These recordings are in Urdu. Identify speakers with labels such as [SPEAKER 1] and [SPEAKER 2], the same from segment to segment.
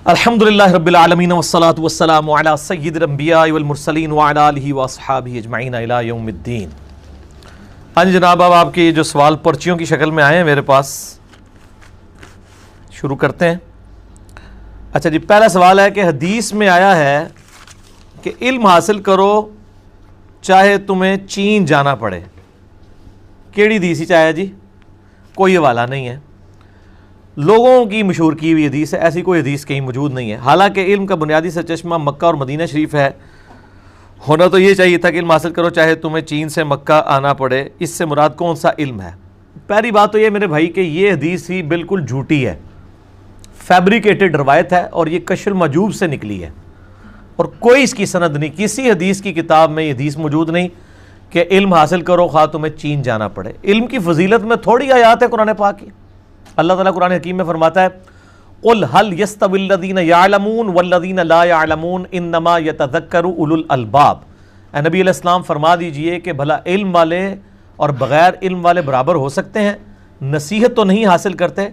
[SPEAKER 1] الحمدللہ رب العالمین والصلاة والسلام علی سید الانبیاء والمرسلین وعلی آلہ واصحابہ اجمعین الی یوم الدین۔ ہاں جی جناب، اب آپ کی جو سوال پرچیوں کی شکل میں آئے ہیں میرے پاس، شروع کرتے ہیں۔ اچھا جی، پہلا سوال ہے کہ حدیث میں آیا ہے کہ علم حاصل کرو چاہے تمہیں چین جانا پڑے، کیڑی حدیث چاہے جی؟ کوئی حوالہ نہیں ہے، لوگوں کی مشہور کی ہوئی حدیث ہے، ایسی کوئی حدیث کہیں موجود نہیں ہے۔ حالانکہ علم کا بنیادی سرچشمہ مکہ اور مدینہ شریف ہے، ہونا تو یہ چاہیے تھا کہ علم حاصل کرو چاہے تمہیں چین سے مکہ آنا پڑے۔ اس سے مراد کون سا علم ہے؟ پہلی بات تو یہ میرے بھائی کہ یہ حدیث ہی بالکل جھوٹی ہے، فیبریکیٹڈ روایت ہے، اور یہ کشف المحجوب سے نکلی ہے، اور کوئی اس کی سند نہیں، کسی حدیث کی کتاب میں یہ حدیث موجود نہیں کہ علم حاصل کرو خواہ تمہیں چین جانا پڑے۔ علم کی فضیلت میں تھوڑی آیات ہے قرآن پاک کی۔ اللہ تعالیٰ قرآن حکیم میں فرماتا ہے قُلْ هَلْ يَسْتَوِي الَّذِينَ يَعْلَمُونَ وَالَّذِينَ لَا يَعْلَمُونَ إِنَّمَا يَتَذَكَّرُ أُولُو الْأَلْبَابِ۔ اے نبی علیہ السلام فرما دیجئے کہ بھلا علم والے اور بغیر علم والے برابر ہو سکتے ہیں؟ نصیحت تو نہیں حاصل کرتے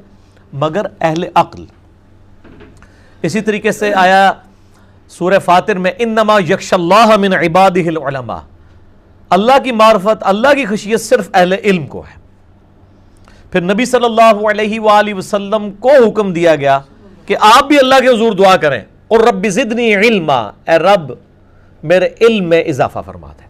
[SPEAKER 1] مگر اہل عقل۔ اسی طریقے سے آیا سورہ فاطر میں انما یخشی اللہ من عبادہ العلماء، اللہ کی معرفت، اللہ کی خشیت صرف اہل علم کو ہے۔ پھر نبی صلی اللہ علیہ وآلہ وسلم کو حکم دیا گیا کہ آپ بھی اللہ کے حضور دعا کریں، اور رب زدنی علما، اے رب میرے علم میں اضافہ فرما دے۔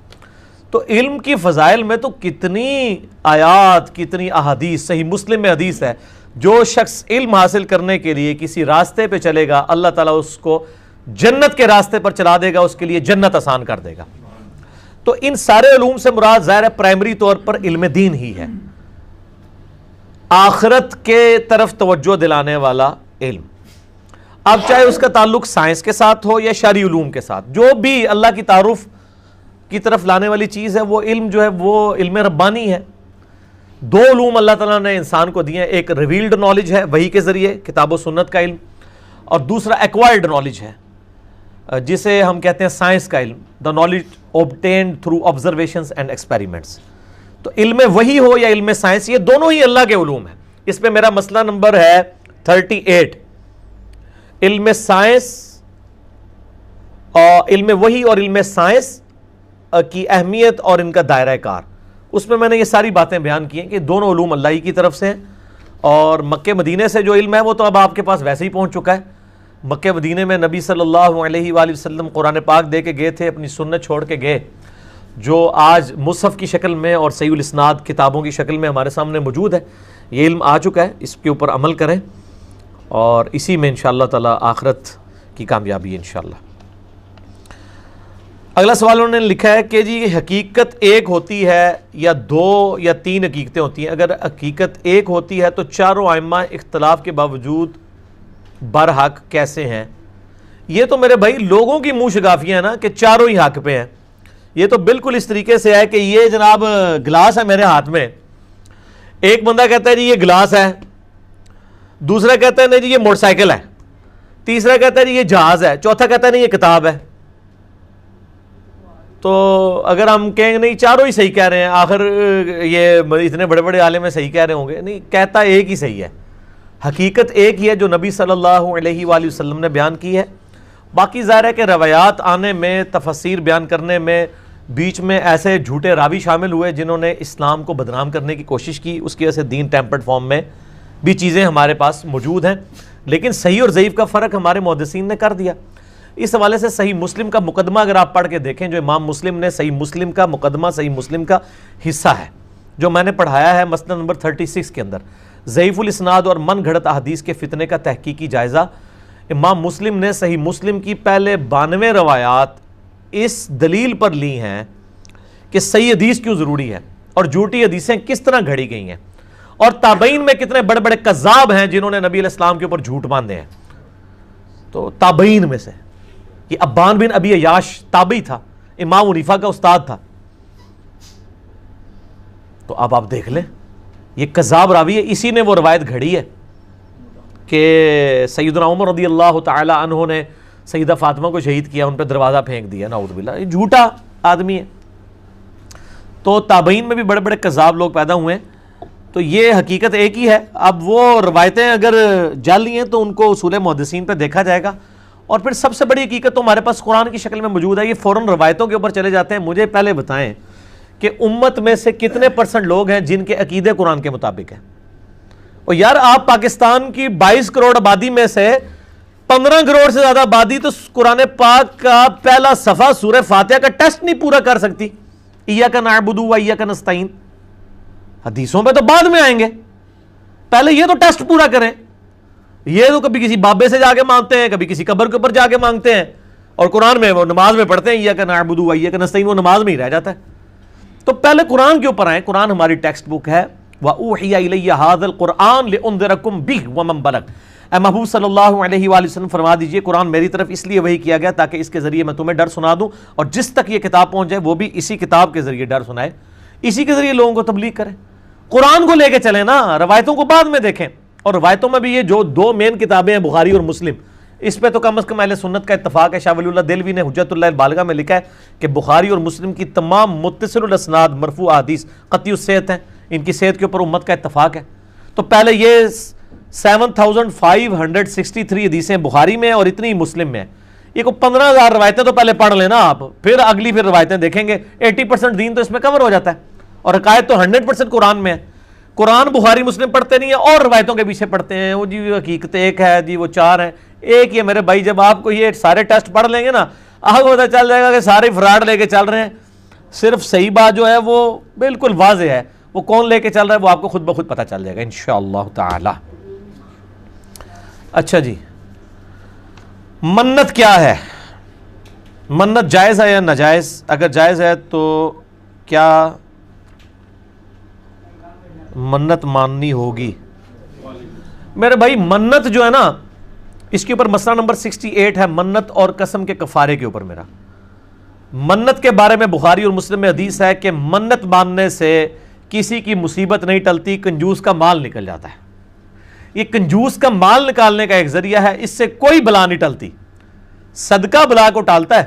[SPEAKER 1] تو علم کی فضائل میں تو کتنی آیات، کتنی احادیث، صحیح مسلم میں حدیث ہے، جو شخص علم حاصل کرنے کے لیے کسی راستے پہ چلے گا اللہ تعالیٰ اس کو جنت کے راستے پر چلا دے گا، اس کے لیے جنت آسان کر دے گا۔ تو ان سارے علوم سے مراد ظاہر ہے پرائمری طور پر علم دین ہی ہے، آخرت کے طرف توجہ دلانے والا علم۔ اب چاہے اس کا تعلق سائنس کے ساتھ ہو یا شرعی علوم کے ساتھ، جو بھی اللہ کی تعارف کی طرف لانے والی چیز ہے، وہ علم جو ہے وہ علم ربانی ہے۔ دو علوم اللہ تعالیٰ نے انسان کو دیے ہیں، ایک ریویلڈ نالج ہے وحی کے ذریعے، کتاب و سنت کا علم، اور دوسرا ایکوائرڈ نالج ہے جسے ہم کہتے ہیں سائنس کا علم، the knowledge obtained through observations and experiments. تو علم وحی ہو یا علم سائنس، یہ دونوں ہی اللہ کے علوم ہیں۔ اس پہ میرا مسئلہ نمبر ہے 38، علم سائنس اور علم وحی اور علم سائنس کی اہمیت اور ان کا دائرہ کار۔ اس میں نے یہ ساری باتیں بیان کی ہیں کہ دونوں علوم اللہ ہی کی طرف سے ہیں، اور مکہ مدینے سے جو علم ہے وہ تو اب آپ کے پاس ویسے ہی پہنچ چکا ہے۔ مکہ مدینے میں نبی صلی اللہ علیہ وآلہ وسلم قرآن پاک دے کے گئے تھے، اپنی سنت چھوڑ کے گئے، جو آج مصحف کی شکل میں اور صحیح الاسناد کتابوں کی شکل میں ہمارے سامنے موجود ہے۔ یہ علم آ چکا ہے، اس کے اوپر عمل کریں، اور اسی میں انشاءاللہ تعالی آخرت کی کامیابی ہے انشاءاللہ۔ اگلا سوال انہوں نے لکھا ہے کہ جی حقیقت ایک ہوتی ہے یا دو یا تین حقیقتیں ہوتی ہیں؟ اگر حقیقت ایک ہوتی ہے تو چاروں ائمہ اختلاف کے باوجود برحق کیسے ہیں؟ یہ تو میرے بھائی لوگوں کی منہ شگافیاں ہیں نا کہ چاروں ہی حق پہ ہیں۔ یہ تو بالکل اس طریقے سے ہے کہ یہ جناب گلاس ہے میرے ہاتھ میں، ایک بندہ کہتا ہے جی یہ گلاس ہے، دوسرا کہتا ہے نہیں جی یہ موٹر سائیکل ہے، تیسرا کہتا ہے جی یہ جہاز ہے، چوتھا کہتا ہے نہیں یہ کتاب ہے۔ تو اگر ہم کہیں گے نہیں چاروں ہی صحیح کہہ رہے ہیں، آخر یہ اتنے بڑے بڑے عالم صحیح کہہ رہے ہوں گے، نہیں، کہتا ایک ہی صحیح ہے، حقیقت ایک ہی ہے جو نبی صلی اللہ علیہ وآلہ وسلم نے بیان کی ہے۔ باقی ظاہر ہے کہ روایات آنے میں، تفسیر بیان کرنے میں بیچ میں ایسے جھوٹے راوی شامل ہوئے جنہوں نے اسلام کو بدنام کرنے کی کوشش کی، اس کی وجہ سے دین ٹیمپرڈ فارم میں بھی چیزیں ہمارے پاس موجود ہیں، لیکن صحیح اور ضعیف کا فرق ہمارے محدثین نے کر دیا۔ اس حوالے سے صحیح مسلم کا مقدمہ اگر آپ پڑھ کے دیکھیں، جو امام مسلم نے صحیح مسلم کا مقدمہ، صحیح مسلم کا حصہ ہے جو میں نے پڑھایا ہے مسئلہ نمبر 36 کے اندر، ضعیف الاسناد اور من گھڑت احادیث کے فتنے کا تحقیقی جائزہ، امام مسلم نے صحیح مسلم کی پہلے 92 روایات اس دلیل پر لی ہیں کہ صحیح حدیث کیوں ضروری ہے اور جھوٹی حدیثیں کس طرح گھڑی گئی ہیں، اور تابعین میں کتنے بڑے بڑے کذاب ہیں جنہوں نے نبی علیہ السلام کے اوپر جھوٹ باندھے ہیں۔ تو تابعین میں سے یہ ابان بن ابی عیاش تابعی تھا، امام حنیفہ کا استاد تھا۔ تو اب آپ دیکھ لیں یہ کذاب راوی ہے، اسی نے وہ روایت گھڑی ہے کہ سیدنا عمر رضی اللہ تعالی عنہ نے سیدہ فاطمہ کو شہید کیا، ان پہ دروازہ پھینک دیا، نعوذ باللہ، یہ جھوٹا آدمی ہے۔ تو تابعین میں بھی بڑے بڑے کذاب لوگ پیدا ہوئے ہیں تو یہ حقیقت ایک ہی ہے. اب وہ روایتیں اگر جعلی ہیں تو ان کو اصول محدثین پہ دیکھا جائے گا. اور پھر سب سے بڑی حقیقت تو ہمارے پاس قرآن کی شکل میں موجود ہے. یہ فوراً روایتوں کے اوپر چلے جاتے ہیں. مجھے پہلے بتائیں کہ امت میں سے کتنے پرسنٹ لوگ ہیں جن کے عقیدے قرآن کے مطابق ہیں؟ اور یار آپ پاکستان کی 22 کروڑ آبادی میں سے 15 کروڑ سے زیادہ آبادی تو قرآن پاک کا پہلا صفحہ سورہ فاتحہ کا ٹیسٹ نہیں پورا کر سکتی. ایاک نعبد و ایاک نستعین. حدیثوں پہ تو بعد میں آئیں گے, پہلے یہ تو ٹیسٹ پورا کریں. یہ تو کبھی کسی بابے سے جا کے مانگتے ہیں, کبھی کسی قبر کے اوپر جا کے مانگتے ہیں, اور قرآن میں وہ نماز میں پڑھتے ہیں ایاک نعبد و ایاک نستعین, وہ نماز میں ہی رہ جاتا ہے. تو پہلے قرآن کے اوپر آئیں. قرآن ہماری ٹیکسٹ بک ہے. وَأُوحِيَ إِلَيَّ هَذَا الْقُرْآنُ لِأُنذِرَكُم بِهِ وَمَن بَلَغَ. اے محبوب صلی اللہ علیہ وآلہ وسلم فرما دیجئے قرآن میری طرف اس لیے وحی کیا گیا تاکہ اس کے ذریعے میں تمہیں ڈر سنا دوں, اور جس تک یہ کتاب پہنچ جائے وہ بھی اسی کتاب کے ذریعے ڈر سنائے, اسی کے ذریعے لوگوں کو تبلیغ کرے. قرآن کو لے کے چلیں نا, روایتوں کو بعد میں دیکھیں. اور روایتوں میں بھی یہ جو دو مین کتابیں ہیں بخاری اور مسلم, اس پہ تو کم از کم اہل سنت کا اتفاق ہے. شاہ ولی اللہ دہلوی نے حجت اللہ البالغہ میں لکھا ہے کہ بخاری اور مسلم کی تمام متصل الاسناد مرفوع احادیث قطعی الصحت ہیں. ان کی صحت کے اوپر امت کا اتفاق ہے. تو پہلے یہ 7563 حدیثیں بخاری میں اور اتنی مسلم میں ہیں. یہ کو 15,000 روایتیں تو پہلے پڑھ لینا آپ, پھر اگلی پھر روایتیں دیکھیں گے. 80% دین تو اس میں کور ہو جاتا ہے, اور عقائد تو 100% قرآن میں ہے. قرآن بخاری مسلم پڑھتے نہیں ہیں اور روایتوں کے پیچھے پڑھتے ہیں. وہ جی حقیقت ایک ہے, جی وہ 4 ہیں. ایک ہی ہے میرے بھائی. جب آپ کو یہ سارے ٹیسٹ پڑھ لیں گے نا, آپ کو پتہ چل جائے گا کہ سارے فراڈ لے کے چل رہے ہیں. صرف صحیح بات جو ہے وہ بالکل واضح ہے, وہ کون لے کے چل رہا ہے وہ آپ کو خود بخود پتہ چل جائے گا انشاءاللہ تعالی. اچھا جی, منت کیا ہے؟ منت جائز ہے یا ناجائز؟ اگر جائز ہے تو کیا منت ماننی ہوگی؟ میرے بھائی منت جو ہے نا, اس کے اوپر مسئلہ نمبر 68 ہے, منت اور قسم کے کفارے کے اوپر. میرا منت کے بارے میں بخاری اور مسلم میں حدیث ہے کہ منت ماننے سے کسی کی مصیبت نہیں ٹلتی, کنجوس کا مال نکل جاتا ہے. یہ کنجوس کا مال نکالنے کا ایک ذریعہ ہے, اس سے کوئی بلا نہیں ٹلتی. صدقہ بلا کو ٹالتا ہے.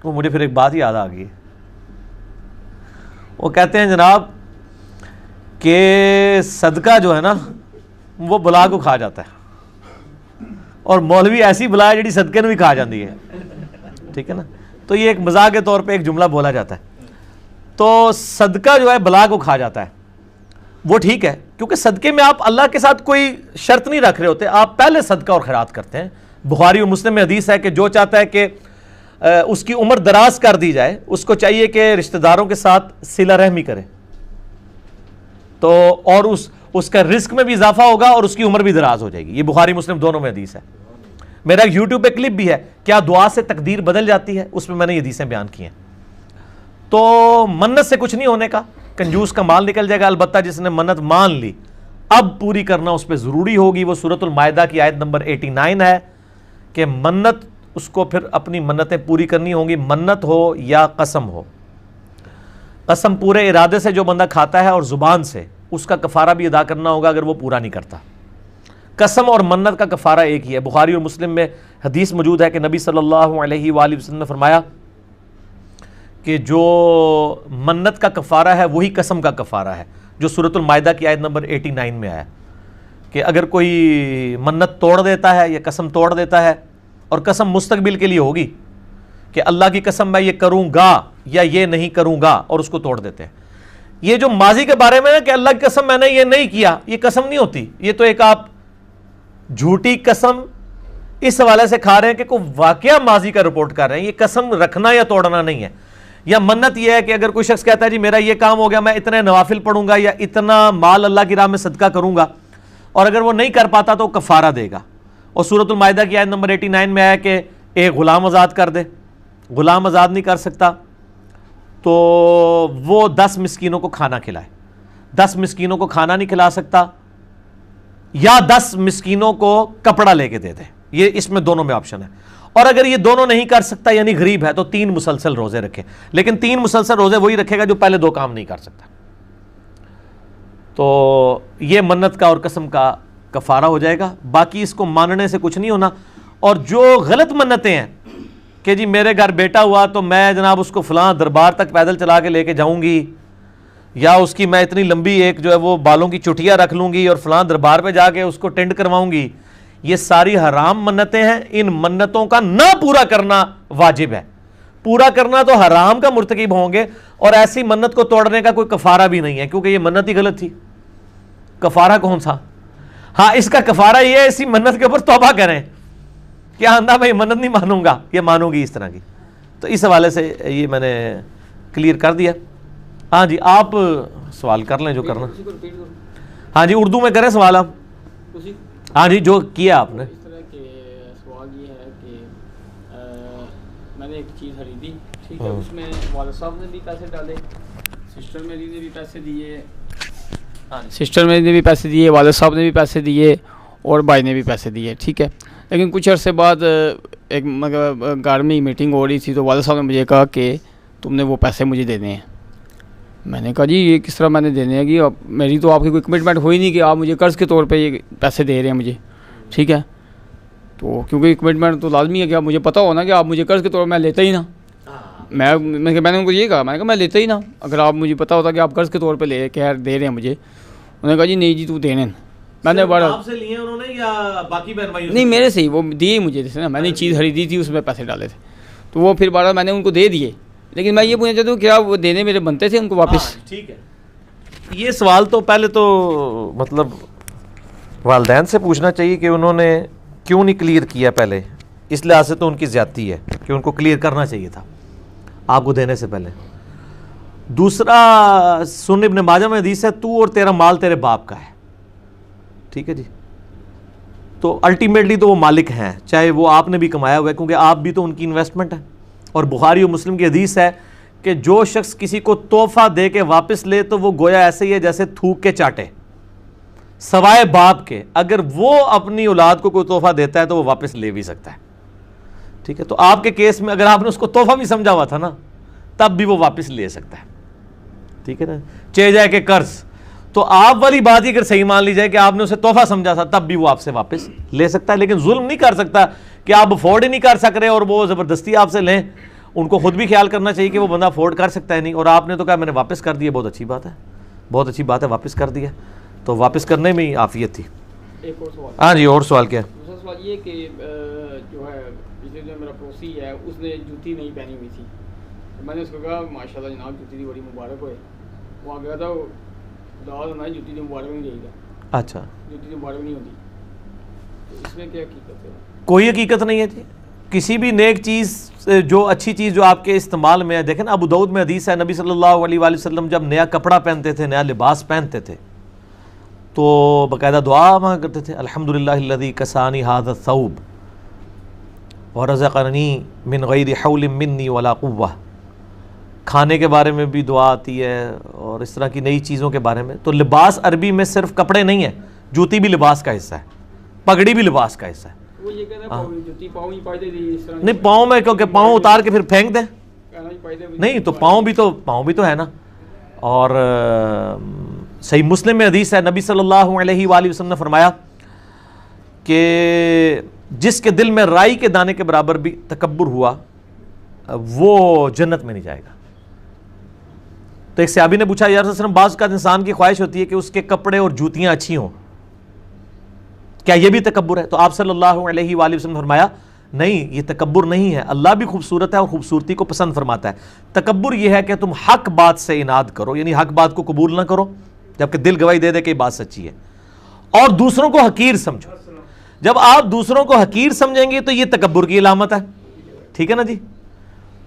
[SPEAKER 1] وہ مجھے پھر ایک بات یاد آ گئی. وہ کہتے ہیں جناب کہ صدقہ جو ہے نا وہ بلا کو کھا جاتا ہے, اور مولوی ایسی بلا ہے جڑی صدقے نے بھی کھا جاتی ہے. ٹھیک ہے نا, تو یہ ایک مزاح کے طور پہ ایک جملہ بولا جاتا ہے. تو صدقہ جو ہے بلا کو کھا جاتا ہے, وہ ٹھیک ہے, کیونکہ صدقے میں آپ اللہ کے ساتھ کوئی شرط نہیں رکھ رہے ہوتے, آپ پہلے صدقہ اور خیرات کرتے ہیں. بخاری اور مسلم میں حدیث ہے کہ جو چاہتا ہے کہ اس کی عمر دراز کر دی جائے, اس کو چاہیے کہ رشتہ داروں کے ساتھ صلہ رحمی کرے, تو اور اس کا رزق میں بھی اضافہ ہوگا اور اس کی عمر بھی دراز ہو جائے گی. یہ بخاری مسلم دونوں میں حدیث ہے. میرا ایک یوٹیوب پہ کلپ بھی ہے, کیا دعا سے تقدیر بدل جاتی ہے, اس میں میں نے یہ حدیثیں بیان کی ہیں. تو منت سے کچھ نہیں ہونے کا, کنجوس کا مال نکل جائے گا. البتہ جس نے منت مان لی اب پوری کرنا اس پہ ضروری ہوگی. وہ سورۃ المائدہ کی آیت نمبر 89 ہے کہ منت اس کو پھر اپنی منتیں پوری کرنی ہوں گی, منت ہو یا قسم ہو. قسم پورے ارادے سے جو بندہ کھاتا ہے اور زبان سے, اس کا کفارہ بھی ادا کرنا ہوگا اگر وہ پورا نہیں کرتا. قسم اور منت کا کفارہ ایک ہی ہے. بخاری اور مسلم میں حدیث موجود ہے کہ نبی صلی اللہ علیہ وآلہ وسلم نے فرمایا کہ جو منت کا کفارہ ہے وہی قسم کا کفارہ ہے, جو سورۃ المائدہ کی آیت نمبر 89 میں آیا کہ اگر کوئی منت توڑ دیتا ہے یا قسم توڑ دیتا ہے, اور قسم مستقبل کے لیے ہوگی کہ اللہ کی قسم میں یہ کروں گا یا یہ نہیں کروں گا, اور اس کو توڑ دیتے ہیں. یہ جو ماضی کے بارے میں ہے کہ اللہ کی قسم میں نے یہ نہیں کیا, یہ قسم نہیں ہوتی. یہ تو ایک آپ جھوٹی قسم اس حوالے سے کھا رہے ہیں کہ کوئی واقعہ ماضی کا رپورٹ کر رہے ہیں. یہ قسم رکھنا یا توڑنا نہیں ہے. یا منت یہ ہے کہ اگر کوئی شخص کہتا ہے جی میرا یہ کام ہو گیا, میں اتنے نوافل پڑھوں گا یا اتنا مال اللہ کی راہ میں صدقہ کروں گا, اور اگر وہ نہیں کر پاتا تو کفارہ دے گا. اور سورۃ المائدہ کی آیت نمبر 89 میں آیا کہ ایک غلام آزاد کر دے. غلام آزاد نہیں کر سکتا تو وہ 10 مسکینوں کو کھانا کھلائے. 10 مسکینوں کو کھانا نہیں کھلا سکتا, یا 10 مسکینوں کو کپڑا لے کے دے دے. یہ اس میں دونوں میں آپشن ہے. اور اگر یہ دونوں نہیں کر سکتا یعنی غریب ہے تو 3 مسلسل روزے رکھے. لیکن 3 مسلسل روزے وہی رکھے گا جو پہلے 2 کام نہیں کر سکتا. تو یہ منت کا اور قسم کا کفارہ ہو جائے گا. باقی اس کو ماننے سے کچھ نہیں ہونا. اور جو غلط منتیں ہیں کہ جی میرے گھر بیٹا ہوا تو میں جناب اس کو فلاں دربار تک پیدل چلا کے لے کے جاؤں گی, یا اس کی میں اتنی لمبی ایک جو ہے وہ بالوں کی چٹیاں رکھ لوں گی اور فلاں دربار پہ جا کے اس کو ٹینڈ کرواؤں گی، یہ ساری حرام منتیں ہیں. ان منتوں کا نہ پورا کرنا واجب ہے. پورا کرنا تو حرام کا مرتکب ہوں گے، اور ایسی منت کو توڑنے کا کوئی کفارہ بھی نہیں ہے، کیونکہ یہ منت ہی غلط تھی. کفارہ کون سا؟ ہاں اس کا کفارہ یہ ہے اسی منت کے اوپر توبہ کریں. کیا آندہ میں یہ منت نہیں مانوں گا، یہ مانوں گی اس طرح کی. تو اس حوالے سے یہ میں نے کلیئر کر دیا. ہاں جی آپ سوال کر لیں جو کرنا. ہاں جی اردو میں کریں سوال آپ. ہاں جی جو کیا آپ نے.
[SPEAKER 2] اس طرح کے سوال یہ ہے کہ میں نے ایک چیز خریدی، ٹھیک ہے، اس میں والد صاحب نے بھی پیسے ڈالے، سسٹر میری نے بھی پیسے دیے، والد صاحب نے بھی پیسے دیے اور بھائی نے بھی پیسے دیے، ٹھیک ہے. لیکن کچھ عرصے بعد ایک مطلب گھر میں میٹنگ ہو رہی تھی تو والد صاحب نے مجھے کہا کہ تم نے وہ پیسے مجھے دینے ہیں. میں نے کہا جی یہ کس طرح میں نے دینے ہیں، کہ میری تو آپ کی کوئی کمٹمنٹ ہوئی نہیں کہ آپ مجھے قرض کے طور پہ یہ پیسے دے رہے ہیں مجھے، ٹھیک ہے. تو کیونکہ کمٹمنٹ تو لازمی ہے کہ آپ مجھے پتہ ہونا کہ آپ مجھے قرض کے طور پہ میں لیتا ہی نہ. میں نے ان کو یہ کہا، میں نے کہا میں لیتا ہی نہ، اگر آپ مجھے پتہ ہوتا کہ آپ قرض کے طور پہ لے کے دے رہے ہیں مجھے. انہوں نے کہا جی نہیں جی تو دینے. میں نے بڑا
[SPEAKER 1] آپ سے لیے انہوں نے یا باقی بہن بھائیوں سے؟
[SPEAKER 2] نہیں میرے سے ہی، وہ دیے مجھے جیسے نا، میں نے چیز خریدی تھی اس میں پیسے ڈالے تھے تو وہ پھر بارہ میں نے ان کو دے دیے. لیکن میں یہ پوچھنا چاہتا ہوں کیا وہ دینے میرے بنتے تھے ان کو واپس؟
[SPEAKER 1] ٹھیک ہے. یہ سوال تو پہلے تو مطلب والدین سے پوچھنا چاہیے کہ انہوں نے کیوں نہیں کلیئر کیا پہلے. اس لحاظ سے تو ان کی زیادتی ہے کہ ان کو کلیئر کرنا چاہیے تھا آپ کو دینے سے پہلے. دوسرا سنن ابن ماجہ میں حدیث ہے تو اور تیرا مال تیرے باپ کا ہے، ٹھیک ہے جی. تو الٹیمیٹلی تو وہ مالک ہیں، چاہے وہ آپ نے بھی کمایا ہوا ہے، کیونکہ آپ بھی تو ان کی انویسٹمنٹ ہے. اور بخاری و مسلم کی حدیث ہے کہ جو شخص کسی کو تحفہ دے کے واپس لے تو وہ گویا ایسے ہی ہے جیسے تھوک کے چاٹے، سوائے باپ کے. اگر وہ اپنی اولاد کو کوئی تحفہ دیتا ہے تو وہ واپس لے بھی سکتا ہے، ٹھیک ہے. تو آپ کے کیس میں اگر آپ نے اس کو تحفہ بھی سمجھا ہوا تھا نا تب بھی وہ واپس لے سکتا ہے، ٹھیک ہے نا. چے جائے کہ قرض، تو آپ والی بات ہی اگر صحیح مان لی جائے کہ آپ نے اسے تحفہ سمجھا تھا تب بھی وہ آپ سے واپس لے سکتا ہے. لیکن ظلم نہیں کر سکتا کہ آپ افورڈ ہی نہیں کر سک رہے اور وہ زبردستی آپ سے لیں. ان کو خود بھی خیال کرنا چاہیے کہ وہ بندہ افورڈ کر سکتا ہے نہیں، اور آپ نے تو کہا میں نے واپس کر دیا. بہت اچھی بات ہے، بہت اچھی بات ہے، واپس کر دیا. تو واپس کرنے میں ہی عافیت تھی.
[SPEAKER 2] ایک اور سوال.
[SPEAKER 1] ہاں جی اور سوال کیا ہے؟
[SPEAKER 2] دوسرا سوال یہ کہ جو ہے پچھلے جو میرا پڑوسی ہے اس نے جوتی نہیں پہنی ہوئی تھی، تو میں نے اس کو کہا ماشاء اللہ جناب جوتی دی بڑی مبارک ہوئے. وہ آ گیا تھا دعوت ہماری جوتی دی مبارک نہیں رہے گا.
[SPEAKER 1] اچھا
[SPEAKER 2] جوتی دی مبارک نہیں ہوتی، تو اس میں کیا حقیقت ہے؟
[SPEAKER 1] کوئی حقیقت نہیں ہے جی. کسی بھی نیک چیز جو اچھی چیز جو آپ کے استعمال میں ہے، دیکھیں نا ابو داؤد میں حدیث ہے نبی صلی اللہ علیہ وآلہ وسلم جب نیا کپڑا پہنتے تھے، نیا لباس پہنتے تھے تو باقاعدہ دعا مانگا کرتے تھے، الحمدللہ الذی کسانی ھذا الثوب ورزقنی من غیر حول منی ولا قوہ. کھانے کے بارے میں بھی دعا آتی ہے اور اس طرح کی نئی چیزوں کے بارے میں. تو لباس عربی میں صرف کپڑے نہیں ہے، جوتی بھی لباس کا حصہ ہے، پگڑی بھی لباس کا حصہ ہے.
[SPEAKER 2] وہ یہ کہتا ہے جوتی پاؤں ہی پائدے دی اس طرح
[SPEAKER 1] نہیں پاؤں میں، کیونکہ پاؤں اتار کے پھر پھینک دیں. نہیں تو پاؤں بھی تو ہے نا. اور صحیح مسلم میں حدیث ہے نبی صلی اللہ علیہ وآلہ وسلم نے فرمایا کہ جس کے دل میں رائی کے دانے کے برابر بھی تکبر ہوا وہ جنت میں نہیں جائے گا. تو ایک صحابی نے پوچھا یا رسول اللہ صلی اللہ علیہ وسلم بعض کا انسان کی خواہش ہوتی ہے کہ اس کے کپڑے اور جوتیاں اچھی ہوں، کیا یہ بھی تکبر ہے؟ تو آپ صلی اللہ علیہ وآلہ وسلم نے فرمایا نہیں یہ تکبر نہیں ہے، اللہ بھی خوبصورت ہے اور خوبصورتی کو پسند فرماتا ہے. تکبر یہ ہے کہ تم حق بات سے اناد کرو، یعنی حق بات کو قبول نہ کرو جبکہ دل گواہی دے دے کہ یہ بات سچی ہے، اور دوسروں کو حقیر سمجھو. جب آپ دوسروں کو حقیر سمجھیں گے تو یہ تکبر کی علامت ہے، ٹھیک ہے نا جی.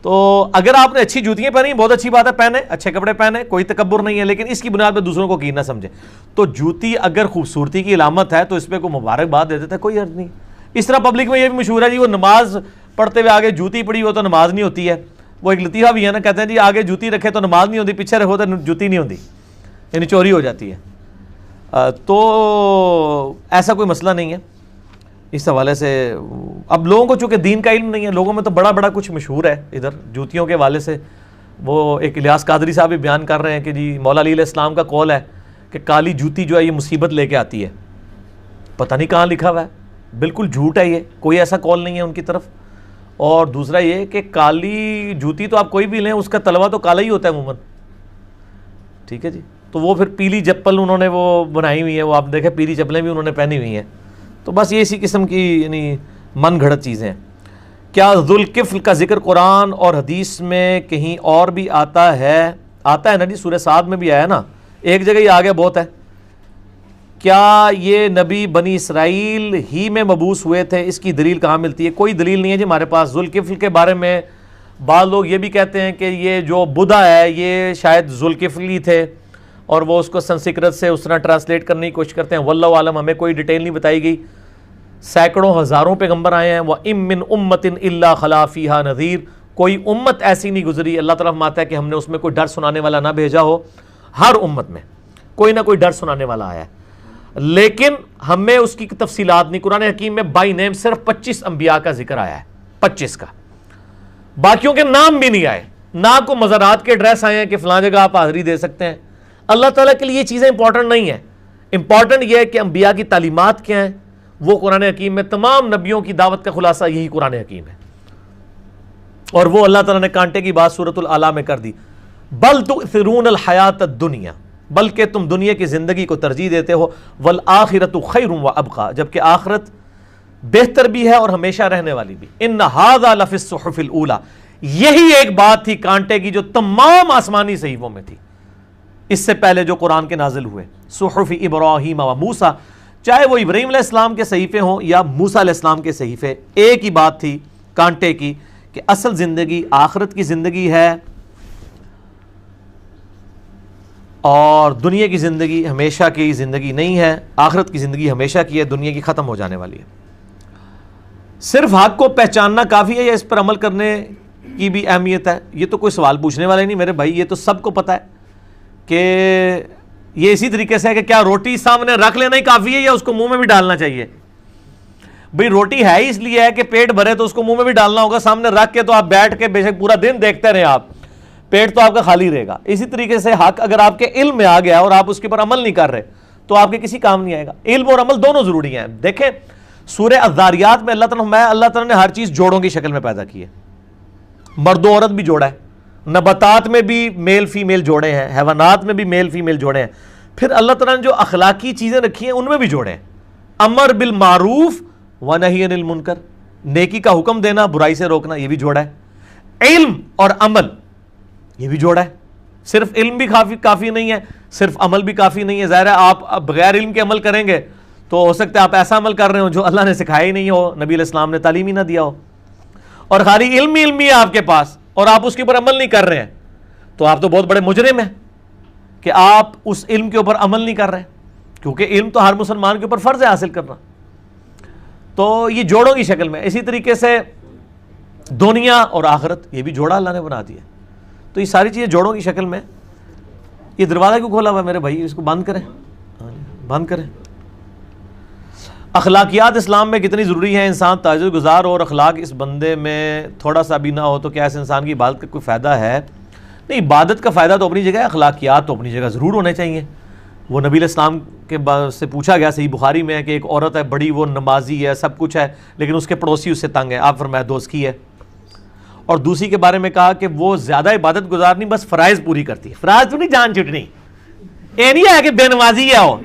[SPEAKER 1] تو اگر آپ نے اچھی جوتیاں پہنی بہت اچھی بات ہے، پہنے اچھے کپڑے پہنے، کوئی تکبر نہیں ہے، لیکن اس کی بنیاد پہ دوسروں کو حقیر نہ سمجھے. تو جوتی اگر خوبصورتی کی علامت ہے تو اس پہ کوئی مبارکباد دے دیتا ہے، کوئی حرج نہیں. اس طرح پبلک میں یہ بھی مشہور ہے جی وہ نماز پڑھتے ہوئے آگے جوتی پڑی ہو تو نماز نہیں ہوتی ہے. وہ ایک لطیفہ بھی ہے نا، کہتے ہیں جی آگے جوتی رکھے تو نماز نہیں ہوتی، پیچھے رکھو تو جوتی نہیں ہوتی، یعنی چوری ہو جاتی ہے. تو ایسا کوئی مسئلہ نہیں ہے اس حوالے سے. اب لوگوں کو چونکہ دین کا علم نہیں ہے، لوگوں میں تو بڑا بڑا کچھ مشہور ہے ادھر جوتیوں کے حوالے سے. وہ ایک الیاس قادری صاحب بھی بیان کر رہے ہیں کہ جی مولا علی علیہ السلام کا قول ہے کہ کالی جوتی جو ہے یہ مصیبت لے کے آتی ہے. پتہ نہیں کہاں لکھا ہوا ہے، بالکل جھوٹ ہے یہ، کوئی ایسا قول نہیں ہے ان کی طرف. اور دوسرا یہ کہ کالی جوتی تو آپ کوئی بھی لیں اس کا تلوا تو کالا ہی ہوتا ہے عموماً. ٹھیک ہے جی. تو وہ پھر پیلی چپل انہوں نے وہ بنائی ہوئی ہے, وہ آپ دیکھیں پیلی چپلیں بھی انہوں نے پہنی ہوئی ہیں. تو بس یہ اسی قسم کی یعنی من گھڑت چیزیں ہیں. کیا ذوالکفل کا ذکر قرآن اور حدیث میں کہیں اور بھی آتا ہے؟ آتا ہے نا جی, سورہ صاد میں بھی آیا نا, ایک جگہ ہی آ گیا بہت ہے. کیا یہ نبی بنی اسرائیل ہی میں مبعوث ہوئے تھے؟ اس کی دلیل کہاں ملتی ہے؟ کوئی دلیل نہیں ہے جی ہمارے پاس. ذوالکفل کے بارے میں بعض لوگ یہ بھی کہتے ہیں کہ یہ جو بدھا ہے یہ شاید ذوالکفل ہی تھے, اور وہ اس کو سنسکرت سے اس طرح ٹرانسلیٹ کرنے کی کوشش کرتے ہیں. واللہ عالم, ہمیں کوئی ڈیٹیل نہیں بتائی گئی. سینکڑوں ہزاروں پیغمبر آئے ہیں. وَإِن مِّن أُمَّةٍ إِلَّا خَلَا فِيهَا نَذِيرٌ, کوئی امت ایسی نہیں گزری, اللہ تعالیٰ فرماتا ہے کہ ہم نے اس میں کوئی ڈر سنانے والا نہ بھیجا ہو. ہر امت میں کوئی نہ کوئی ڈر سنانے والا آیا ہے, لیکن ہمیں اس کی تفصیلات نہیں. قرآن حکیم میں بائی نیم صرف 25 انبیاء کا ذکر آیا ہے, 25 کا, باقیوں کے نام بھی نہیں آئے. نہ کو مزارات کے ایڈریس آئے ہیں کہ فلاں جگہ آپ حاضری دے سکتے ہیں. اللہ تعالیٰ کے لیے یہ چیزیں امپورٹنٹ نہیں ہیں. امپورٹنٹ یہ ہے کہ انبیاء کی تعلیمات کیا ہیں, وہ قرآن حکیم میں تمام نبیوں کی دعوت کا خلاصہ یہی قرآن حکیم ہے, اور وہ اللہ تعالیٰ نے کانٹے کی بات سورۃ الاعلیٰ میں کر دی. بل تؤثرون الحیات الدنیا, بلکہ تم دنیا کی زندگی کو ترجیح دیتے ہو. والآخرۃ خیر وابقیٰ, جبکہ آخرت بہتر بھی ہے اور ہمیشہ رہنے والی بھی. ان ھذا لفی الصحف الاولیٰ, یہی ایک بات تھی کانٹے کی جو تمام آسمانی صحیفوں میں تھی اس سے پہلے جو قرآن کے نازل ہوئے. صحف ابراہیم و موسیٰ, چاہے وہ ابراہیم علیہ السلام کے صحیفے ہوں یا موسیٰ علیہ السلام کے صحیفے, ایک ہی بات تھی کانٹے کی کہ اصل زندگی آخرت کی زندگی ہے, اور دنیا کی زندگی ہمیشہ کی زندگی نہیں ہے. آخرت کی زندگی ہمیشہ کی ہے, دنیا کی ختم ہو جانے والی ہے. صرف حق کو پہچاننا کافی ہے یا اس پر عمل کرنے کی بھی اہمیت ہے؟ یہ تو کوئی سوال پوچھنے والا ہی نہیں میرے بھائی, یہ تو سب کو پتہ ہے کہ یہ اسی طریقے سے ہے کہ کیا روٹی سامنے رکھ لینا ہی کافی ہے یا اس کو منہ میں بھی ڈالنا چاہیے؟ بھئی روٹی ہے ہی اس لیے ہے کہ پیٹ بھرے تو اس کو منہ میں بھی ڈالنا ہوگا. سامنے رکھ کے تو آپ بیٹھ کے بے شک پورا دن دیکھتے رہے, آپ پیٹ تو آپ کا خالی رہے گا. اسی طریقے سے حق اگر آپ کے علم میں آ گیا اور آپ اس کے اوپر عمل نہیں کر رہے تو آپ کے کسی کام نہیں آئے گا. علم اور عمل دونوں ضروری ہیں. دیکھیں سورہ الذاریات میں اللہ تعالیٰ نے ہر چیز جوڑوں کی شکل میں پیدا کی ہے, مرد و عورت بھی جوڑا ہے, نباتات میں بھی میل فیمیل جوڑے ہیں, حیوانات میں بھی میل فیمیل جوڑے ہیں. پھر اللہ تعالیٰ نے جو اخلاقی چیزیں رکھی ہیں ان میں بھی جوڑے ہیں. امر بالمعروف و نہی عن المنکر, نیکی کا حکم دینا برائی سے روکنا, یہ بھی جوڑا ہے. علم اور عمل یہ بھی جوڑا ہے. صرف علم بھی کافی نہیں ہے, صرف عمل بھی کافی نہیں ہے. ظاہر ہے آپ بغیر علم کے عمل کریں گے تو ہو سکتا ہے آپ ایسا عمل کر رہے ہو جو اللہ نے سکھایا ہی نہیں ہو, نبی علیہ السلام نے تعلیم ہی نہ دیا ہو, اور خالی علم ہی ہے آپ کے پاس اور آپ اس کے اوپر عمل نہیں کر رہے ہیں, تو آپ تو بہت بڑے مجرم ہیں کہ آپ اس علم کے اوپر عمل نہیں کر رہے, کیونکہ علم تو ہر مسلمان کے اوپر فرض ہے حاصل کرنا. تو یہ جوڑوں کی شکل میں. اسی طریقے سے دنیا اور آخرت یہ بھی جوڑا اللہ نے بنا دیا. تو یہ ساری چیزیں جوڑوں کی شکل میں. یہ دروازہ کیوں کھولا ہوا ہے میرے بھائی, اس کو بند کریں, بند کریں. اخلاقیات اسلام میں کتنی ضروری ہیں؟ انسان تہجد گزار اور اخلاق اس بندے میں تھوڑا سا بھی نہ ہو تو کیا اس انسان کی عبادت کا کوئی فائدہ ہے؟ نہیں, عبادت کا فائدہ تو اپنی جگہ ہے, اخلاقیات تو اپنی جگہ ضرور ہونے چاہیے. وہ نبی علیہ السلام کے سے پوچھا گیا, صحیح بخاری میں ہے, کہ ایک عورت ہے بڑی, وہ نمازی ہے, سب کچھ ہے, لیکن اس کے پڑوسی اس سے تنگ ہے. آپ فرمایا دوست کی ہے. اور دوسری کے بارے میں کہا کہ وہ زیادہ عبادت گزار نہیں, بس فرائض پوری کرتی ہے. فرائض تو نہیں جان چھٹنی, یہ نہیں ہے کہ بے نمازی ہے وہ,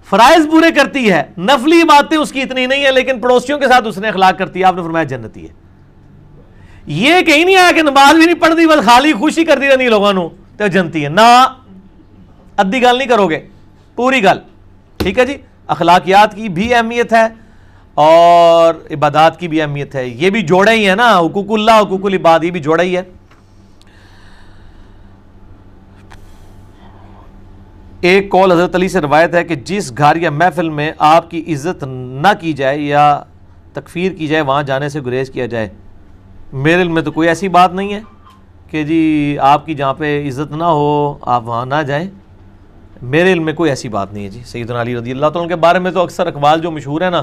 [SPEAKER 1] فرائض پورے کرتی ہے, نفلی باتیں اس کی اتنی نہیں ہے, لیکن پڑوسیوں کے ساتھ اس نے اخلاق کرتی ہے. آپ نے فرمایا جنتی ہے. یہ کہیں نہیں آیا کہ نماز بھی نہیں پڑھتی بس خالی خوشی کرتی رہنی لوگوں نو تو جنتی ہے. نہ ادھی گل نہیں کرو گے, پوری گل. ٹھیک ہے جی, اخلاقیات کی بھی اہمیت ہے اور عبادات کی بھی اہمیت ہے. یہ بھی جوڑے ہی ہے نا, حقوق اللہ حقوق العباد, یہ بھی جوڑا ہی ہے. ایک قول حضرت علی سے روایت ہے کہ جس گھر یا محفل میں آپ کی عزت نہ کی جائے یا تکفیر کی جائے وہاں جانے سے گریز کیا جائے. میرے علم میں تو کوئی ایسی بات نہیں ہے کہ جی آپ کی جہاں پہ عزت نہ ہو آپ وہاں نہ جائیں. میرے علم میں کوئی ایسی بات نہیں ہے جی. سیدنا علی رضی اللہ تعالیٰ کے بارے میں تو اکثر اقوال جو مشہور ہے نا,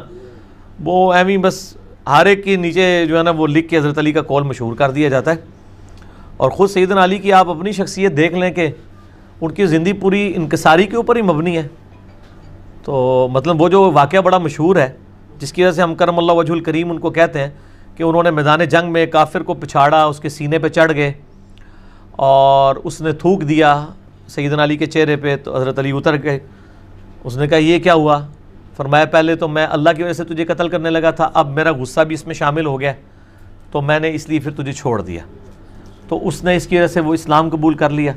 [SPEAKER 1] وہ ایویں بس ہر ایک کے نیچے جو ہے نا وہ لکھ کے حضرت علی کا قول مشہور کر دیا جاتا ہے. اور خود سیدنا علی کی آپ اپنی شخصیت دیکھ لیں کہ ان کی زندگی پوری انکساری کے اوپر ہی مبنی ہے. تو مطلب وہ جو واقعہ بڑا مشہور ہے جس کی وجہ سے ہم کرم اللہ وجہ الکریم ان کو کہتے ہیں کہ انہوں نے میدان جنگ میں کافر کو پچھاڑا, اس کے سینے پہ چڑھ گئے اور اس نے تھوک دیا سیدنا علی کے چہرے پہ، تو حضرت علی اتر گئے. اس نے کہا یہ کیا ہوا؟ فرمایا پہلے تو میں اللہ کی وجہ سے تجھے قتل کرنے لگا تھا، اب میرا غصہ بھی اس میں شامل ہو گیا تو میں نے اس لیے پھر تجھے چھوڑ دیا. تو اس نے اس کی وجہ سے وہ اسلام قبول کر لیا.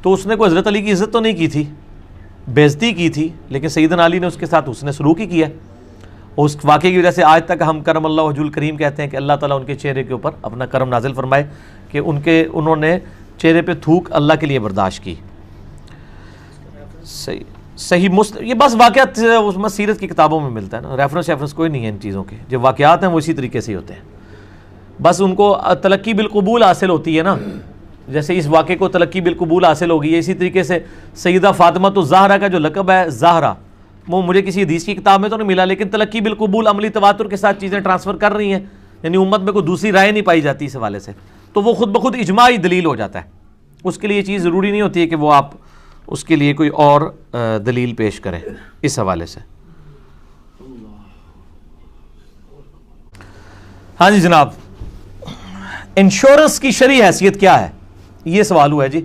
[SPEAKER 1] تو اس نے کوئی حضرت علی کی عزت تو نہیں کی تھی، بےعزتی کی تھی، لیکن سیدنا علی نے اس کے ساتھ حسن سلوک ہی کیا. اس واقعے کی وجہ سے آج تک ہم کرم اللہ وجہ الکریم کہتے ہیں کہ اللہ تعالیٰ ان کے چہرے کے اوپر اپنا کرم نازل فرمائے کہ انہوں نے چہرے پہ تھوک اللہ کے لیے برداشت کی. صحیح یہ بس واقعات اس میں سیرت کی کتابوں میں ملتا ہے نا، ریفرنس کوئی نہیں ہے ان چیزوں کے. جو واقعات ہیں وہ اسی طریقے سے ہی ہوتے ہیں، بس ان کو تلقی بالقبول حاصل ہوتی ہے نا. جیسے اس واقعے کو تلقی بالقبول حاصل ہوگی ہے، اسی طریقے سے سیدہ فاطمہ تو زہرا کا جو لقب ہے زہرا، وہ مجھے کسی حدیث کی کتاب میں تو نہیں ملا، لیکن تلقی بالقبول عملی تواتر کے ساتھ چیزیں ٹرانسفر کر رہی ہیں، یعنی امت میں کوئی دوسری رائے نہیں پائی جاتی اس حوالے سے، تو وہ خود بخود اجماعی دلیل ہو جاتا ہے. اس کے لیے یہ چیز ضروری نہیں ہوتی ہے کہ وہ آپ اس کے لیے کوئی اور دلیل پیش کریں اس حوالے سے. ہاں جی جناب، انشورنس کی شرعی حیثیت کیا ہے؟ یہ سوال ہوا ہے جی.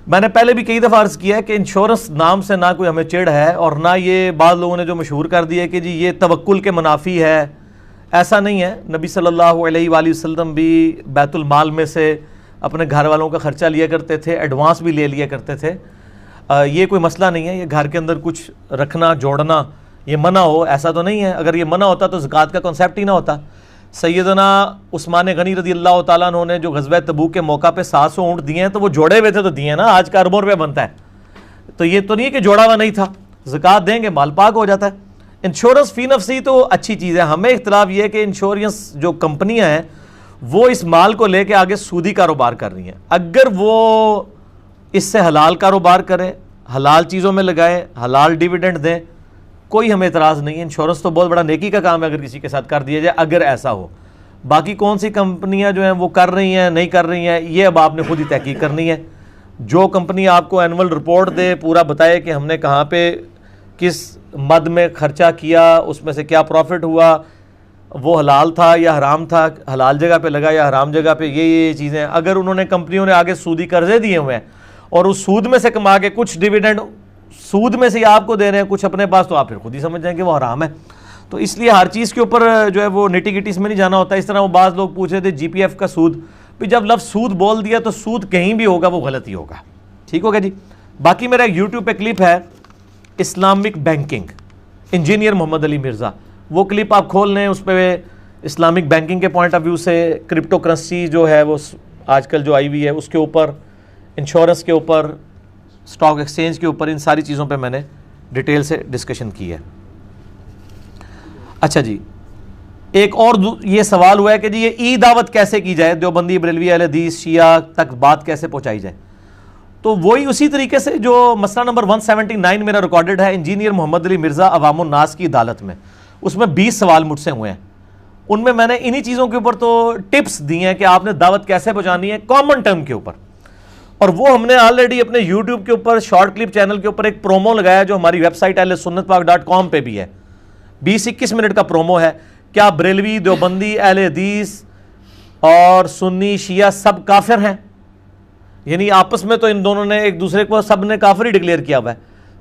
[SPEAKER 1] میں نے پہلے بھی کئی دفعہ عرض کیا ہے کہ انشورنس نام سے نہ کوئی ہمیں چڑ ہے، اور نہ یہ بعض لوگوں نے جو مشہور کر دیا ہے کہ جی یہ توکل کے منافی ہے. ایسا نہیں ہے. نبی صلی اللہ علیہ وآلہ وسلم بھی بیت المال میں سے اپنے گھر والوں کا خرچہ لیا کرتے تھے، ایڈوانس بھی لے لیا کرتے تھے. یہ کوئی مسئلہ نہیں ہے. یہ گھر کے اندر کچھ رکھنا جوڑنا یہ منع ہو ایسا تو نہیں ہے. اگر یہ منع ہوتا تو زکوٰۃ کا کنسیپٹ ہی نہ ہوتا. سیدنا عثمان غنی رضی اللہ تعالیٰ عنہ نے جو غزوہ تبوک کے موقع پہ 700 اونٹ دیے ہیں تو وہ جوڑے ہوئے تھے تو دیے نا. آج کا اربوں روپے بنتا ہے، تو یہ تو نہیں ہے کہ جوڑا ہوا نہیں تھا. زکوٰۃ دیں گے مال پاک ہو جاتا ہے. انشورنس فی نفسی تو اچھی چیز ہے. ہمیں اختلاف یہ ہے کہ انشورنس جو کمپنیاں ہیں وہ اس مال کو لے کے آگے سودی کاروبار کر رہی ہیں. اگر وہ اس سے حلال کاروبار کریں، حلال چیزوں میں لگائیں، حلال ڈیویڈنڈ دیں، کوئی ہمیں اعتراض نہیں ہے. انشورنس تو بہت بڑا نیکی کا کام ہے اگر کسی کے ساتھ کر دیا جائے، اگر ایسا ہو. باقی کون سی کمپنیاں جو ہیں وہ کر رہی ہیں نہیں کر رہی ہیں یہ اب آپ نے خود ہی تحقیق کرنی ہے. جو کمپنی آپ کو اینول رپورٹ دے، پورا بتائے کہ ہم نے کہاں پہ کس مد میں خرچہ کیا، اس میں سے کیا پروفٹ ہوا، وہ حلال تھا یا حرام تھا، حلال جگہ پہ لگا یا حرام جگہ پہ، یہ چیزیں. اگر انہوں نے کمپنیوں نے آگے سودی قرضے دیے ہوئے ہیں اور اس سود میں سے کما کے کچھ ڈیویڈنڈ سود میں سے آپ کو دے رہے ہیں کچھ اپنے پاس، تو آپ پھر خود ہی سمجھ جائیں کہ وہ حرام ہے. تو اس لیے ہر چیز کے اوپر جو ہے وہ نٹی گٹیز میں نہیں جانا ہوتا. اس طرح وہ بعض لوگ پوچھ رہے تھے جی پی ایف کا سود، بھی جب لفظ سود بول دیا تو سود کہیں بھی ہوگا وہ غلط ہی ہوگا. ٹھیک ہوگا جی. باقی میرا یوٹیوب پہ کلپ ہے اسلامک بینکنگ، انجینئر محمد علی مرزا، وہ کلپ آپ کھول لیں. اس پہ اسلامک بینکنگ کے پوائنٹ آف ویو سے کرپٹو کرنسی جو ہے وہ آج کل جو آئی ہوئی ہے اس کے اوپر، انشورنس کے اوپر، اسٹاک ایکسچینج کے اوپر، ان ساری چیزوں پہ میں نے ڈیٹیل سے ڈسکشن کی ہے. اچھا جی، ایک اور یہ سوال ہوا ہے کہ جی یہ ای دعوت کیسے کی جائے، دیوبندی بریلوی اہل حدیث شیعہ تک بات کیسے پہنچائی جائے. تو وہی اسی طریقے سے جو مسئلہ نمبر 179 میرا ریکارڈڈ ہے انجینئر محمد علی مرزا عوام الناس کی عدالت میں، اس میں 20 سوال مجھ سے ہوئے ہیں. ان میں نے انہی چیزوں کے اوپر تو ٹپس دی ہیں کہ آپ نے دعوت کیسے پہنچانی ہے کامن ٹرم کے اوپر. اور وہ ہم نے آلریڈی اپنے یوٹیوب کے اوپر شارٹ کلپ چینل کے اوپر ایک پرومو لگایا جو ہماری ویب سائٹ ahlsunnatpak.com پہ بھی ہے. 20-21 منٹ کا پرومو ہے. کیا بریلوی، دیوبندی، اہل حدیث اور سنی شیعہ سب کافر ہیں؟ یعنی آپس میں تو ان دونوں نے ایک دوسرے کو سب نے کافر ہی ڈکلیئر کیا ہوا ہے.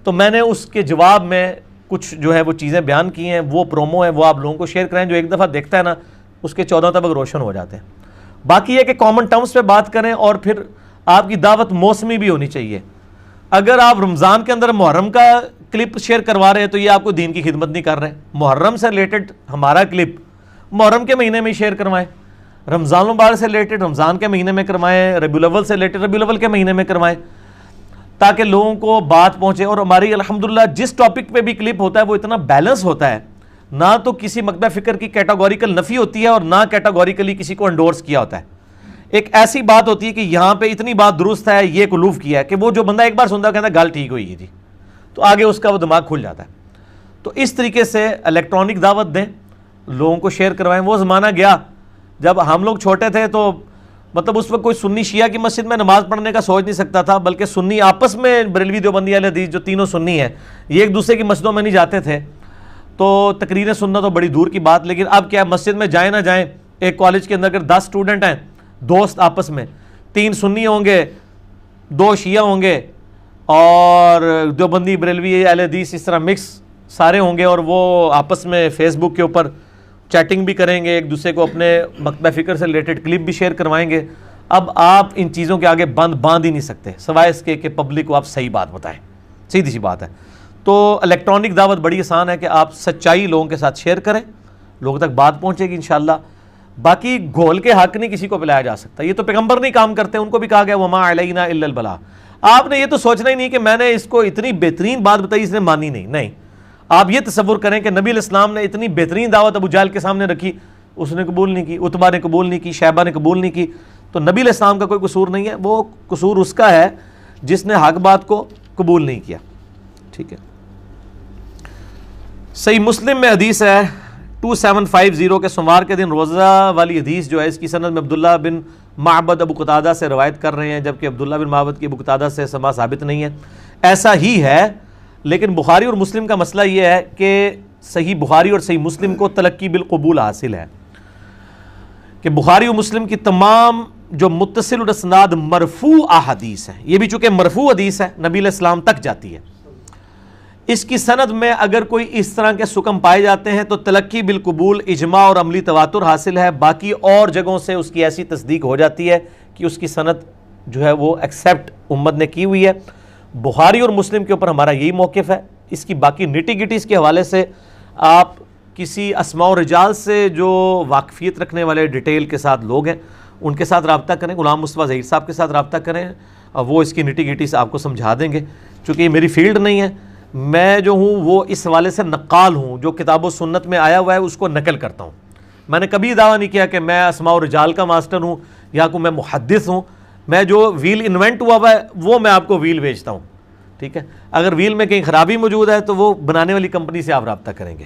[SPEAKER 1] تو میں نے اس کے جواب میں کچھ جو ہے وہ چیزیں بیان کی ہیں. وہ پرومو ہے، وہ آپ لوگوں کو شیئر کریں. جو ایک دفعہ دیکھتا ہے نا اس کے 14 طبق روشن ہو جاتے ہیں. باقی یہ کہ کامن ٹرمز پہ بات کریں، اور پھر آپ کی دعوت موسمی بھی ہونی چاہیے. اگر آپ رمضان کے اندر محرم کا کلپ شیئر کروا رہے ہیں تو یہ آپ کو دین کی خدمت نہیں کر رہے. محرم سے ریلیٹڈ ہمارا کلپ محرم کے مہینے میں شیئر کروائیں، رمضان المبارک سے ریلیٹڈ رمضان کے مہینے میں کروائیں، ربیع الاول سے ریلیٹڈ ربیع الاول کے مہینے میں کروائیں، تاکہ لوگوں کو بات پہنچے. اور ہماری الحمدللہ جس ٹاپک پہ بھی کلپ ہوتا ہے وہ اتنا بیلنس ہوتا ہے، نہ تو کسی مقطع فکر کی کیٹاگوریکل نفی ہوتی ہے اور نہ کیٹاگوریکلی کسی کو انڈورس کیا ہوتا ہے. ایک ایسی بات ہوتی ہے کہ یہاں پہ اتنی بات درست ہے، یہ کلوف کیا ہے، کہ وہ جو بندہ ایک بار سنتا ہے کہتا ہے گل ٹھیک ہوئی ہے جی، تو آگے اس کا وہ دماغ کھل جاتا ہے. تو اس طریقے سے الیکٹرانک دعوت دیں، لوگوں کو شیئر کروائیں. وہ زمانہ گیا جب ہم لوگ چھوٹے تھے تو مطلب اس وقت کوئی سنی شیعہ کی مسجد میں نماز پڑھنے کا سوچ نہیں سکتا تھا، بلکہ سنی آپس میں بریلوی دیوبندی اہل حدیث جو تینوں سنی ہیں یہ ایک دوسرے کی مسجدوں میں نہیں جاتے تھے. تو تقریریں سننا تو بڑی دور کی بات. لیکن اب کیا مسجد میں جائیں نہ جائیں، ایک کالج کے اندر اگر 10 اسٹوڈنٹ ہیں دوست آپس میں، 3 سنی ہوں گے 2 شیعہ ہوں گے اور دیوبندی بریلوی اہل حدیث اس طرح مکس سارے ہوں گے، اور وہ آپس میں فیس بک کے اوپر چیٹنگ بھی کریں گے، ایک دوسرے کو اپنے مکتبہ فکر سے ریلیٹڈ کلپ بھی شیئر کروائیں گے۔ اب آپ ان چیزوں کے آگے باندھ ہی نہیں سکتے سوائے اس کے کہ پبلک کو آپ صحیح بات بتائیں، سیدھی سی بات ہے۔ تو الیکٹرانک دعوت بڑی آسان ہے کہ آپ سچائی لوگوں کے ساتھ شیئر کریں، لوگوں تک بات پہنچے گی انشاءاللہ۔ باقی گھول کے حق نہیں کسی کو پلایا جا سکتا، یہ تو پیغمبر نہیں کام کرتے، ان کو بھی کہا گیا وما علینا الا البلاغ۔ آپ نے یہ تو سوچنا ہی نہیں کہ میں نے اس کو اتنی بہترین بات بتائی اس نے مانی نہیں، آپ یہ تصور کریں کہ نبی علیہ السلام نے اتنی بہترین دعوت ابو جہل کے سامنے رکھی، اس نے قبول نہیں کی، عتبہ نے قبول نہیں کی، شیبہ نے قبول نہیں کی، تو نبی علیہ السلام کا کوئی قصور نہیں ہے، وہ قصور اس کا ہے جس نے حق بات کو قبول نہیں کیا۔ ٹھیک ہے، صحیح مسلم میں حدیث ہے 2750 کے سوموار کے دن روزہ والی حدیث جو ہے، اس کی سند میں عبداللہ بن معبد ابو قتادہ سے روایت کر رہے ہیں، جبکہ عبداللہ بن معبد کی ابو قتادہ سے سما ثابت نہیں ہے۔ ایسا ہی ہے، لیکن بخاری اور مسلم کا مسئلہ یہ ہے کہ صحیح بخاری اور صحیح مسلم کو تلقی بالقبول حاصل ہے، کہ بخاری و مسلم کی تمام جو متصل الاسناد مرفوع احادیث ہیں، یہ بھی چونکہ مرفوع حدیث ہے، نبی علیہ السلام تک جاتی ہے، اس کی سند میں اگر کوئی اس طرح کے سکم پائے جاتے ہیں تو تلقی بالقبول اجماع اور عملی تواتر حاصل ہے۔ باقی اور جگہوں سے اس کی ایسی تصدیق ہو جاتی ہے کہ اس کی سند جو ہے وہ ایکسیپٹ امت نے کی ہوئی ہے۔ بخاری اور مسلم کے اوپر ہمارا یہی موقف ہے۔ اس کی باقی نٹی گٹیز کے حوالے سے آپ کسی اسماء و رجال سے جو واقفیت رکھنے والے ڈیٹیل کے ساتھ لوگ ہیں ان کے ساتھ رابطہ کریں، غلام مصطفیٰ ظہیر صاحب کے ساتھ رابطہ کریں، اور وہ اس کی نٹی گٹیز آپ کو سمجھا دیں گے۔ چونکہ یہ میری فیلڈ نہیں ہے، میں جو ہوں وہ اس حوالے سے نقال ہوں، جو کتاب و سنت میں آیا ہوا ہے اس کو نقل کرتا ہوں۔ میں نے کبھی دعویٰ نہیں کیا کہ میں اسماء و رجال کا ماسٹر ہوں یا کوئی میں محدث ہوں۔ میں جو ویل انوینٹ ہوا ہے وہ میں آپ کو ویل بیچتا ہوں، ٹھیک ہے؟ اگر ویل میں کہیں خرابی موجود ہے تو وہ بنانے والی کمپنی سے آپ رابطہ کریں گے۔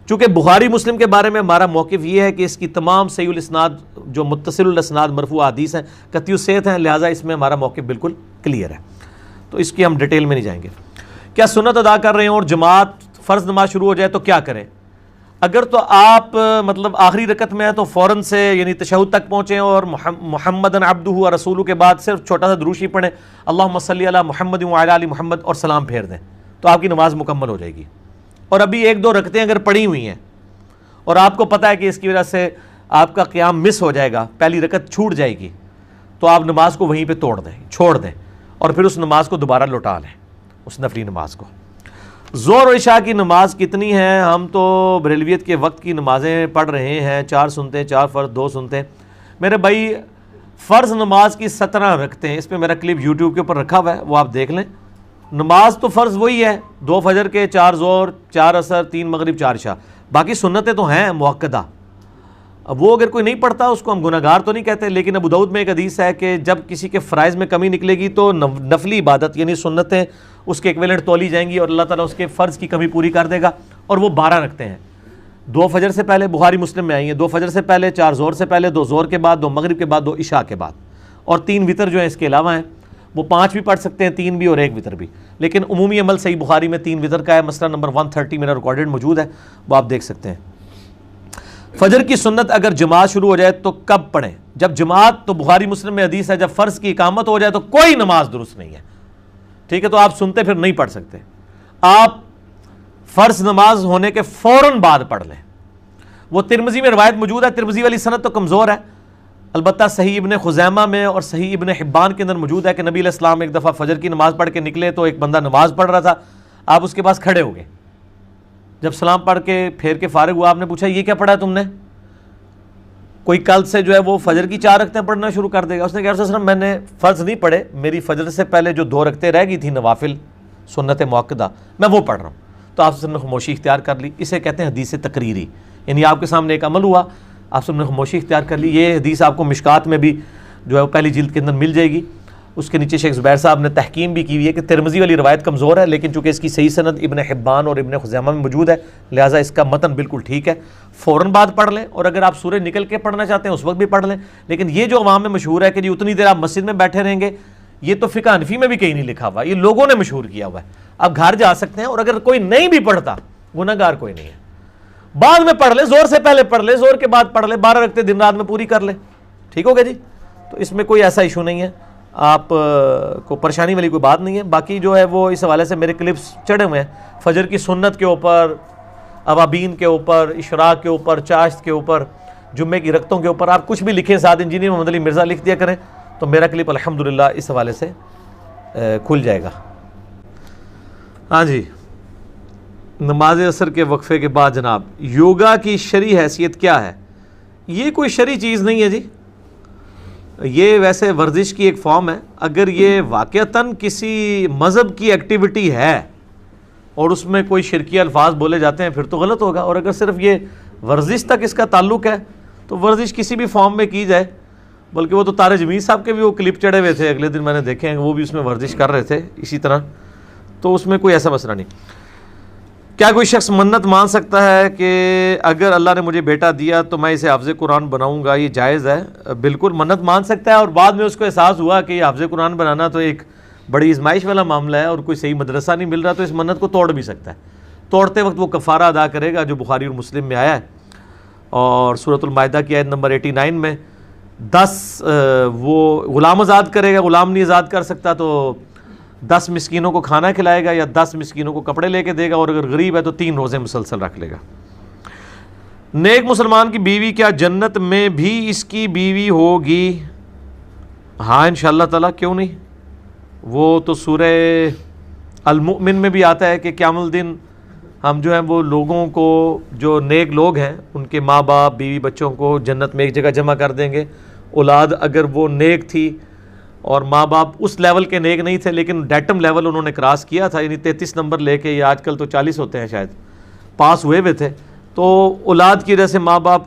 [SPEAKER 1] چونکہ بخاری مسلم کے بارے میں ہمارا موقف یہ ہے کہ اس کی تمام صحیح الاسناد جو متصل الاسناد مرفوع حدیث ہیں قطعی الصحت ہیں، لہٰذا اس میں ہمارا موقف بالکل کلیئر ہے، تو اس کی ہم ڈیٹیل میں نہیں جائیں گے۔ کیا سنت ادا کر رہے ہیں اور جماعت فرض نماز شروع ہو جائے تو کیا کریں؟ اگر تو آپ مطلب آخری رکعت میں ہیں تو فوراً سے یعنی تشہد تک پہنچیں اور محمدن عبدہ و رسولہ کے بعد صرف چھوٹا سا دروشی پڑھیں، اللہم صلی علی محمد وعلی آل محمد، اور سلام پھیر دیں تو آپ کی نماز مکمل ہو جائے گی۔ اور ابھی 1-2 رکعتیں اگر پڑھی ہوئی ہیں اور آپ کو پتہ ہے کہ اس کی وجہ سے آپ کا قیام مس ہو جائے گا، پہلی رکعت چھوٹ جائے گی، تو آپ نماز کو وہیں پہ چھوڑ دیں اور پھر اس نماز کو دوبارہ لوٹا لیں، اس نفلی نماز کو۔ ظہر و عشاء کی نماز کتنی ہے؟ ہم تو بریلویت کے وقت کی نمازیں پڑھ رہے ہیں، 4 سنتے، 4 فرض، 2 سنتے۔ میرے بھائی فرض نماز کی 17 رکھتے ہیں، اس پہ میرا کلپ یوٹیوب کے اوپر رکھا ہوا ہے، وہ آپ دیکھ لیں۔ نماز تو فرض وہی ہے، 2 فجر کے، 4 ظہر، 4 عصر، 3 مغرب، 4 عشاء، باقی سنتیں تو ہیں مؤکدہ۔ اب وہ اگر کوئی نہیں پڑھتا اس کو ہم گناہ گار تو نہیں کہتے، لیکن ابو داؤد میں ایک حدیث ہے کہ جب کسی کے فرائض میں کمی نکلے گی تو نفلی عبادت یعنی سنتیں اس کے ایکویلنٹ تولی جائیں گی اور اللہ تعالیٰ اس کے فرض کی کمی پوری کر دے گا، اور وہ 12 رکھتے ہیں۔ 2 فجر سے پہلے، بخاری مسلم میں آئی ہیں، 2 فجر سے پہلے، 4 ظہر سے پہلے، 2 ظہر کے بعد، 2 مغرب کے بعد، 2 عشاء کے بعد، اور 3 وتر جو ہیں اس کے علاوہ ہیں، وہ 5 بھی پڑھ سکتے ہیں، 3 بھی اور 1 وتر بھی، لیکن عمومی عمل صحیح بخاری میں 3 وتر کا ہے، مسئلہ نمبر 130 میرا ریکارڈڈ موجود ہے، وہ آپ دیکھ سکتے ہیں۔ فجر کی سنت اگر جماعت شروع ہو جائے تو کب پڑھیں؟ جب جماعت، تو بخاری مسلم میں حدیث ہے جب فرض کی اقامت ہو جائے تو کوئی نماز درست نہیں ہے، ٹھیک ہے؟ تو آپ سنتے پھر نہیں پڑھ سکتے، آپ فرض نماز ہونے کے فوراً بعد پڑھ لیں۔ وہ ترمذی میں روایت موجود ہے، ترمذی والی سند تو کمزور ہے، البتہ صحیح ابن خزیمہ میں اور صحیح ابن حبان کے اندر موجود ہے کہ نبی علیہ السلام ایک دفعہ فجر کی نماز پڑھ کے نکلے تو ایک بندہ نماز پڑھ رہا تھا، آپ اس کے پاس کھڑے ہو گئے، جب سلام پڑھ کے پھیر کے فارغ ہوا آپ نے پوچھا یہ کیا پڑھا تم نے؟ کوئی کل سے جو ہے وہ فجر کی 4 رکعتیں پڑھنا شروع کر دے گا۔ اس نے کہا رسول اللہ میں نے فرض نہیں پڑھے، میری فجر سے پہلے جو 2 رکعتیں رہ گئی تھیں نوافل سنت مؤکدہ میں وہ پڑھ رہا ہوں، تو آپ نے خاموشی اختیار کر لی۔ اسے کہتے ہیں حدیث تقریری، یعنی آپ کے سامنے ایک عمل ہوا، آپ سب نے خاموشی اختیار کر لی۔ یہ حدیث آپ کو مشکات میں بھی جو ہے پہلی جلد کے اندر مل جائے گی، اس کے نیچے شیخ زبیر صاحب نے تحکیم بھی کی ہوئی ہے کہ ترمذی والی روایت کمزور ہے، لیکن چونکہ اس کی صحیح سند ابن حبان اور ابن خزیمہ میں موجود ہے لہٰذا اس کا متن بالکل ٹھیک ہے۔ فوراً بعد پڑھ لیں، اور اگر آپ سورج نکل کے پڑھنا چاہتے ہیں اس وقت بھی پڑھ لیں، لیکن یہ جو عوام میں مشہور ہے کہ جی اتنی دیر آپ مسجد میں بیٹھے رہیں گے، یہ تو فقہ حنفی میں بھی کہیں نہیں لکھا ہوا، یہ لوگوں نے مشہور کیا ہوا ہے۔ آپ گھر جا سکتے ہیں، اور اگر کوئی نہیں بھی پڑھتا گناہ گار کوئی نہیں ہے، بعد میں پڑھ لیں، زور سے پہلے پڑھ لیں، زور کے بعد پڑھ لیں، 12 رکعتیں دن رات میں پوری کر لیں، ٹھیک ہوگا جی؟ تو اس میں کوئی ایسا ایشو نہیں ہے، آپ کو پریشانی والی کوئی بات نہیں ہے۔ باقی جو ہے وہ اس حوالے سے میرے کلپس چڑھے ہوئے ہیں، فجر کی سنت کے اوپر، اوابین کے اوپر، اشراق کے اوپر، چاشت کے اوپر، جمعے کی رکعتوں کے اوپر، آپ کچھ بھی لکھیں، ساتھ انجینئر محمد علی مرزا لکھ دیا کریں تو میرا کلپ الحمدللہ اس حوالے سے کھل جائے گا۔ ہاں جی، نماز عصر کے وقفے کے بعد جناب یوگا کی شرعی حیثیت کیا ہے؟ یہ کوئی شرعی چیز نہیں ہے جی، یہ ویسے ورزش کی ایک فارم ہے۔ اگر یہ واقعتاً کسی مذہب کی ایکٹیویٹی ہے اور اس میں کوئی شرکی الفاظ بولے جاتے ہیں پھر تو غلط ہوگا، اور اگر صرف یہ ورزش تک اس کا تعلق ہے تو ورزش کسی بھی فارم میں کی جائے، بلکہ وہ تو طارق جمیل صاحب کے بھی وہ کلپ چڑھے ہوئے تھے، اگلے دن میں نے دیکھے ہیں، وہ بھی اس میں ورزش کر رہے تھے اسی طرح، تو اس میں کوئی ایسا مسئلہ نہیں۔ کیا کوئی شخص منت مان سکتا ہے کہ اگر اللہ نے مجھے بیٹا دیا تو میں اسے حافظ قرآن بناؤں گا؟ یہ جائز ہے، بالکل منت مان سکتا ہے، اور بعد میں اس کو احساس ہوا کہ یہ حافظ قرآن بنانا تو ایک بڑی ازمائش والا معاملہ ہے اور کوئی صحیح مدرسہ نہیں مل رہا، تو اس منت کو توڑ بھی سکتا ہے۔ توڑتے وقت وہ کفارہ ادا کرے گا جو بخاری اور مسلم میں آیا ہے، اور سورۃ المائدہ کی آیت نمبر 89 میں 10 وہ غلام آزاد کرے گا، غلام نہیں آزاد کر سکتا تو 10 مسکینوں کو کھانا کھلائے گا یا 10 مسکینوں کو کپڑے لے کے دے گا، اور اگر غریب ہے تو 3 روزے مسلسل رکھ لے گا۔ نیک مسلمان کی بیوی کیا جنت میں بھی اس کی بیوی ہوگی؟ ہاں انشاءاللہ تعالیٰ، کیوں نہیں؟ وہ تو سورہ المؤمن میں بھی آتا ہے کہ قیام الدین ہم جو ہیں وہ لوگوں کو، جو نیک لوگ ہیں ان کے ماں باپ بیوی بچوں کو جنت میں ایک جگہ جمع کر دیں گے۔ اولاد اگر وہ نیک تھی اور ماں باپ اس لیول کے نیک نہیں تھے لیکن ڈیٹم لیول انہوں نے کراس کیا تھا، یعنی 33 نمبر لے کے، یا آج کل تو 40 ہوتے ہیں شاید، پاس ہوئے ہوئے تھے، تو اولاد کی وجہ سے ماں باپ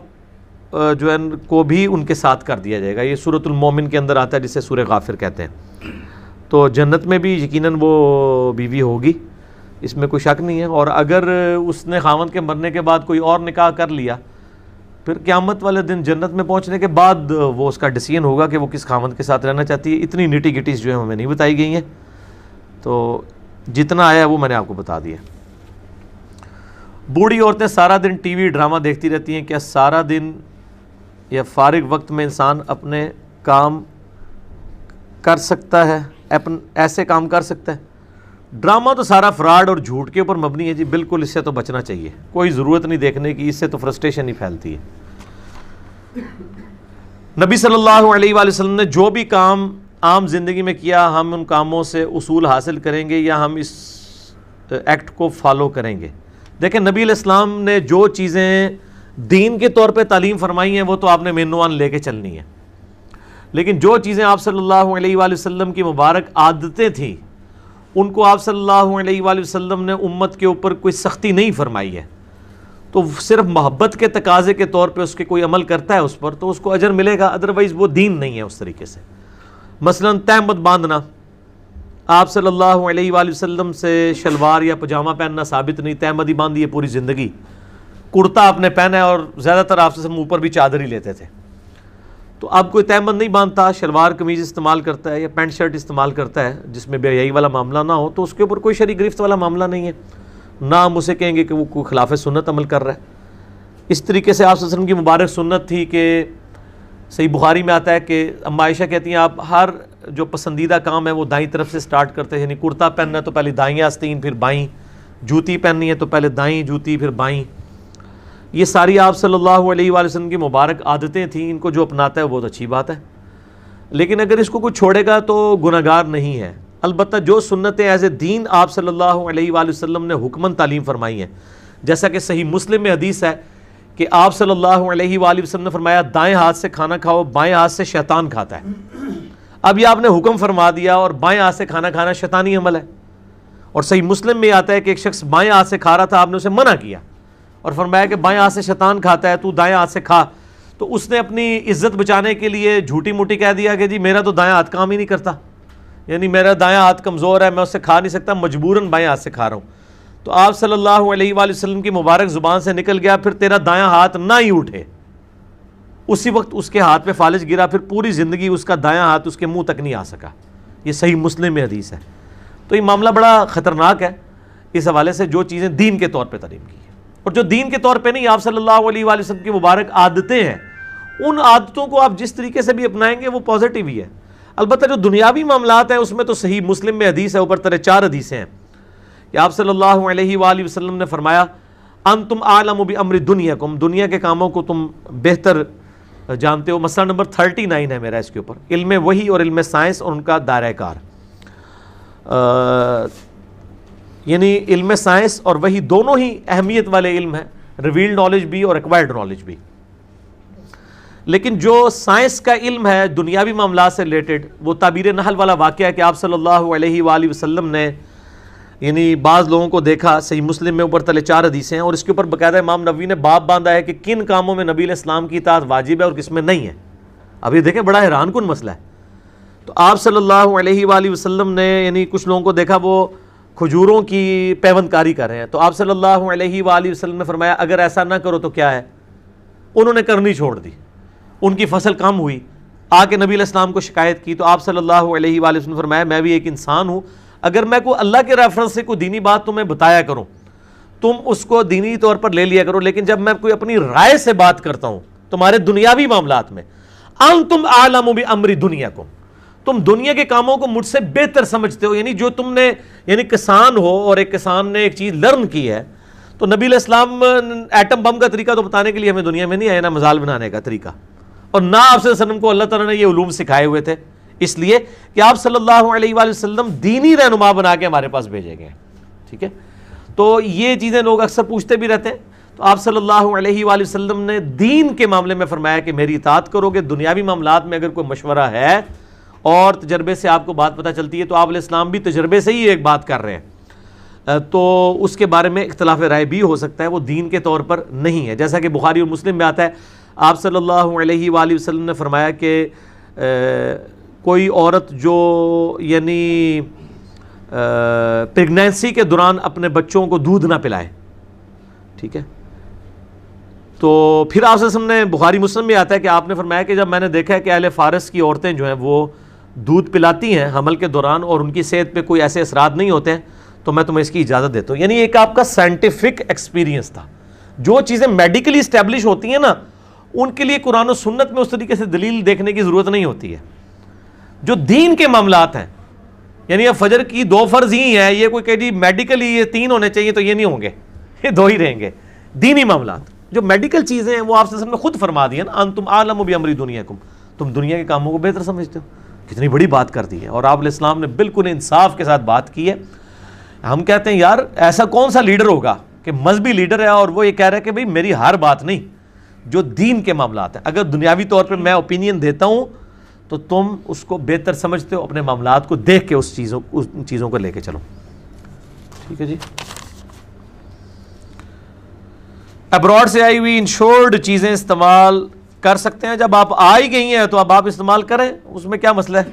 [SPEAKER 1] جو ہے کو بھی ان کے ساتھ کر دیا جائے گا۔ یہ سورۃ المومن کے اندر آتا ہے جسے سورہ غافر کہتے ہیں۔ تو جنت میں بھی یقیناً وہ بیوی ہوگی، اس میں کوئی شک نہیں ہے، اور اگر اس نے خاوند کے مرنے کے بعد کوئی اور نکاح کر لیا، پھر قیامت والے دن جنت میں پہنچنے کے بعد وہ اس کا ڈیسیژن ہوگا کہ وہ کس خاوند کے ساتھ رہنا چاہتی ہے۔ اتنی نیٹی گٹیز جو ہیں ہمیں نہیں بتائی گئی ہیں، تو جتنا آیا وہ میں نے آپ کو بتا دیا۔ بوڑھی عورتیں سارا دن ٹی وی ڈرامہ دیکھتی رہتی ہیں، کیا سارا دن یا فارغ وقت میں انسان اپنے کام کر سکتا ہے، ایسے کام کر سکتا ہے؟ ڈرامہ تو سارا فراڈ اور جھوٹ کے اوپر مبنی ہے جی، بالکل اس سے تو بچنا چاہیے، کوئی ضرورت نہیں دیکھنے کی، اس سے تو فرسٹریشن ہی پھیلتی ہے۔ نبی صلی اللہ علیہ وآلہ وسلم نے جو بھی کام عام زندگی میں کیا، ہم ان کاموں سے اصول حاصل کریں گے یا ہم اس ایکٹ کو فالو کریں گے؟ دیکھیں نبی علیہ السلام نے جو چیزیں دین کے طور پہ تعلیم فرمائی ہیں وہ تو آپ نے مینوان لے کے چلنی ہے، لیکن جو چیزیں آپ صلی اللہ علیہ وآلہ وسلم کی مبارک عادتیں تھیں ان کو آپ صلی اللہ علیہ وآلہ وسلم نے امت کے اوپر کوئی سختی نہیں فرمائی ہے، تو صرف محبت کے تقاضے کے طور پہ اس کے کوئی عمل کرتا ہے اس پر تو اس کو اجر ملے گا، ادروائز وہ دین نہیں ہے اس طریقے سے۔ مثلا تہمت باندھنا، آپ صلی اللہ علیہ وآلہ وسلم سے شلوار یا پجامہ پہننا ثابت نہیں، تہمت ہی باندھی ہے پوری زندگی، کرتا آپ نے پہنا ہے اور زیادہ تر آپ سے اوپر بھی چادر ہی لیتے تھے، تو اب کوئی تہمت نہیں باندھتا، شلوار قمیض استعمال کرتا ہے یا پینٹ شرٹ استعمال کرتا ہے جس میں بے حیائی والا معاملہ نہ ہو، تو اس کے اوپر کوئی شرعی گرفت والا معاملہ نہیں ہے، نہ ہم اسے کہیں گے کہ وہ کوئی خلاف سنت عمل کر رہا ہے۔ اس طریقے سے آپ صلی اللہ علیہ وسلم کی مبارک سنت تھی کہ صحیح بخاری میں آتا ہے کہ اما عائشہ کہتی ہیں آپ ہر جو پسندیدہ کام ہے وہ دائیں طرف سے سٹارٹ کرتے ہیں، یعنی کرتا پہننا ہے تو پہلے دائیں آستین پھر بائیں، جوتی پہننی ہے تو پہلے دائیں جوتی پھر بائیں، یہ ساری آپ صلی اللہ علیہ وآلہ وسلم کی مبارک عادتیں تھیں، ان کو جو اپناتا ہے وہ بہت اچھی بات ہے، لیکن اگر اس کو کوئی چھوڑے گا تو گناہگار نہیں ہے۔ البتہ جو سنتیں ایز اے دین آپ صلی اللہ علیہ وآلہ وسلم نے حکماً تعلیم فرمائی ہیں، جیسا کہ صحیح مسلم میں حدیث ہے کہ آپ صلی اللہ علیہ وآلہ وسلم نے فرمایا دائیں ہاتھ سے کھانا کھاؤ، بائیں ہاتھ سے شیطان کھاتا ہے۔ اب یہ آپ نے حکم فرما دیا اور بائیں ہاتھ سے کھانا کھانا شیطانی عمل ہے، اور صحیح مسلم میں آتا ہے کہ ایک شخص بائیں ہاتھ سے کھا رہا تھا، آپ نے اسے منع کیا اور فرمایا کہ بائیں ہاتھ سے شیطان کھاتا ہے، تو دائیں ہاتھ سے کھا، تو اس نے اپنی عزت بچانے کے لیے جھوٹی موٹی کہہ دیا کہ جی میرا تو دائیں ہاتھ کام ہی نہیں کرتا، یعنی میرا دائیں ہاتھ کمزور ہے، میں اس سے کھا نہیں سکتا، مجبوراً بائیں ہاتھ سے کھا رہا ہوں۔ تو آپ صلی اللہ علیہ وآلہ وسلم کی مبارک زبان سے نکل گیا پھر تیرا دایاں ہاتھ نہ ہی اٹھے، اسی وقت اس کے ہاتھ پہ فالج گرا، پھر پوری زندگی اس کا دایاں ہاتھ اس کے منہ تک نہیں آ سکا۔ یہ صحیح مسلم میں حدیث ہے۔ تو یہ معاملہ بڑا خطرناک ہے اس حوالے سے، جو چیزیں دین کے طور پہ تعلیم کی ہیں اور جو دین کے طور پہ نہیں، آپ صلی اللہ علیہ وآلہ وسلم کی مبارک عادتیں ہیں ان عادتوں کو آپ جس طریقے سے بھی اپنائیں گے وہ پازیٹیو ہی ہے. البتہ جو دنیاوی معاملات ہیں اس میں تو صحیح مسلم میں حدیث ہے، اوپر ترے 4 حدیثیں ہیں کہ آپ صلی اللہ علیہ وآلہ وسلم نے فرمایا انتم اعلم بامر دنیاکم، دنیا کے کاموں کو تم بہتر جانتے ہو. مسئلہ نمبر 39 ہے میرا اس کے اوپر، علم وحی اور علم سائنس اور ان کا دائرہ کار. یعنی علم سائنس اور وحی دونوں ہی اہمیت والے علم ہیں، ریویلڈ نالج بھی اور ایکوائرڈ نالج بھی. لیکن جو سائنس کا علم ہے دنیاوی معاملات سے ریلیٹڈ، وہ تعبیر نحل والا واقعہ ہے کہ آپ صلی اللہ علیہ وآلہ وسلم نے یعنی بعض لوگوں کو دیکھا، صحیح مسلم میں اوپر تلے 4 حدیثیں ہیں، اور اس کے اوپر باقاعدہ امام نووی نے باب باندھا ہے کہ کن کاموں میں نبی علیہ السلام کی اطاعت واجب ہے اور کس میں نہیں ہے. اب یہ دیکھیں بڑا حیران کن مسئلہ ہے. تو آپ صلی اللہ علیہ وآلہ وسلم نے یعنی کچھ لوگوں کو دیکھا وہ کھجوروں کی پیوند کاری کر رہے ہیں، تو آپ صلی اللہ علیہ وآلہ وسلم نے فرمایا اگر ایسا نہ کرو تو کیا ہے. انہوں نے کرنی چھوڑ دی، ان کی فصل کم ہوئی، آ کے نبی علیہ السلام کو شکایت کی. تو آپ صلی اللہ علیہ وآلہ وسلم نے فرمایا میں بھی ایک انسان ہوں، اگر میں کوئی اللہ کے ریفرنس سے کوئی دینی بات تمہیں بتایا کروں تم اس کو دینی طور پر لے لیا کرو، لیکن جب میں کوئی اپنی رائے سے بات کرتا ہوں تمہارے دنیاوی معاملات میں، انتم اعلم بامر دنیاکم، تم دنیا کے کاموں کو مجھ سے بہتر سمجھتے ہو. یعنی جو تم نے یعنی کسان ہو اور ایک کسان نے ایک چیز لرن کی ہے، تو نبی علیہ السلام ایٹم بم کا طریقہ تو بتانے کے لیے ہمیں دنیا میں نہیں آیا، نہ مزال بنانے کا طریقہ، اور نہ آپ صلی اللہ علیہ وسلم کو اللہ تعالیٰ نے یہ علوم سکھائے ہوئے تھے، اس لیے کہ آپ صلی اللہ علیہ وآلہ وسلم دینی رہنما بنا کے ہمارے پاس بھیجے گئے. ٹھیک ہے، تو یہ چیزیں لوگ اکثر پوچھتے بھی رہتے ہیں. تو آپ صلی اللہ علیہ وآلہ وسلم نے دین کے معاملے میں فرمایا کہ میری اطاعت کرو گے. دنیاوی معاملات میں اگر کوئی مشورہ ہے اور تجربے سے آپ کو بات پتہ چلتی ہے، تو آپ علیہ السلام بھی تجربے سے ہی ایک بات کر رہے ہیں، تو اس کے بارے میں اختلاف رائے بھی ہو سکتا ہے، وہ دین کے طور پر نہیں ہے. جیسا کہ بخاری اور مسلم میں آتا ہے، آپ صلی اللہ علیہ وآلہ وسلم نے فرمایا کہ کوئی عورت جو یعنی پریگنینسی کے دوران اپنے بچوں کو دودھ نہ پلائے، ٹھیک ہے، تو پھر آپ صلی اللہ علیہ وسلم نے بخاری مسلم میں آتا ہے کہ آپ نے فرمایا کہ جب میں نے دیکھا ہے کہ اہل فارس کی عورتیں جو ہیں وہ دودھ پلاتی ہیں حمل کے دوران اور ان کی صحت پہ کوئی ایسے اثرات نہیں ہوتے ہیں، تو میں تمہیں اس کی اجازت دیتا ہوں. یعنی ایک آپ کا سائنٹیفک ایکسپیرینس تھا. جو چیزیں میڈیکلی اسٹیبلش ہوتی ہیں نا، ان کے لیے قرآن و سنت میں اس طریقے سے دلیل دیکھنے کی ضرورت نہیں ہوتی ہے. جو دین کے معاملات ہیں، یعنی اب فجر کی 2 فرض ہی ہیں، یہ کوئی کہ جی میڈیکلی یہ 3 ہونے چاہیے تو یہ نہیں ہوں گے، یہ 2 ہی رہیں گے. دینی معاملات جو میڈیکل چیزیں ہیں وہ آپ سے نے خود فرما دی ہے نا، انتم اعلم بامر دنیاکم، تم دنیا کے کاموں کو بہتر سمجھتے ہو. کتنی بڑی بات کر دی ہے، اور آپ علیہ السلام نے بالکل انصاف کے ساتھ بات کی ہے. ہم کہتے ہیں یار ایسا کون سا لیڈر ہوگا کہ مذہبی لیڈر ہے اور وہ یہ کہہ رہا ہے کہ بھئی میری ہر بات نہیں، جو دین کے معاملات ہیں اگر دنیاوی طور پر میں اوپینین دیتا ہوں تو تم اس کو بہتر سمجھتے ہو، اپنے معاملات کو دیکھ کے اس چیزوں کو لے کے چلو. ٹھیک ہے جی. ابراڈ سے آئی ہوئی انشورڈ چیزیں استعمال کر سکتے ہیں؟ جب آپ آ ہی گئی ہیں تو اب آپ استعمال کریں، اس میں کیا مسئلہ ہے؟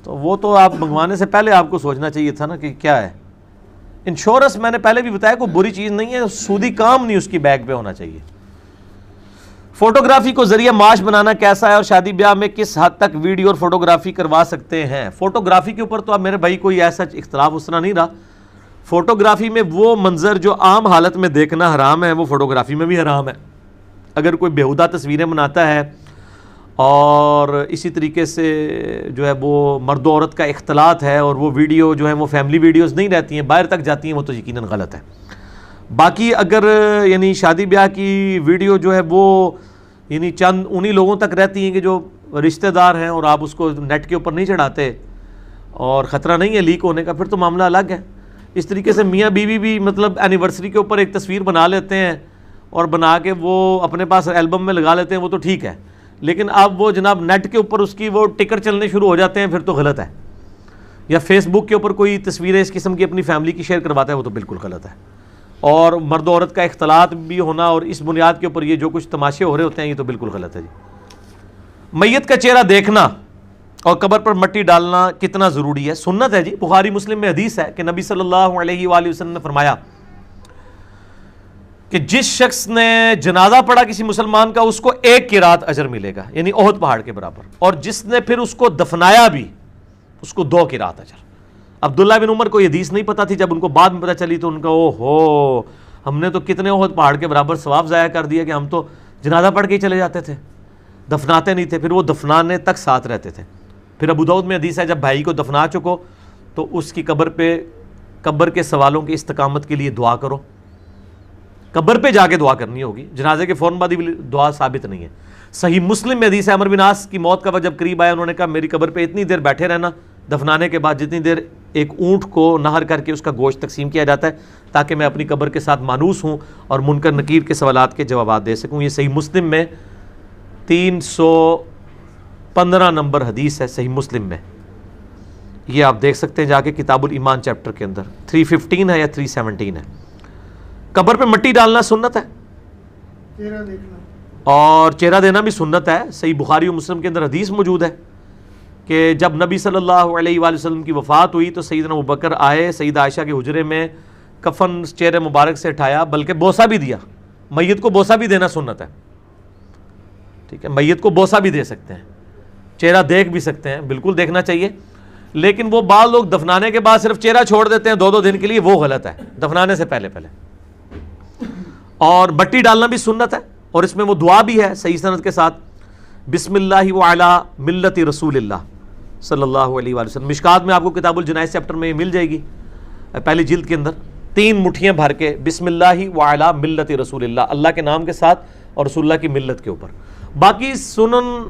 [SPEAKER 1] تو وہ تو آپ منگوانے سے پہلے آپ کو سوچنا چاہیے تھا نا کہ کیا ہے. انشورنس میں نے پہلے بھی بتایا کوئی بری چیز نہیں ہے، سودی کام نہیں اس کی بیگ پہ ہونا چاہیے. فوٹوگرافی کو ذریعہ معاش بنانا کیسا ہے، اور شادی بیاہ میں کس حد تک ویڈیو اور فوٹوگرافی کروا سکتے ہیں؟ فوٹوگرافی کے اوپر تو اب میرے بھائی کوئی ایسا اختلاف اس طرح نہیں رہا. فوٹوگرافی میں وہ منظر جو عام حالت میں دیکھنا حرام ہے وہ فوٹوگرافی میں بھی حرام ہے. اگر کوئی بیہودہ تصویریں بناتا ہے اور اسی طریقے سے جو ہے وہ مرد و عورت کا اختلاط ہے اور وہ ویڈیو جو ہے وہ فیملی ویڈیوز نہیں رہتی ہیں، باہر تک جاتی ہیں، وہ تو یقیناً غلط ہے. باقی اگر یعنی شادی بیاہ کی ویڈیو جو ہے وہ یعنی چند انہی لوگوں تک رہتی ہیں کہ جو رشتہ دار ہیں اور آپ اس کو نیٹ کے اوپر نہیں چڑھاتے اور خطرہ نہیں ہے لیک ہونے کا، پھر تو معاملہ الگ ہے. اس طریقے سے میاں بیوی بھی مطلب اینیورسری کے اوپر ایک تصویر بنا لیتے ہیں اور بنا کے وہ اپنے پاس البم میں لگا لیتے ہیں، وہ تو ٹھیک ہے. لیکن اب وہ جناب نیٹ کے اوپر اس کی وہ ٹکر چلنے شروع ہو جاتے ہیں، پھر تو غلط ہے. یا فیس بک کے اوپر کوئی تصویریں اس قسم کی اپنی فیملی کی شیئر کرواتا ہے، وہ تو بالکل غلط ہے. اور مرد و عورت کا اختلاط بھی ہونا اور اس بنیاد کے اوپر یہ جو کچھ تماشے ہو رہے ہوتے ہیں، یہ تو بالکل غلط ہے جی. میت کا چہرہ دیکھنا اور قبر پر مٹی ڈالنا کتنا ضروری ہے؟ سنت ہے جی. بخاری مسلم میں حدیث ہے کہ نبی صلی اللہ علیہ وآلہ وسلم نے فرمایا کہ جس شخص نے جنازہ پڑھا کسی مسلمان کا، اس کو 1 قرات اجر ملے گا، یعنی احد پہاڑ کے برابر، اور جس نے پھر اس کو دفنایا بھی اس کو 2 قرات اجر. عبداللہ بن عمر کو یہ حدیث نہیں پتہ تھی، جب ان کو بعد میں پتہ چلی تو ان کا او ہو، ہم نے تو کتنے احد پہاڑ کے برابر ثواب ضائع کر دیا کہ ہم تو جنازہ پڑھ کے ہی چلے جاتے تھے. دفناتے نہیں تھے، پھر وہ دفنانے تک ساتھ رہتے تھے. پھر ابو داؤد میں حدیث ہے جب بھائی کو دفنا چکو تو اس کی قبر کے سوالوں کی استقامت کے لیے دعا کرو. قبر پہ جا کے دعا کرنی ہوگی، جنازے کے فوراً بعد ہی دعا ثابت نہیں ہے. صحیح مسلم میں حدیث ہے عمر بن عاص کی موت کا وقت جب قریب آیا انہوں نے کہا میری قبر پہ اتنی دیر بیٹھے رہنا دفنانے کے بعد جتنی دیر ایک اونٹ کو نہر کر کے اس کا گوشت تقسیم کیا جاتا ہے، تاکہ میں اپنی قبر کے ساتھ مانوس ہوں اور منکر نکیر کے سوالات کے جوابات دے سکوں. یہ صحیح مسلم میں 315 نمبر حدیث ہے صحیح مسلم میں. یہ آپ دیکھ سکتے ہیں جا کے کتاب الایمان چیپٹر کے اندر 315 ہے یا 317 ہے. قبر پہ مٹی ڈالنا سنت ہے،
[SPEAKER 3] چہرہ دیکھنا
[SPEAKER 1] اور چہرہ دینا بھی سنت ہے. صحیح بخاری و مسلم کے اندر حدیث موجود ہے کہ جب نبی صلی اللہ علیہ وآلہ وسلم کی وفات ہوئی تو سیدنا ابوبکر آئے سیدہ عائشہ کے حجرے میں، کفن چہرے مبارک سے اٹھایا، بلکہ بوسہ بھی دیا. میت کو بوسہ بھی دینا سنت ہے، ٹھیک ہے، میت کو بوسہ بھی دے سکتے ہیں، چہرہ دیکھ بھی سکتے ہیں، بالکل دیکھنا چاہیے. لیکن وہ بعض لوگ دفنانے کے بعد صرف چہرہ چھوڑ دیتے ہیں 2 دن کے لیے، وہ غلط ہے، دفنانے سے پہلے. اور مٹی ڈالنا بھی سنت ہے، اور اس میں وہ دعا بھی ہے صحیح سند کے ساتھ، بسم اللہ وعلی ملت رسول اللہ صلی اللہ علیہ وآلہ وسلم. مشکات میں آپ کو کتاب الجنائز چیپٹر میں یہ مل جائے گی، پہلی جلد کے اندر 3 مٹھیاں بھر کے بسم اللہ وعلی ملت رسول اللہ، اللہ کے نام کے ساتھ اور رسول اللہ کی ملت کے اوپر. باقی سنن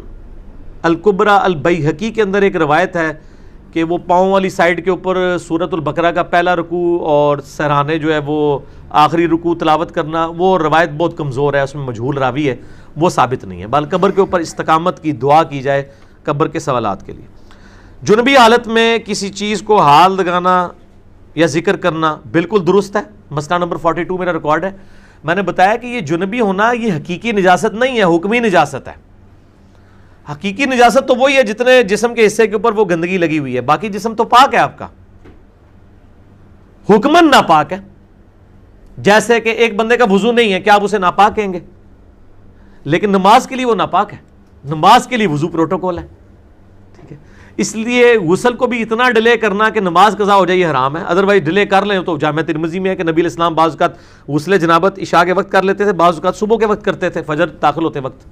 [SPEAKER 1] الکبریٰ البیہقی کے اندر ایک روایت ہے کہ وہ پاؤں والی سائیڈ کے اوپر سورۃ البقرہ کا پہلا رکوع اور سہرانے جو ہے وہ آخری رکوع تلاوت کرنا، وہ روایت بہت کمزور ہے، اس میں مجہول راوی ہے، وہ ثابت نہیں ہے. بلکہ قبر کے اوپر استقامت کی دعا کی جائے قبر کے سوالات کے لیے. جنبی حالت میں کسی چیز کو ہاتھ لگانا یا ذکر کرنا بالکل درست ہے. مسئلہ نمبر 42 میرا ریکارڈ ہے. میں نے بتایا کہ یہ جنبی ہونا یہ حقیقی نجاست نہیں ہے، حکمی نجاست ہے. حقیقی نجاست تو وہی ہے جتنے جسم کے حصے کے اوپر وہ گندگی لگی ہوئی ہے، باقی جسم تو پاک ہے آپ کا، حکمن ناپاک ہے. جیسے کہ ایک بندے کا وضو نہیں ہے، کیا آپ اسے ناپاک کہیں گے؟ لیکن نماز کے لیے وہ ناپاک ہے، نماز کے لیے وضو پروٹوکول ہے، ٹھیک ہے. اس لیے غسل کو بھی اتنا ڈیلے کرنا کہ نماز قضا ہو جائے یہ حرام ہے. ادروائز ڈیلے کر لیں تو جامع ترمذی میں ہے کہ نبی علیہ السلام بعض اوقات غسل جنابت عشاء کے وقت کر لیتے تھے، بعض اوقات صبح کے وقت کرتے تھے فجر داخل ہوتے وقت.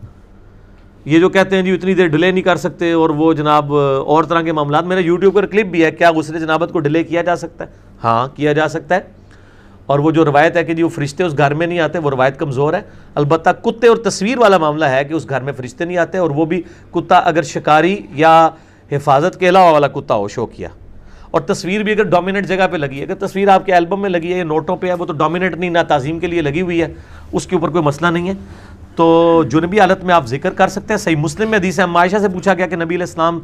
[SPEAKER 1] یہ جو کہتے ہیں جی اتنی دیر ڈیلے نہیں کر سکتے اور وہ جناب اور طرح کے معاملات، میرا یوٹیوب پر کلپ بھی ہے کیا غسل جنابت کو ڈیلے کیا جا سکتا ہے؟ ہاں کیا جا سکتا ہے. اور وہ جو روایت ہے کہ جی وہ فرشتے اس گھر میں نہیں آتے، وہ روایت کمزور ہے. البتہ کتے اور تصویر والا معاملہ ہے کہ اس گھر میں فرشتے نہیں آتے، اور وہ بھی کتا اگر شکاری یا حفاظت کے علاوہ والا کتا ہو شو کیا. اور تصویر بھی اگر ڈومیننٹ جگہ پہ لگی ہے، اگر تصویر آپ کے البم میں لگی ہے یا نوٹوں پہ ہے، وہ تو ڈومیننٹ نہیں، نہ تعظیم کے لیے لگی ہوئی ہے، اس کے اوپر کوئی مسئلہ نہیں ہے. تو جنبی حالت میں آپ ذکر کر سکتے ہیں. صحیح مسلم میں حدیث ہے، عائشہ سے پوچھا گیا کہ نبی علیہ السلام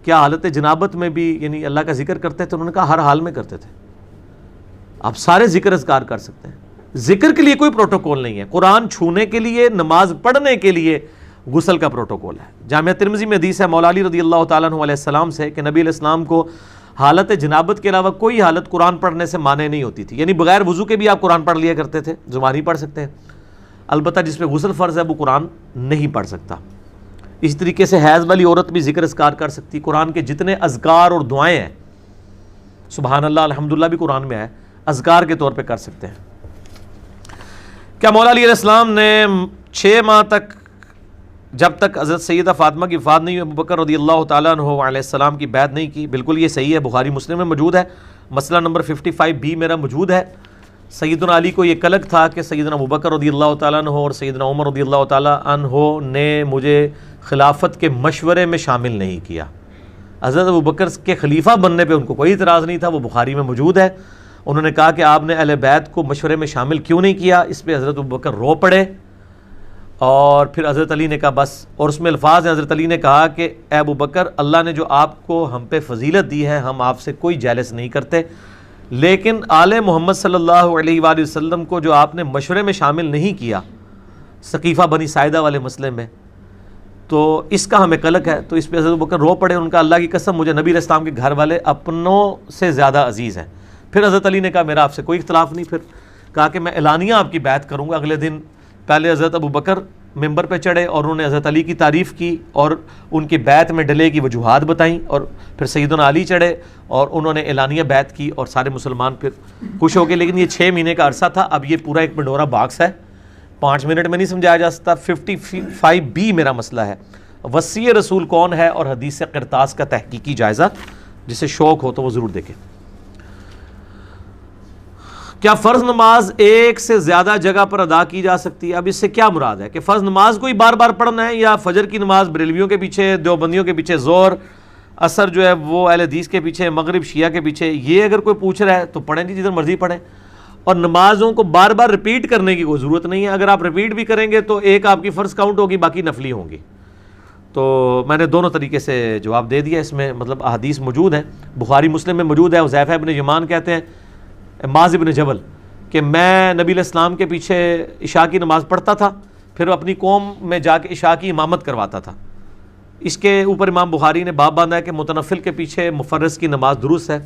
[SPEAKER 1] کیا حالت جنابت میں بھی یعنی اللہ کا ذکر کرتے تھے؟ انہوں نے کہا ہر حال میں کرتے تھے. آپ سارے ذکر اذکار کر سکتے ہیں، ذکر کے لیے کوئی پروٹوکول نہیں ہے. قرآن چھونے کے لیے، نماز پڑھنے کے لیے غسل کا پروٹوکول ہے. جامعہ ترمذی میں حدیث ہے مولا علی رضی اللہ تعالیٰ عنہ علیہ السلام سے کہ نبی علیہ السلام کو حالت جنابت کے علاوہ کوئی حالت قرآن پڑھنے سے مانع نہیں ہوتی تھی. یعنی بغیر وضو کے بھی آپ قرآن پڑھ لیا کرتے تھے، زبانی پڑھ سکتے ہیں. البتہ جس پہ غسل فرض ہے وہ قرآن نہیں پڑھ سکتا. اسی طریقے سے حیض والی عورت بھی ذکر اذکار کر سکتی. قرآن کے جتنے اذکار اور دعائیں ہیں، سبحان اللہ الحمدللہ بھی قرآن میں ہے، اذکار کے طور پہ کر سکتے ہیں. کیا مولا علی علیہ السلام نے 6 ماہ تک جب تک حضرت سیدہ فاطمہ کی وفات نہیں ہوئی ابوبکر رضی اللہ تعالیٰ عنہ علیہ السلام کی بیعت نہیں کی؟ بالکل یہ صحیح ہے، بخاری مسلم میں موجود ہے. مسئلہ نمبر 55B میرا موجود ہے. سیدنا علی کو یہ کلک تھا کہ سیدنا ابوبکر رضی اللہ تعالیٰ عنہ اور سیدنا عمر رضی اللہ تعالیٰ عنہ نے مجھے خلافت کے مشورے میں شامل نہیں کیا. حضرت ابوبکر کے خلیفہ بننے پہ ان کو کوئی اعتراض نہیں تھا، وہ بخاری میں موجود ہے. انہوں نے کہا کہ آپ نے اہل بیت کو مشورے میں شامل کیوں نہیں کیا؟ اس پہ حضرت ابوبکر رو پڑے، اور پھر حضرت علی نے کہا بس. اور اس میں الفاظ ہیں، حضرت علی نے کہا کہ اے ابوبکر، اللہ نے جو آپ کو ہم پہ فضیلت دی ہے، ہم آپ سے کوئی جیلس نہیں کرتے، لیکن آل محمد صلی اللہ علیہ وآلہ وسلم کو جو آپ نے مشورے میں شامل نہیں کیا ثقیفہ بنی ساعدہ والے مسئلے میں، تو اس کا ہمیں قلق ہے. تو اس پہ حضرت ابوبکر رو پڑے. ان کا اللہ کی قسم مجھے نبی علیہ السلام کے گھر والے اپنوں سے زیادہ عزیز ہیں. پھر حضرت علی نے کہا میرا آپ سے کوئی اختلاف نہیں. پھر کہا کہ میں اعلانیہ آپ کی بیعت کروں گا. اگلے دن پہلے حضرت ابوبکر ممبر پہ چڑھے اور انہوں نے حضرت علی کی تعریف کی اور ان کی بیعت میں ڈلے کی وجوہات بتائیں، اور پھر سیدنا علی چڑھے اور انہوں نے اعلانیہ بیعت کی اور سارے مسلمان پھر خوش ہو گئے. لیکن یہ 6 مہینے کا عرصہ تھا. اب یہ پورا ایک پنڈورا باکس ہے، 5 منٹ میں نہیں سمجھایا جا سکتا. 55B میرا مسئلہ ہے. وصی رسول کون ہے اور حدیث قرطاس کا تحقیقی جائزہ، جسے شوق ہو تو وہ ضرور دیکھیں۔ کیا فرض نماز ایک سے زیادہ جگہ پر ادا کی جا سکتی ہے؟ اب اس سے کیا مراد ہے کہ فرض نماز کو ہی بار بار پڑھنا ہے، یا فجر کی نماز بریلویوں کے پیچھے، دیوبندیوں کے پیچھے، ظہر عصر جو ہے وہ اہل حدیث کے پیچھے، مغرب شیعہ کے پیچھے؟ یہ اگر کوئی پوچھ رہا ہے تو پڑھیں جی، جدھر مرضی پڑھیں، اور نمازوں کو بار بار رپیٹ کرنے کی کوئی ضرورت نہیں ہے۔ اگر آپ رپیٹ بھی کریں گے تو ایک آپ کی فرض کاؤنٹ ہوگی، باقی نفلی ہوں گی۔ تو میں نے دونوں طریقے سے جواب دے دیا، اس میں مطلب احادیث موجود ہیں، بخاری مسلم میں موجود ہے۔ حذیفہ ابن یمان کہتے ہیں، معاذ ابن جبل، کہ میں نبی علیہ السلام کے پیچھے عشاء کی نماز پڑھتا تھا، پھر اپنی قوم میں جا کے عشاء کی امامت کرواتا تھا۔ اس کے اوپر امام بخاری نے باب باندھا ہے کہ متنفل کے پیچھے مفرض کی نماز درست ہے،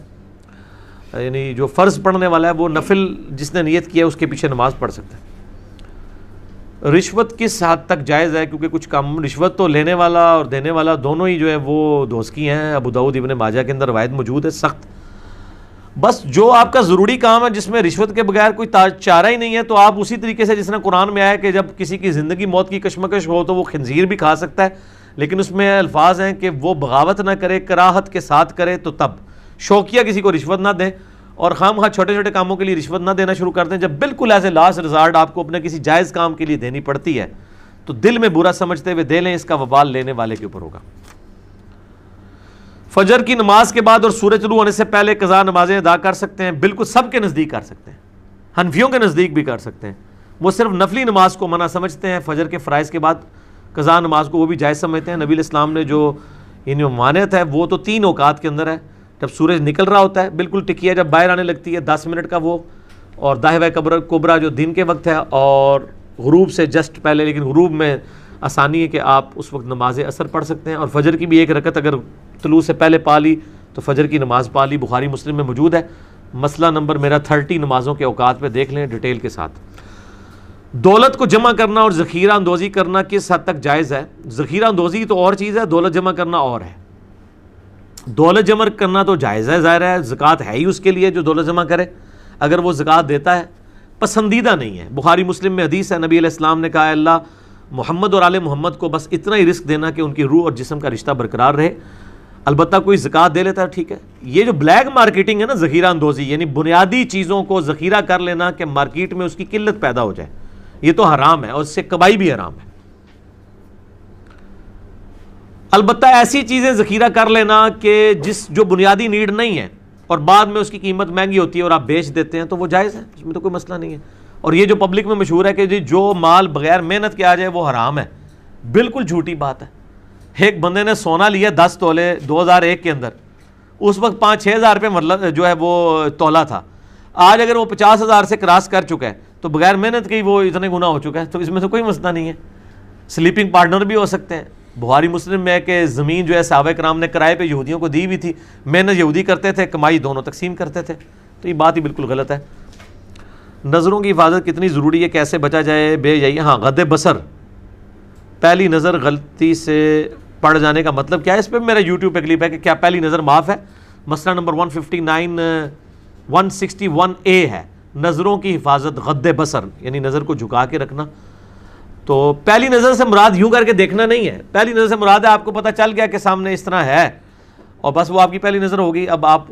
[SPEAKER 1] یعنی جو فرض پڑھنے والا ہے وہ نفل جس نے نیت کیا ہے اس کے پیچھے نماز پڑھ سکتا ہے۔ رشوت کس حد تک جائز ہے؟ کیونکہ کچھ کام، رشوت تو لینے والا اور دینے والا دونوں ہی جو ہے وہ دوزکی ہیں۔ ابو داؤد ابن ماجہ کے اندر روایت موجود ہے سخت۔ بس جو آپ کا ضروری کام ہے جس میں رشوت کے بغیر کوئی چارہ ہی نہیں ہے، تو آپ اسی طریقے سے جس نے قرآن میں آیا کہ جب کسی کی زندگی موت کی کشمکش ہو تو وہ خنزیر بھی کھا سکتا ہے، لیکن اس میں الفاظ ہیں کہ وہ بغاوت نہ کرے، کراہت کے ساتھ کرے، تو تب شوقیہ کسی کو رشوت نہ دیں، اور خام خواہ چھوٹے چھوٹے کاموں کے لیے رشوت نہ دینا شروع کر دیں۔ جب بالکل ایسے لاسٹ ریزارٹ آپ کو اپنے کسی جائز کام کے لیے دینی پڑتی ہے تو دل میں برا سمجھتے ہوئے دے لیں، اس کا وبال لینے والے کے اوپر ہوگا۔ فجر کی نماز کے بعد اور سورج طلوع ہونے سے پہلے قضا نمازیں ادا کر سکتے ہیں؟ بالکل، سب کے نزدیک کر سکتے ہیں، حنفیوں کے نزدیک بھی کر سکتے ہیں۔ وہ صرف نفلی نماز کو منع سمجھتے ہیں، فجر کے فرائض کے بعد قضا نماز کو وہ بھی جائز سمجھتے ہیں۔ نبی علیہ السلام نے جو یعنی ممانعت ہے وہ تو 3 اوقات کے اندر ہے، جب سورج نکل رہا ہوتا ہے بالکل ٹکیا جب باہر آنے لگتی ہے 10 منٹ کا وہ، اور داہوہ کبرا جو دن کے وقت ہے، اور غروب سے جسٹ پہلے، لیکن غروب میں آسانی ہے کہ آپ اس وقت نماز عصر پڑھ سکتے ہیں، اور فجر کی بھی ایک رکعت اگر طلوع سے پہلے پا لی تو فجر کی نماز پا لی۔ بخاری مسلم میں موجود ہے، مسئلہ نمبر میرا 30 نمازوں کے اوقات پہ دیکھ لیں ڈیٹیل کے ساتھ۔ دولت کو جمع کرنا اور ذخیرہ اندوزی کرنا کس حد تک جائز ہے؟ ذخیرہ اندوزی تو اور چیز ہے، دولت جمع کرنا اور ہے۔ دولت جمع کرنا تو جائز ہے، ظاہر ہے، زکوٰۃ ہے ہی اس کے لیے جو دولت جمع کرے، اگر وہ زکوٰۃ دیتا ہے، پسندیدہ نہیں ہے۔ بخاری مسلم میں حدیث ہے، نبی علیہ السلام نے کہا، اللہ محمد اور آل محمد کو بس اتنا ہی رزق دینا کہ ان کی روح اور جسم کا رشتہ برقرار رہے، البتہ کوئی زکوٰۃ دے لیتا ہے ٹھیک ہے۔ یہ جو بلیک مارکیٹنگ ہے نا، ذخیرہ اندوزی، یعنی بنیادی چیزوں کو ذخیرہ کر لینا کہ مارکیٹ میں اس کی قلت پیدا ہو جائے، یہ تو حرام ہے، اور اس سے کمائی بھی حرام ہے۔ البتہ ایسی چیزیں ذخیرہ کر لینا کہ جو بنیادی نیڈ نہیں ہے اور بعد میں اس کی قیمت مہنگی ہوتی ہے اور آپ بیچ دیتے ہیں تو وہ جائز ہے، اس میں تو کوئی مسئلہ نہیں ہے۔ اور یہ جو پبلک میں مشہور ہے کہ جو مال بغیر محنت کے آ جائے وہ حرام ہے، بالکل جھوٹی بات ہے۔ ایک بندے نے سونا لیا 10 تولے 2001 کے اندر، اس وقت 5-6 ہزار روپے جو ہے وہ تولا تھا، آج اگر وہ 50,000 سے کراس کر چکا ہے تو بغیر محنت کے وہ اتنے گنا ہو چکا ہے، تو اس میں تو کوئی مسئلہ نہیں ہے۔ سلیپنگ پارٹنر بھی ہو سکتے ہیں۔ بخاری مسلم میں ہے کہ زمین جو ہے صحابہ کرام نے کرائے پہ یہودیوں کو دی ہوئی تھی، محنت یہودی کرتے تھے، کمائی دونوں تقسیم کرتے تھے، تو یہ بات ہی بالکل غلط ہے۔ نظروں کی حفاظت کتنی ضروری ہے، کیسے بچا جائے بے حیائی؟ ہاں، غض بصر، پہلی نظر غلطی سے پڑ جانے کا مطلب کیا ہے؟ اس پہ میرا یوٹیوب پہ کلپ ہے کہ کیا پہلی نظر معاف ہے؟ مسئلہ نمبر 161A ہے، نظروں کی حفاظت، غض بصر یعنی نظر کو جھکا کے رکھنا۔ تو پہلی نظر سے مراد یوں کر کے دیکھنا نہیں ہے، پہلی نظر سے مراد ہے آپ کو پتہ چل گیا کہ سامنے اس طرح ہے اور بس وہ آپ کی پہلی نظر ہوگی، اب آپ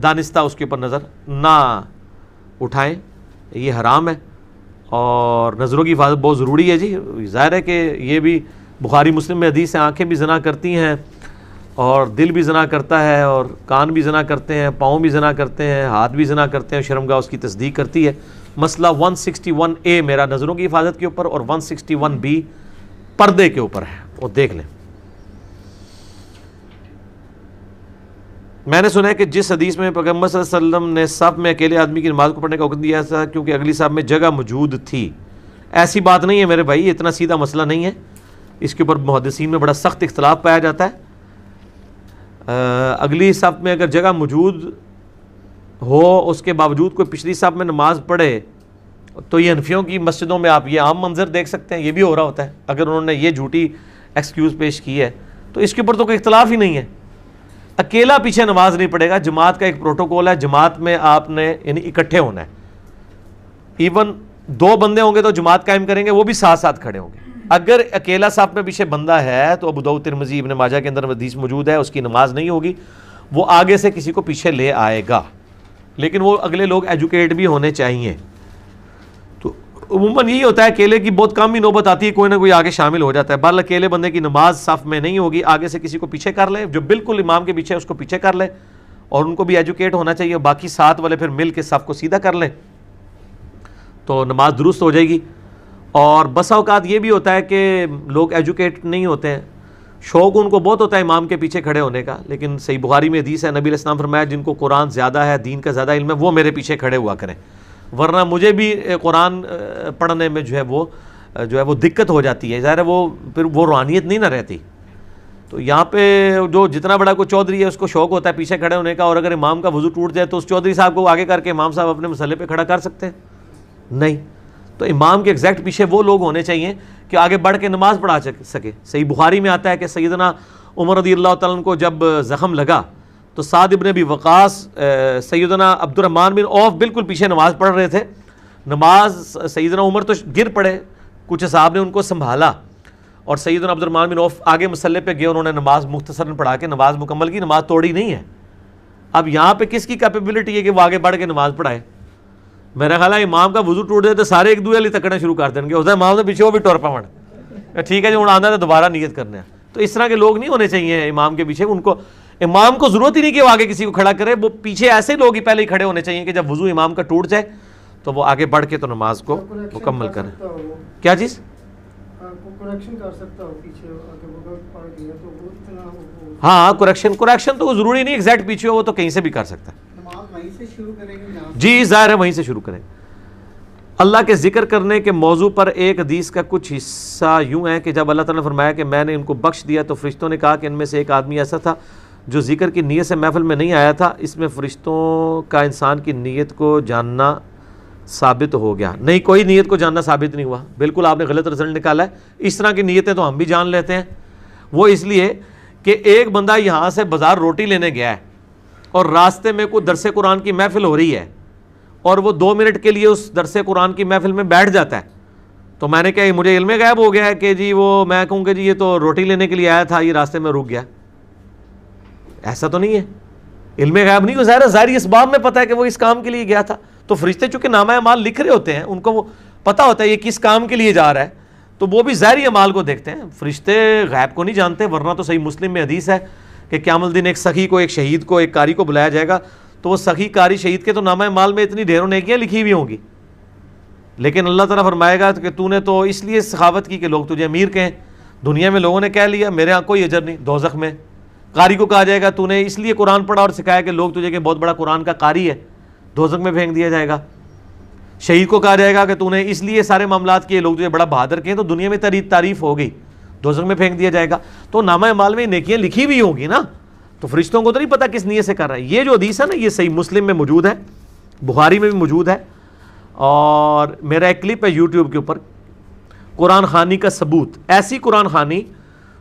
[SPEAKER 1] دانستہ اس کے اوپر نظر نہ اٹھائیں، یہ حرام ہے۔ اور نظروں کی حفاظت بہت ضروری ہے جی، ظاہر ہے کہ یہ بھی بخاری مسلم میں حدیث ہے، آنکھیں بھی زنا کرتی ہیں اور دل بھی زنا کرتا ہے اور کان بھی زنا کرتے ہیں، پاؤں بھی زنا کرتے ہیں، ہاتھ بھی زنا کرتے ہیں، شرمگاہ اس کی تصدیق کرتی ہے۔ مسئلہ 161A میرا نظروں کی حفاظت کے اوپر اور 161B پردے کے اوپر ہے، وہ دیکھ لیں۔ میں نے سنا ہے کہ جس حدیث میں پیغمبر صلی اللہ علیہ وسلم نے صف میں اکیلے آدمی کی نماز کو پڑھنے کا حکم دیا تھا کیونکہ اگلی صف میں جگہ موجود تھی، ایسی بات نہیں ہے میرے بھائی، اتنا سیدھا مسئلہ نہیں ہے، اس کے اوپر محدثین میں بڑا سخت اختلاف پایا جاتا ہے۔ اگلی صف میں اگر جگہ موجود ہو، اس کے باوجود کوئی پچھلی صف میں نماز پڑھے، تو یہ حنفیوں کی مسجدوں میں آپ یہ عام منظر دیکھ سکتے ہیں، یہ بھی ہو رہا ہوتا ہے۔ اگر انہوں نے یہ جھوٹی ایکسکیوز پیش کی ہے تو اس کے اوپر تو کوئی اختلاف ہی نہیں ہے۔ اکیلا پیچھے نماز نہیں پڑھے گا، جماعت کا ایک پروٹوکول ہے، جماعت میں آپ نے یعنی اکٹھے ہونا ہے، ایون 2 بندے ہوں گے تو جماعت قائم کریں گے، وہ بھی ساتھ ساتھ کھڑے ہوں گے، اگر اکیلا صف میں پیچھے بندہ ہے تو ابو داؤد ترمذی ابن ماجہ کے اندر حدیث موجود ہے، اس کی نماز نہیں ہوگی، وہ آگے سے کسی کو پیچھے لے آئے گا، لیکن وہ اگلے لوگ ایجوکیٹ بھی ہونے چاہیے۔ تو عموماً یہی ہوتا ہے، اکیلے کی بہت کم ہی نوبت آتی ہے، کوئی نہ کوئی آگے شامل ہو جاتا ہے۔ بہرحال اکیلے بندے کی نماز صف میں نہیں ہوگی، آگے سے کسی کو پیچھے کر لے، جو بالکل امام کے پیچھے اس کو پیچھے کر لے، اور ان کو بھی ایجوکیٹ ہونا چاہیے، باقی ساتھ والے پھر مل کے صف کو سیدھا کر لیں تو نماز درست ہو جائے گی۔ اور بسا اوقات یہ بھی ہوتا ہے کہ لوگ ایجوکیٹ نہیں ہوتے ہیں، شوق ان کو بہت ہوتا ہے امام کے پیچھے کھڑے ہونے کا، لیکن صحیح بخاری میں حدیث ہے، نبی علیہ السلام فرمایا جن کو قرآن زیادہ ہے، دین کا زیادہ علم ہے، وہ میرے پیچھے کھڑے ہوا کریں، ورنہ مجھے بھی قرآن پڑھنے میں جو ہے وہ دقت ہو جاتی ہے، ظاہر ہے وہ پھر وہ روحانیت نہیں نہ رہتی۔ تو یہاں پہ جو جتنا بڑا کوئی چودھری ہے اس کو شوق ہوتا ہے پیچھے کھڑے ہونے کا، اور اگر امام کا وضو ٹوٹ جائے تو اس چودھری صاحب کو آگے کر کے امام صاحب اپنے مسئلے پہ کھڑا کر سکتے ہیں؟ نہیں۔ تو امام کے ایگزیکٹ پیچھے وہ لوگ ہونے چاہیے کہ آگے بڑھ کے نماز پڑھا سکے۔ صحیح بخاری میں آتا ہے کہ سیدنا عمر رضی اللہ تعالیٰ عنہ کو جب زخم لگا تو سعد ابن ابی وقاص، سیدنا عبد الرحمن بن عوف بالکل پیچھے نماز پڑھ رہے تھے، نماز سیدنا عمر تو گر پڑے، کچھ صاحب نے ان کو سنبھالا، اور سیدنا عبد الرحمن بن عوف آگے مسلح پہ گئے، انہوں نے نماز مختصراً پڑھا کے نماز مکمل کی، نماز توڑی نہیں ہے۔ اب یہاں پہ کس کی کیپیبلٹی ہے کہ وہ آگے بڑھ کے نماز پڑھائے؟ میرا خیال ہے امام کا وضو ٹوٹ جائے تو سارے ایک دوسرے تکڑنا شروع کر دیں گے، ہوتا ہے امام سے پیچھے وہ بھی ٹور پاؤں، ٹھیک ہے جو آنا ہے تو دوبارہ نیت کرنا ہے۔ تو اس طرح کے لوگ نہیں ہونے چاہیے امام کے پیچھے، ان کو امام کو ضرورت ہی نہیں کہ وہ آگے کسی کو کھڑا کرے، وہ پیچھے ایسے لوگ ہی پہلے ہی کھڑے ہونے چاہیے کہ جب وضو امام کا ٹوٹ جائے تو وہ آگے بڑھ کے تو نماز کو مکمل کریں۔ کیا چیز؟
[SPEAKER 3] کریکشن کر سکتا ہو پیچھے اگر وہ پڑ گیا تو وہ اتنا
[SPEAKER 1] ہاں کریکشن تو ضروری نہیں ایگزیکٹ پیچھے ہو، وہ تو کہیں سے بھی کر سکتا ہے۔
[SPEAKER 3] نماز وہیں سے شروع کریں گے
[SPEAKER 1] جی ظاہر ہے وہیں سے شروع کریں۔ اللہ کے ذکر کرنے کے موضوع پر ایک حدیث کا کچھ حصہ یوں ہے کہ جب اللہ تعالیٰ نے فرمایا کہ میں نے ان کو بخش دیا تو فرشتوں نے کہا کہ ان میں سے ایک آدمی ایسا تھا جو ذکر کی نیت سے محفل میں نہیں آیا تھا، اس میں فرشتوں کا انسان کی نیت کو جاننا ثابت ہو گیا۔ نہیں، کوئی نیت کو جاننا ثابت نہیں ہوا، بالکل آپ نے غلط رزلٹ نکالا ہے۔ اس طرح کی نیتیں تو ہم بھی جان لیتے ہیں، وہ اس لیے کہ ایک بندہ یہاں سے بازار روٹی لینے گیا ہے اور راستے میں کوئی درس قرآن کی محفل ہو رہی ہے اور وہ 2 منٹ کے لیے اس درس قرآن کی محفل میں بیٹھ جاتا ہے، تو میں نے کہا مجھے علم غیب ہو گیا ہے کہ جی وہ میں کہوں کہ جی یہ تو روٹی لینے کے لیے آیا تھا، یہ راستے میں رک گیا۔ ایسا تو نہیں ہے، علم غیب نہیں، ظاہری اسباب میں پتہ ہے کہ وہ اس کام کے لیے گیا تھا۔ تو فرشتے چونکہ نامہ اعمال لکھ رہے ہوتے ہیں، ان کو وہ پتہ ہوتا ہے یہ کس کام کے لیے جا رہا ہے، تو وہ بھی ظاہری اعمال کو دیکھتے ہیں، فرشتے غیب کو نہیں جانتے۔ ورنہ تو صحیح مسلم میں حدیث ہے کہ قیامت الدین ایک سخی کو، ایک شہید کو، ایک قاری کو بلایا جائے گا، تو وہ سخی قاری شہید کے تو نامہ اعمال میں اتنی ڈھیروں نیکیاں لکھی ہوئی ہوں گی، لیکن اللہ تعالیٰ فرمائے گا کہ تو نے تو اس لیے سخاوت کی کہ لوگ تجھے امیر کہیں، دنیا میں لوگوں نے کہہ لیا میرے ہاں کوئی اجر نہیں، دوزخ میں۔ قاری کو کہا جائے گا تو نے اس لیے قرآن پڑھا اور سکھایا کہ لوگ تجھے کہ بہت بڑا قرآن کا قاری ہے، دوزخ میں پھینک دیا جائے گا۔ شہید کو کہا جائے گا کہ تو نے اس لیے سارے معاملات کیے، لوگ تجھے بڑا بہادر کہیں، تو دنیا میں تعریف ہو گئی، دوزخ میں پھینک دیا جائے گا۔ تو نامہ اعمال میں نیکیاں لکھی ہوئی ہوں گی نا، تو فرشتوں کو تو نہیں پتا کس نیت سے کر رہا ہے۔ یہ جو حدیث ہے نا، یہ صحیح مسلم میں موجود ہے، بخاری میں بھی موجود ہے، اور میرا ایک کلپ ہے یوٹیوب کے اوپر، قرآن خوانی کا ثبوت۔ ایسی قرآن خوانی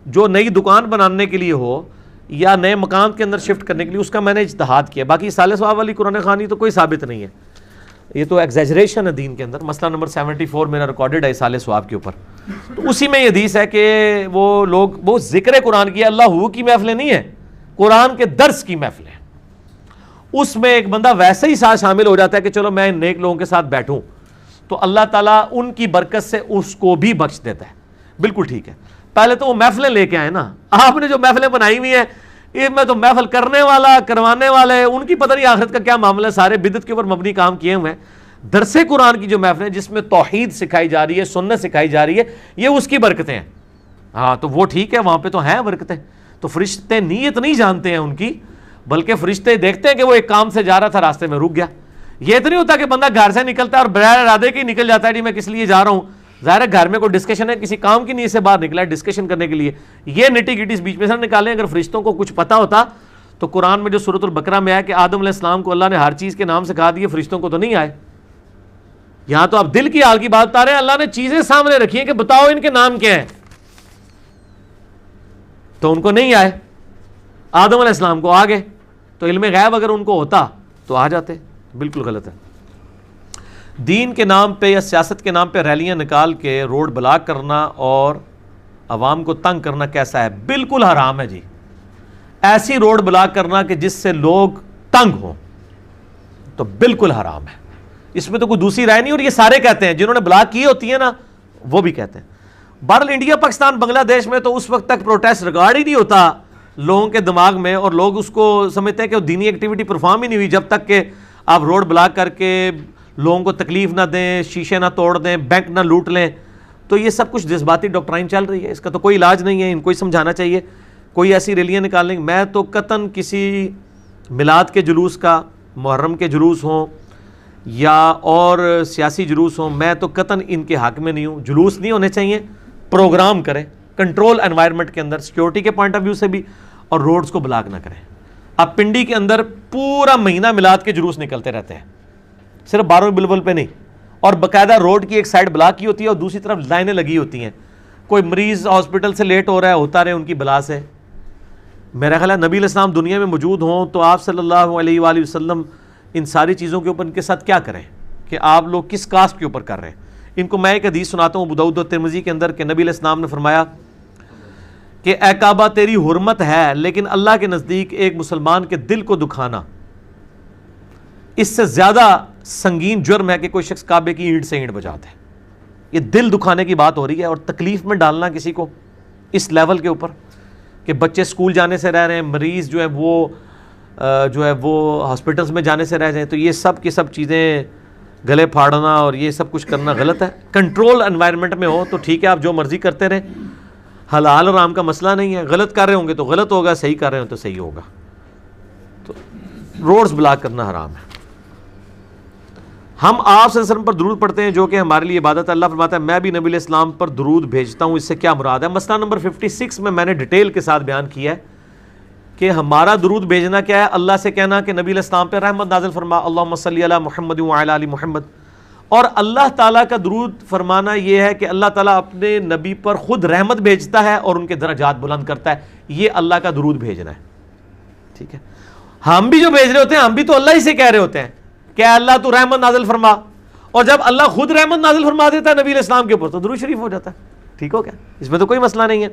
[SPEAKER 1] جو نئی دکان بنانے کے لیے ہو یا نئے مکان کے اندر شفٹ کرنے کے لیے، اس کا میں نے اجتہاد کیا۔ باقی سال ثواب والی قرآن خوانی تو کوئی ثابت نہیں ہے، یہ تو ایگزیجریشن ہے دین کے اندر۔ مسئلہ نمبر 74 میرا ریکارڈڈ ہے سال ثواب کے اوپر، تو اسی میں یہ حدیث ہے کہ وہ لوگ وہ ذکر قرآن کی، اللہ کی محفلیں نہیں ہیں، قرآن کے درس کی محفلیں، اس میں ایک بندہ ویسے ہی ساتھ شامل ہو جاتا ہے کہ چلو میں ان نیک لوگوں کے ساتھ بیٹھوں، تو اللہ تعالیٰ ان کی برکت سے اس کو بھی بخش دیتا ہے۔ بالکل ٹھیک ہے، پہلے تو وہ محفلیں لے کے آئے نا، آپ نے جو محفلیں بنائی ہوئی ہیں، ان میں تو محفل کرنے والا، کروانے والے، ان کی پتہ نہیں آخرت کا کیا معاملہ ہے، سارے بدعت کے اوپر مبنی کام کیے ہوئے ہیں۔ درس قرآن کی جو محفلیں جس میں توحید سکھائی جا رہی ہے، سنت سکھائی جا رہی ہے، یہ اس کی برکتیں ہیں۔ ہاں تو وہ ٹھیک ہے، وہاں پہ تو ہیں برکتیں۔ تو فرشتے نیت نہیں جانتے ہیں ان کی، بلکہ فرشتے دیکھتے ہیں کہ وہ ایک کام سے جا رہا تھا، راستے میں رک گیا۔ یہ تو نہیں ہوتا کہ بندہ گھر سے نکلتا ہے اور بغیر ارادے کے نکل جاتا ہے جی میں کس لیے جا رہا ہوں، ظاہر ہے گھر میں کوئی ڈسکشن ہے، کسی کام کی نیت سے باہر نکلا ہے ڈسکشن کرنے کے لیے، یہ نٹی گٹی بیچ میں سے نکالیں۔ اگر فرشتوں کو کچھ پتا ہوتا تو قرآن میں جو سورۃ البقرہ میں ہے کہ آدم علیہ السلام کو اللہ نے ہر چیز کے نام سکھا دیے، فرشتوں کو تو نہیں آئے۔ یہاں تو آپ دل کی حال کی بات بتا رہے ہیں، اللہ نے چیزیں سامنے رکھی ہیں کہ بتاؤ ان کے نام کیا ہیں، تو ان کو نہیں آئے، آدم علیہ السلام کو آ گئے۔ تو علم غیب اگر ان کو ہوتا تو آ جاتے، بالکل غلط ہے دین کے نام پہ یا سیاست کے نام پہ ریلیاں نکال کے روڈ بلاک کرنا اور عوام کو تنگ کرنا کیسا ہے؟ بالکل حرام ہے جی. ایسی روڈ بلاک کرنا کہ جس سے لوگ تنگ ہوں تو بالکل حرام ہے. اس میں تو کوئی دوسری رائے نہیں. اور یہ سارے کہتے ہیں جنہوں نے بلاک کی ہوتی ہے نا, وہ بھی کہتے ہیں. بہرحال انڈیا, پاکستان, بنگلہ دیش میں تو اس وقت تک پروٹیسٹ ریکارڈ ہی نہیں ہوتا لوگوں کے دماغ میں, اور لوگ اس کو سمجھتے ہیں کہ وہ دینی ایکٹیویٹی پرفارم ہی نہیں ہوئی جب تک کہ آپ روڈ بلاک کر کے لوگوں کو تکلیف نہ دیں, شیشے نہ توڑ دیں, بینک نہ لوٹ لیں. تو یہ سب کچھ جذباتی ڈاکٹرائن چل رہی ہے, اس کا تو کوئی علاج نہیں ہے. ان کو ہی سمجھانا چاہیے. کوئی ایسی ریلیاں نکالیں. میں تو قطعاً کسی میلاد کے جلوس کا, محرم کے جلوس ہوں یا اور سیاسی جلوس ہوں, میں تو قطعاً ان کے حق میں نہیں ہوں. جلوس نہیں ہونے چاہیے, پروگرام کریں کنٹرول انوائرمنٹ کے اندر, سیکیورٹی کے پوائنٹ آف ویو سے بھی, اور روڈز کو بلاک نہ کریں. اب پنڈی کے اندر پورا مہینہ میلاد کے جلوس نکلتے رہتے ہیں, صرف 12ویں بلبل پہ نہیں, اور باقاعدہ روڈ کی ایک سائڈ بلاک کی ہوتی ہے اور دوسری طرف لائنیں لگی ہوتی ہیں. کوئی مریض ہاسپٹل سے لیٹ ہو رہا ہے, ہوتا رہے ان کی بلا سے. میرا خیال ہے نبی علیہ السلام دنیا میں موجود ہوں تو آپ صلی اللہ علیہ وآلہ وسلم ان ساری چیزوں کے اوپر ان کے ساتھ کیا کریں کہ آپ لوگ کس کاسٹ کے اوپر کر رہے ہیں. ان کو میں ایک حدیث سناتا ہوں ابو داؤد و ترمذی کے اندر کہ نبی علیہ السلام نے فرمایا کہ اے کعبہ تیری حرمت ہے, لیکن اللہ کے نزدیک ایک مسلمان کے دل کو دکھانا اس سے زیادہ سنگین جرم ہے کہ کوئی شخص کعبے کی اینٹ سے اینٹ بجا دے. یہ دل دکھانے کی بات ہو رہی ہے, اور تکلیف میں ڈالنا کسی کو اس لیول کے اوپر کہ بچے سکول جانے سے رہ رہے ہیں, مریض جو ہے وہ ہاسپٹلس میں جانے سے رہ جائیں. تو یہ سب کی سب چیزیں گلے پھاڑنا اور یہ سب کچھ کرنا غلط ہے. کنٹرول انوائرمنٹ میں ہو تو ٹھیک ہے, آپ جو مرضی کرتے رہیں, حلال حرام کا مسئلہ نہیں ہے. غلط کر رہے ہوں گے تو غلط ہوگا, صحیح کر رہے ہوں تو صحیح ہوگا. تو روڈز بلاک کرنا حرام ہے. ہم آپ صلی اللہ علیہ وسلم پر درود پڑھتے ہیں جو کہ ہمارے لیے عبادت ہے. اللہ فرماتا ہے میں بھی نبی علیہ السلام پر درود بھیجتا ہوں. اس سے کیا مراد ہے؟ مسئلہ نمبر 56 میں نے ڈیٹیل کے ساتھ بیان کیا ہے کہ ہمارا درود بھیجنا کیا ہے. اللہ سے کہنا کہ نبی علیہ السلام پہ رحمت نازل فرما, اللہم صلی علی محمد وعلی آل محمد. اور اللہ تعالیٰ کا درود فرمانا یہ ہے کہ اللہ تعالیٰ اپنے نبی پر خود رحمت بھیجتا ہے اور ان کے درجات بلند کرتا ہے. یہ اللہ کا درود بھیجنا ہے. ٹھیک ہے, ہم بھی جو بھیج رہے ہوتے ہیں ہم بھی تو اللہ ہی سے کہہ رہے ہوتے ہیں کہ اللہ تو رحمت نازل فرما, اور جب اللہ خود رحمت نازل فرما دیتا ہے نبی علیہ السلام کے اوپر تو درود شریف ہو جاتا ہے. ٹھیک ہو گیا, اس میں تو کوئی مسئلہ نہیں ہے.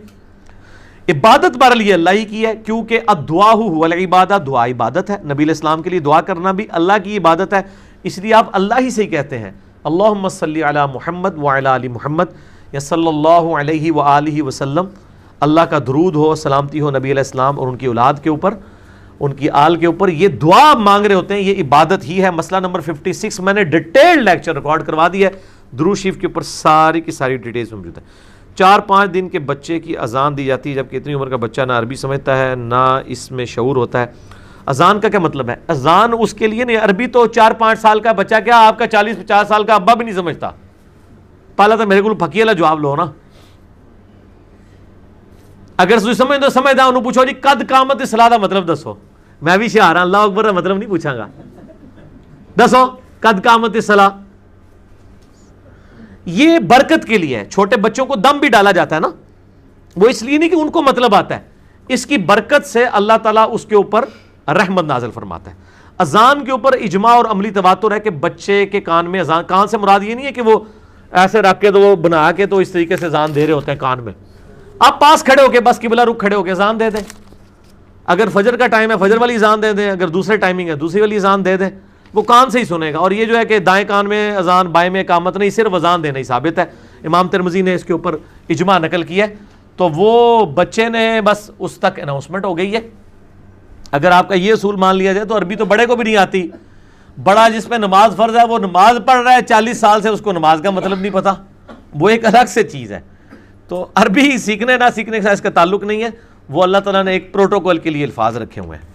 [SPEAKER 1] عبادت بہرحال یہ اللہ ہی کی ہے, کیونکہ الدعاء هو العبادہ, دعا عبادت ہے. نبی علیہ السلام کے لیے دعا کرنا بھی اللہ کی عبادت ہے, اس لیے آپ اللہ ہی سے ہی کہتے ہیں اللہم صلی علی محمد وعلی آل محمد, یا صلی اللہ علیہ وآلہ وسلم. اللہ کا درود ہو, سلامتی ہو نبی علیہ السلام اور ان کی اولاد کے اوپر, ان کی آل کے اوپر. یہ دعا مانگ رہے ہوتے ہیں, یہ عبادت ہی ہے. مسئلہ نمبر 56 میں نے ڈیٹیل لیکچر ریکارڈ کروا دیا ہے, درود شریف کے اوپر ساری کی ساری ڈیٹیلز موجود ہیں. 4-5 دن کے بچے کی اذان دی جاتی ہے, جبکہ اتنی عمر کا بچہ نہ عربی سمجھتا ہے نہ اس میں شعور ہوتا ہے. اذان کا کیا مطلب ہے؟ اذان اس کے لیے نہیں, عربی تو 4-5 سال کا بچہ کیا آپ کا 40-50 سال کا ابا بھی نہیں سمجھتا. پہلا تو میرے کو پھکی والا جواب لو نا. اگر تھی سمجھ دو سمجھدا انہوں پوچھو جی قد قامت الصلاۃ دا مطلب دسو. میں بھی شعار اللہ اکبر کا مطلب نہیں پوچھاں گا, دسو قد قامت الصلاۃ. یہ برکت کے لیے ہے. چھوٹے بچوں کو دم بھی ڈالا جاتا ہے نا, وہ اس لیے نہیں کہ ان کو مطلب آتا ہے, اس کی برکت سے اللہ تعالیٰ اس کے اوپر رحمت نازل فرماتا ہے. اذان کے اوپر اجماع اور عملی تواتر ہے کہ بچے کے کان میں اذان, کان سے مراد یہ نہیں ہے کہ وہ ایسے رکھ کے تو وہ بنا کے تو اس طریقے سے اذان دے رہے ہوتے ہیں کان میں. آپ پاس کھڑے ہو کے بس قبلہ رخ کھڑے ہو کے اذان دے دیں. اگر فجر کا ٹائم ہے فجر والی اذان دے دیں, اگر دوسرے ٹائمنگ ہے دوسری والی اذان دے دیں, وہ کان سے ہی سنے گا. اور یہ جو ہے کہ دائیں کان میں اذان بائیں میں اقامت نہیں, صرف اذان دینا ہی ثابت ہے. امام ترمذی نے اس کے اوپر اجماع نقل کیا ہے. تو وہ بچے نے بس اس تک اناؤنسمنٹ ہو گئی ہے. اگر آپ کا یہ اصول مان لیا جائے تو عربی تو بڑے کو بھی نہیں آتی. بڑا جس پہ نماز فرض ہے وہ نماز پڑھ رہا ہے 40 سال سے, اس کو نماز کا مطلب نہیں پتا, وہ ایک الگ سے چیز ہے. تو عربی سیکھنے نہ سیکھنے کا اس کا تعلق نہیں ہے, وہ اللہ تعالیٰ نے ایک پروٹوکول کے لیے الفاظ رکھے ہوئے ہیں.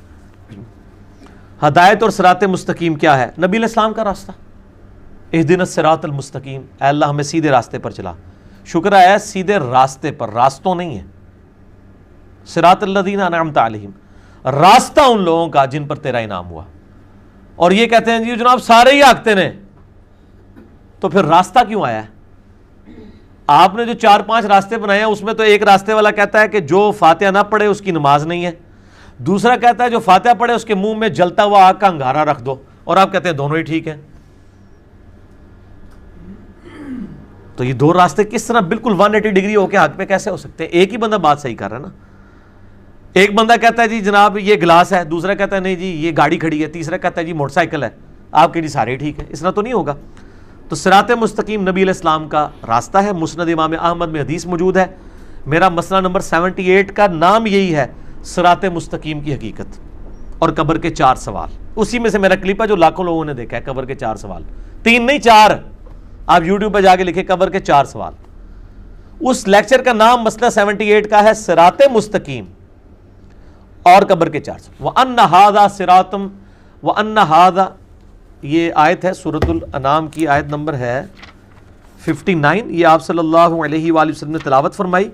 [SPEAKER 1] ہدایت اور صراط مستقیم کیا ہے؟ نبی علیہ السلام کا راستہ. اہدنا الصراط المستقیم, اے اللہ ہمیں سیدھے راستے پر چلا. شکر ہے سیدھے راستے پر, راستوں نہیں ہے. صراط الذین انعمت علیہم, راستہ ان لوگوں کا جن پر تیرا انعام ہوا. اور یہ کہتے ہیں جی جناب سارے ہی آگتے نے, تو پھر راستہ کیوں آیا ہے؟ آپ نے جو 4-5 راستے بنائے ہیں اس میں تو ایک راستے والا کہتا ہے کہ جو فاتحہ نہ پڑھے اس کی نماز نہیں ہے, دوسرا کہتا ہے جو فاتحہ پڑھے اس کے منہ میں جلتا ہوا آگ کا انگارہ رکھ دو, اور آپ کہتے ہیں دونوں ہی ٹھیک ہیں. تو یہ دو راستے کس طرح بالکل 180 ڈگری ہو کے حق پہ کیسے ہو سکتے ہیں؟ ایک ہی بندہ بات صحیح کر رہا ہے نا. ایک بندہ کہتا ہے جی جناب یہ گلاس ہے، دوسرا کہتا ہے نہیں جی یہ گاڑی کھڑی ہے، تیسرا کہتا ہے جی موٹر سائیکل ہے، آپ کے جی سارے ٹھیک ہے. اس طرح تو نہیں ہوگا. تو صراط مستقیم نبی علیہ السلام کا راستہ ہے. مسند امام احمد میں حدیث موجود ہے. میرا مسئلہ نمبر 78 کا نام یہی ہے، صراط مستقیم کی حقیقت اور قبر کے 4 سوال. اسی میں سے میرا کلپ ہے جو لاکھوں لوگوں نے دیکھا ہے، قبر کے 4 سوال، 3 نہیں 4. آپ یوٹیوب پہ جا کے لکھیں قبر کے 4 سوال. اس لیکچر کا نام مسئلہ 78 کا ہے صراط مستقیم اور قبر کے 4 سوال. وَأَنَّ هَذَا صِرَاطٌ وَأَنَّ هَذَا، یہ آیت ہے سورۃ الانعام کی، آیت نمبر ہے 59. یہ آپ صلی اللہ علیہ وآلہ وسلم نے تلاوت فرمائی،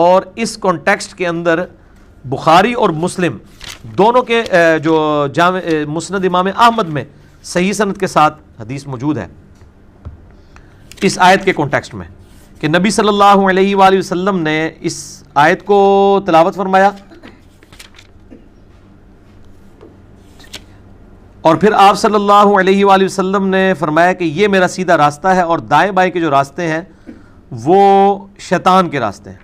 [SPEAKER 1] اور اس کانٹیکسٹ کے اندر بخاری اور مسلم دونوں کے جو مسند امام احمد میں صحیح سند کے ساتھ حدیث موجود ہے اس آیت کے کانٹیکسٹ میں، کہ نبی صلی اللہ علیہ وآلہ وسلم نے اس آیت کو تلاوت فرمایا، اور پھر آپ صلی اللہ علیہ وآلہ وسلم نے فرمایا کہ یہ میرا سیدھا راستہ ہے، اور دائیں بائیں کے جو راستے ہیں وہ شیطان کے راستے ہیں.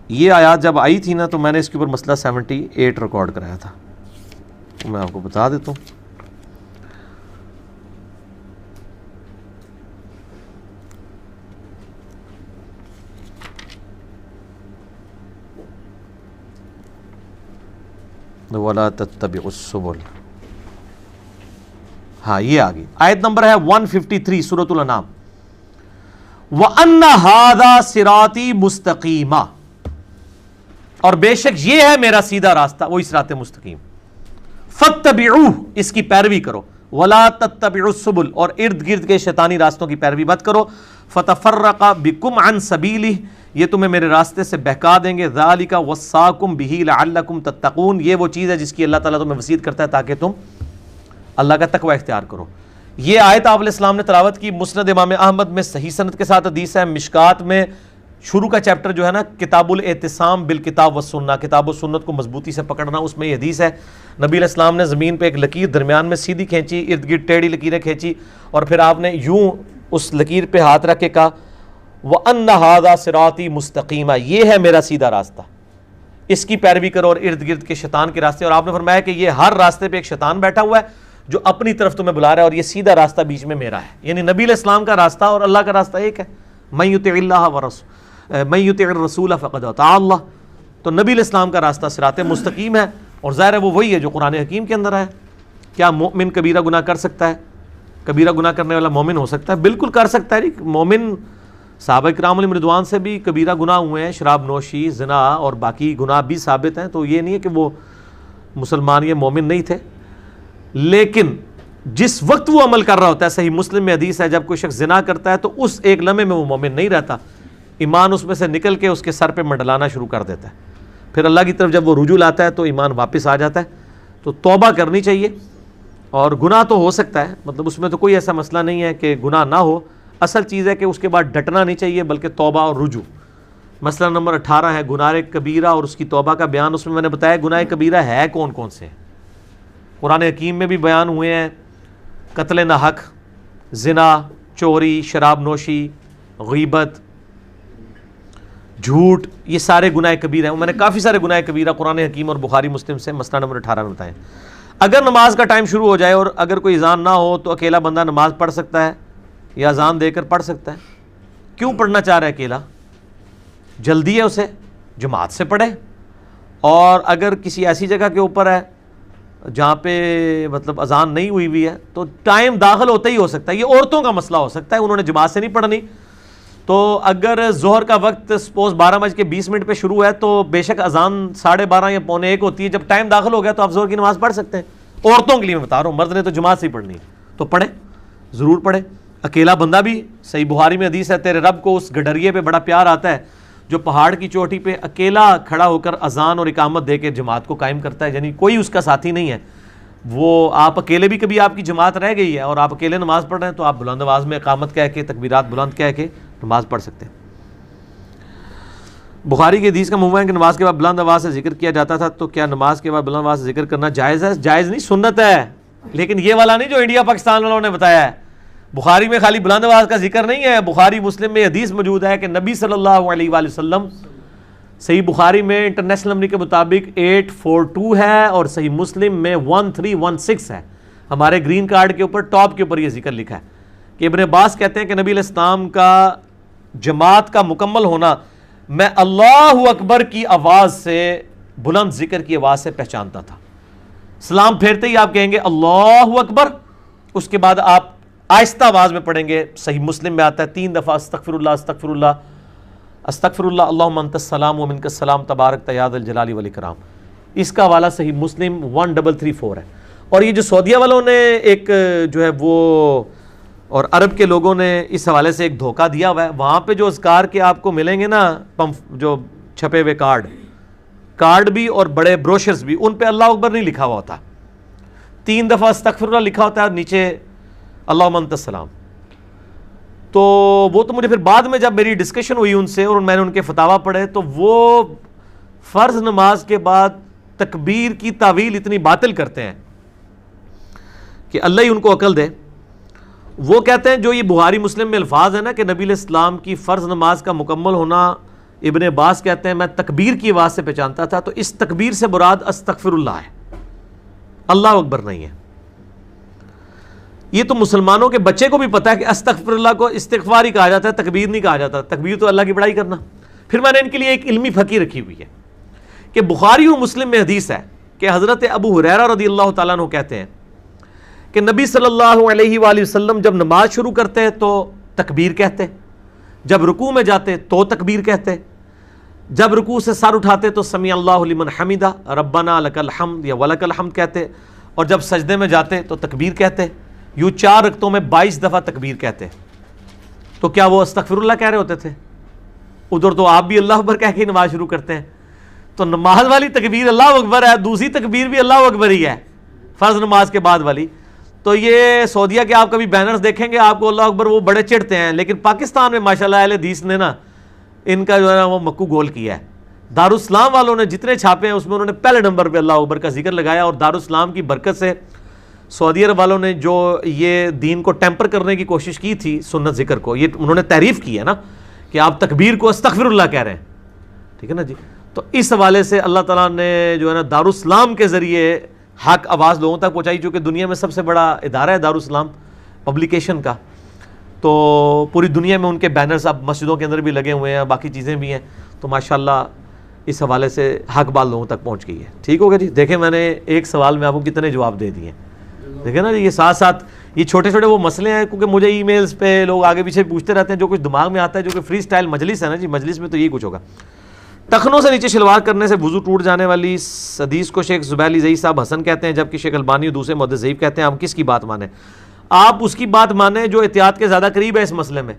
[SPEAKER 1] یہ آیات جب آئی تھی نا تو میں نے اس کے اوپر مسئلہ 78 ریکارڈ کرایا تھا، تو میں آپ کو بتا دیتا ہوں. وَلَا تَتَّبِعُوا السُّبُلَ، ہاں یہ آگئی آیت نمبر ہے 153 سورۃ الانعام. وَأَنَّ هَذَا صِرَاطِي مُسْتَقِيمًا، اور بے شک یہ ہے میرا سیدھا راستہ، وہی صراط مستقیم. فَاتَّبِعُوهُ، اس کی پیروی کرو. وَلَا تَتَّبِعُوا السُّبُلَ، اور ارد گرد کے شیطانی راستوں کی پیروی مت کرو. فَتَفَرَّقَ بِكُمْ عَنْ سَبِيلِهِ، یہ تمہیں میرے راستے سے بہکا دیں گے. ذَلِكَ وَصَّاكُمْ بِهِ لَعَلَّكُمْ تَتَّقُونَ، یہ وہ چیز ہے جس کی اللہ تعالیٰ تمہیں وصیت کرتا ہے تاکہ تم اللہ کا تقوی اختیار کرو. یہ آیت آپ علیہ السلام نے تلاوت کی. مسند امام احمد میں صحیح سند کے ساتھ حدیث ہے. مشکات میں شروع کا چیپٹر جو ہے نا، کتاب الاعتصام بالکتاب والسنہ، کتاب و سنت کو مضبوطی سے پکڑنا، اس میں یہ حدیث ہے. نبی علیہ السلام نے زمین پہ ایک لکیر درمیان میں سیدھی کھینچی، ارد گرد ٹیڑھی لکیریں کھینچی، اور پھر آپ نے یوں اس لکیر پہ ہاتھ رکھ کے کہا وَأَنَّ هَذَا صِرَاطِي مُسْتَقِيمًا، یہ ہے میرا سیدھا راستہ، اس کی پیروی کرو، اور ارد گرد کے شیطان کے راستے. اور آپ نے فرمایا کہ یہ ہر راستے پہ ایک شیطان بیٹھا ہوا ہے جو اپنی طرف تمہیں بلا رہا ہے، اور یہ سیدھا راستہ بیچ میں میرا ہے. یعنی نبی علیہ السلام کا راستہ اور اللہ کا راستہ ایک ہے. مَن يُطِعِ اللَّهَ وَرَسُولَهُ مَن يُطِعِ الرَّسُولَ فَقَدْ أَطَاعَ اللَّهَ. تو نبی علیہ السلام کا راستہ صراط مستقیم ہے، اور ظاہر ہے وہ وہی ہے جو قرآن حکیم کے اندر ہے. کیا مومن کبیرہ گناہ کر سکتا ہے؟ کبیرہ گناہ کرنے والا مومن ہو سکتا ہے؟ بالکل کر سکتا ہے. مومن صحابہ کرام علیہم رضوان سے بھی کبیرہ گناہ ہوئے ہیں، شراب نوشی، زنا اور باقی گناہ بھی ثابت ہیں. تو یہ نہیں ہے کہ وہ مسلمان یا مومن نہیں تھے، لیکن جس وقت وہ عمل کر رہا ہوتا ہے، صحیح مسلم میں حدیث ہے، جب کوئی شخص زنا کرتا ہے تو اس ایک لمحے میں وہ مومن نہیں رہتا، ایمان اس میں سے نکل کے اس کے سر پہ منڈلانا شروع کر دیتا ہے. پھر اللہ کی طرف جب وہ رجوع لاتا ہے تو ایمان واپس آ جاتا ہے. تو توبہ کرنی چاہیے. اور گناہ تو ہو سکتا ہے، مطلب اس میں تو کوئی ایسا مسئلہ نہیں ہے کہ گناہ نہ ہو. اصل چیز ہے کہ اس کے بعد ڈٹنا نہیں چاہیے، بلکہ توبہ اور رجوع. مسئلہ نمبر 18 ہے گناہ کبیرہ اور اس کی توبہ کا بیان. اس میں نے بتایا گناہ کبیرہ ہے کون کون سے. قرآن حکیم میں بھی بیان ہوئے ہیں: قتل نہ حق، زنا، چوری، شراب نوشی، غیبت، جھوٹ، یہ سارے گناہ کبیرہ ہیں. میں نے کافی سارے گناہ کبیرہ قرآن حکیم اور بخاری مسلم سے مسئلہ نمبر 18 میں بتائیں. اگر نماز کا ٹائم شروع ہو جائے اور اگر کوئی اذان نہ ہو تو اکیلا بندہ نماز پڑھ سکتا ہے یا اذان دے کر پڑھ سکتا ہے. کیوں پڑھنا چاہ رہا ہے اکیلا؟ جلدی ہے اسے، جماعت سے پڑھے. اور اگر کسی ایسی جگہ کے اوپر ہے جہاں پہ مطلب اذان نہیں ہوئی ہے تو ٹائم داخل ہوتا ہی ہو سکتا ہے. یہ عورتوں کا مسئلہ ہو سکتا ہے، انہوں نے جماعت سے نہیں پڑھنی. تو اگر ظہر کا وقت سپوز 12:20 پہ شروع ہے تو بے شک اذان 12:30 یا 12:45 ہوتی ہے. جب ٹائم داخل ہو گیا تو آپ ظہر کی نماز پڑھ سکتے ہیں. عورتوں کے لیے میں بتا رہا ہوں، مرد نے تو جماعت سے ہی پڑھنی ہے تو پڑھیں، ضرور پڑھیں. اکیلا بندہ بھی، صحیح بخاری میں حدیث ہے، تیرے رب کو اس گڈریے پہ بڑا پیار آتا ہے جو پہاڑ کی چوٹی پہ اکیلا کھڑا ہو کر اذان اور اقامت دے کے جماعت کو قائم کرتا ہے. یعنی کوئی اس کا ساتھی نہیں ہے. وہ آپ اکیلے بھی، کبھی آپ کی جماعت رہ گئی ہے اور آپ اکیلے نماز پڑھ رہے ہیں تو آپ بلند آواز میں اقامت کہہ کے، تکبیرات بلند کہہ کے نماز پڑھ سکتے ہیں. بخاری کی حدیث کا مفہوم ہے کہ نماز کے بعد بلند آواز سے ذکر کیا جاتا تھا. تو کیا نماز کے بعد بلند آواز سے ذکر کرنا جائز ہے؟ جائز نہیں، سنت ہے. لیکن یہ والا نہیں جو انڈیا پاکستان والوں نے بتایا ہے. بخاری میں خالی بلند آواز کا ذکر نہیں ہے، بخاری مسلم میں حدیث موجود ہے کہ نبی صلی اللہ علیہ وآلہ وسلم، صحیح بخاری میں انٹرنیشنل نمبر کے مطابق 842 ہے اور صحیح مسلم میں 1316 ہے، ہمارے گرین کارڈ کے اوپر ٹاپ کے اوپر یہ ذکر لکھا ہے کہ ابن عباس کہتے ہیں کہ نبی علیہ السلام کا جماعت کا مکمل ہونا میں اللہ اکبر کی آواز سے، بلند ذکر کی آواز سے پہچانتا تھا. سلام پھیرتے ہی آپ کہیں گے اللہ اکبر، اس کے بعد آپ آہستہ آواز میں پڑھیں گے. صحیح مسلم میں آتا ہے 3 دفعہ استغفر اللہ استغفر اللہ استغفر اللہ اللہم انت السلام و منک السلام تبارک یا ذا الجلال والاکرام. اس کا حوالہ صحیح مسلم 1334 ہے. اور یہ جو سعودیہ والوں نے ایک جو ہے وہ اور عرب کے لوگوں نے اس حوالے سے ایک دھوکہ دیا ہوا ہے، وہاں پہ جو اذکار کے آپ کو ملیں گے نا جو چھپے ہوئے کارڈ بھی اور بڑے بروشرز بھی، ان پہ اللہ اکبر نہیں لکھا ہوا ہوتا، 3 دفعہ استغفر اللہ لکھا ہوتا ہے اور نیچے اللہم انت السلام. تو وہ تو مجھے پھر بعد میں جب میری ڈسکشن ہوئی ان سے اور میں نے ان کے فتاویٰ پڑھے تو وہ فرض نماز کے بعد تکبیر کی تعویل اتنی باطل کرتے ہیں کہ اللہ ہی ان کو عقل دے. وہ کہتے ہیں جو یہ بخاری مسلم میں الفاظ ہیں نا کہ نبی علیہ السلام کی فرض نماز کا مکمل ہونا، ابن عباس کہتے ہیں میں تکبیر کی آواز سے پہچانتا تھا، تو اس تکبیر سے مراد استغفر اللہ ہے، اللہ اکبر نہیں ہے. یہ تو مسلمانوں کے بچے کو بھی پتا ہے کہ استغفر اللہ کو استغفار ہی کہا جاتا ہے، تکبیر نہیں کہا جاتا. تکبیر تو اللہ کی بڑائی کرنا. پھر میں نے ان کے لیے ایک علمی پھکی رکھی ہوئی ہے کہ بخاری اور مسلم میں حدیث ہے کہ حضرت ابو ہریرہ رضی اللہ تعالیٰ عنہ کہتے ہیں کہ نبی صلی اللہ علیہ وآلہ وسلم جب نماز شروع کرتے ہیں تو تکبیر کہتے، جب رکوع میں جاتے تو تکبیر کہتے، جب رکوع سے سر اٹھاتے تو سمیع اللہ لمن حمدہ ربنا لک الحمد یا ولک الحمد کہتے، اور جب سجدے میں جاتے تو تکبیر کہتے. یوں 4 رکعتوں میں 22 دفعہ تکبیر کہتے. تو کیا وہ استغفر اللہ کہہ رہے ہوتے تھے؟ ادھر تو آپ بھی اللہ اکبر کہہ کے نماز شروع کرتے ہیں. تو نماز والی تکبیر اللہ اکبر ہے، دوسری تکبیر بھی اللہ اکبر ہی ہے فرض نماز کے بعد والی. تو یہ سعودیہ کے آپ کبھی بینرز دیکھیں گے آپ کو اللہ اکبر وہ بڑے چڑھتے ہیں، لیکن پاکستان میں ماشاءاللہ اہل حدیث نے نا ان کا جو ہے نا وہ مکو گول کیا ہے. دارالاسلام والوں نے جتنے چھاپے ہیں اس میں انہوں نے پہلے نمبر پہ اللہ اکبر کا ذکر لگایا، اور دارالاسلام کی برکت سے سعودی عرب والوں نے جو یہ دین کو ٹیمپر کرنے کی کوشش کی تھی سنت ذکر کو، یہ انہوں نے تعریف کی ہے نا کہ آپ تکبیر کو استغفر اللہ کہہ رہے ہیں، ٹھیک ہے نا جی. تو اس حوالے سے اللہ تعالیٰ نے جو ہے نا دارالاسلام کے ذریعے حق آواز لوگوں تک پہنچائی، چونکہ دنیا میں سب سے بڑا ادارہ ہے دارالاسلام پبلیکیشن کا. تو پوری دنیا میں ان کے بینرز اب مسجدوں کے اندر بھی لگے ہوئے ہیں، باقی چیزیں بھی ہیں. تو ماشاءاللہ اس حوالے سے حق بات لوگوں تک پہنچ گئی ہے. ٹھیک ہوگا جی. دیکھیں میں نے ایک سوال میں آپ کو کتنے جواب دے دیے، دیکھیں نا جی. یہ ساتھ ساتھ یہ چھوٹے چھوٹے وہ مسئلے ہیں، کیونکہ مجھے ای میلز پہ لوگ آگے پیچھے پوچھتے رہتے ہیں جو کچھ دماغ میں آتا ہے، جو کہ فری سٹائل مجلس ہے نا جی، مجلس میں تو یہی کچھ ہوگا. ٹخنوں سے نیچے شلوار کرنے سے وضو ٹوٹ جانے والی حدیث کو شیخ زبیر علی ضعیف صاحب حسن کہتے ہیں، جبکہ شیخ البانی اور دوسرے محدث ضعیف کہتے ہیں. ہم کس کی بات مانیں؟ آپ اس کی بات مانیں جو احتیاط کے زیادہ قریب ہے اس مسئلے میں.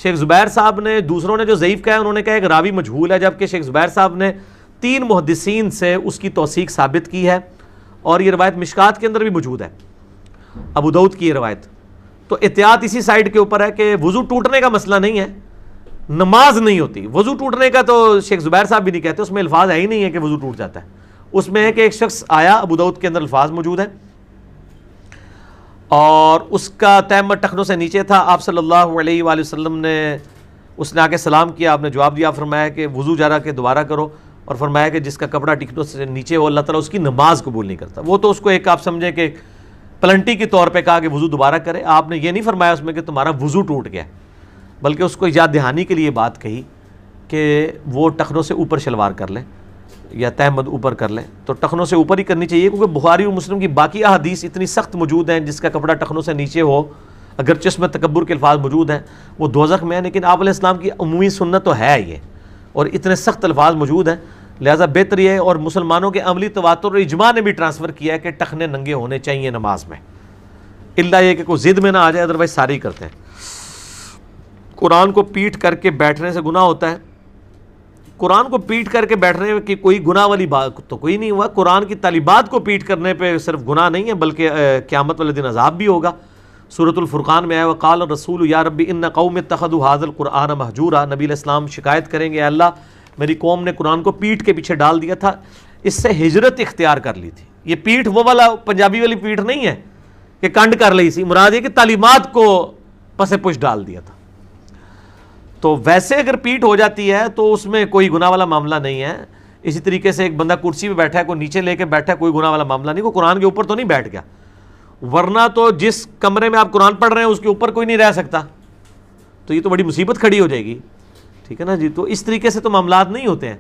[SPEAKER 1] شیخ زبیر صاحب نے، دوسروں نے جو ضعیف کہا ہے انہوں نے کہا ایک راوی مجہول ہے، جبکہ شیخ زبیر صاحب نے 3 محدثین سے اس کی توثیق ثابت کی ہے، اور یہ روایت مشکات کے اندر بھی موجود ہے، ابو داؤد کی یہ روایت. تو احتیاط اسی سائڈ کے اوپر ہے کہ وضو ٹوٹنے کا مسئلہ نہیں ہے، نماز نہیں ہوتی. وضو ٹوٹنے کا تو شیخ زبیر صاحب بھی نہیں کہتے، اس میں الفاظ ہے ہی نہیں ہے کہ وضو ٹوٹ جاتا ہے. اس میں ہے کہ ایک شخص آیا، ابو داؤد کے اندر الفاظ موجود ہیں، اور اس کا تیمم ٹخنوں سے نیچے تھا. آپ صلی اللہ علیہ وآلہ وسلم نے اس نے آ کے سلام کیا، آپ نے جواب دیا، فرمایا کہ وضو جا کے دوبارہ کرو، اور فرمایا کہ جس کا کپڑا ٹخنوں سے نیچے ہو اللہ تعالیٰ اس کی نماز قبول نہیں کرتا. وہ تو اس کو ایک آپ سمجھیں کہ پلنٹی کے طور پہ کہا کہ وضو دوبارہ کرے. آپ نے یہ نہیں فرمایا اس میں کہ تمہارا وضو ٹوٹ گیا، بلکہ اس کو یاد دہانی کے لیے بات کہی کہ وہ ٹخنوں سے اوپر شلوار کر لیں یا تہمد اوپر کر لیں. تو ٹخنوں سے اوپر ہی کرنی چاہیے، کیونکہ بخاری اور مسلم کی باقی احادیث اتنی سخت موجود ہیں جس کا کپڑا ٹخنوں سے نیچے ہو، اگرچہ اس میں تکبر کے الفاظ موجود ہیں، وہ دوزخ میں ہے. لیکن آپ علیہ السلام کی عمومی سنت تو ہے یہ، اور اتنے سخت الفاظ موجود ہیں، لہٰذا بہتر یہ ہے. اور مسلمانوں کے عملی تواتر اور اجماع نے بھی ٹرانسفر کیا ہے کہ ٹخنے ننگے ہونے چاہیے نماز میں، اللہ یہ کہ کوئی ضد میں نہ آ جائے، ادروائز سارے ہی کرتے ہیں. قرآن کو پیٹ کر کے بیٹھنے سے گناہ ہوتا ہے؟ قرآن کو پیٹ کر کے بیٹھنے کی کوئی گناہ والی بات تو کوئی نہیں ہوا. قرآن کی تعلیمات کو پیٹ کرنے پہ صرف گناہ نہیں ہے، بلکہ قیامت والے دن عذاب بھی ہوگا. سورۃ الفرقان میں آیا وقال الرسول یا ربی ان قوم اتخذوا ھذا القرآن مہجورا. نبی علیہ السلام شکایت کریں گے، اے اللہ میری قوم نے قرآن کو پیٹ کے پیچھے ڈال دیا تھا، اس سے ہجرت اختیار کر لی تھی. یہ پیٹھ وہ والا پنجابی والی پیٹھ نہیں ہے کہ کنڈ کر لی سی، مراد یہ کہ تعلیمات کو پس پش ڈال دیا تھا. تو ویسے اگر پیٹ ہو جاتی ہے تو اس میں کوئی گناہ والا معاملہ نہیں ہے. اسی طریقے سے ایک بندہ کرسی پہ بیٹھا ہے، کوئی نیچے لے کے بیٹھا ہے، کوئی گناہ والا معاملہ نہیں. کوئی قرآن کے اوپر تو نہیں بیٹھ گیا، ورنہ تو جس کمرے میں آپ قرآن پڑھ رہے ہیں اس کے اوپر کوئی نہیں رہ سکتا، تو یہ تو بڑی مصیبت کھڑی ہو جائے گی. ٹھیک ہے نا جی. تو اس طریقے سے تو معاملات نہیں ہوتے ہیں.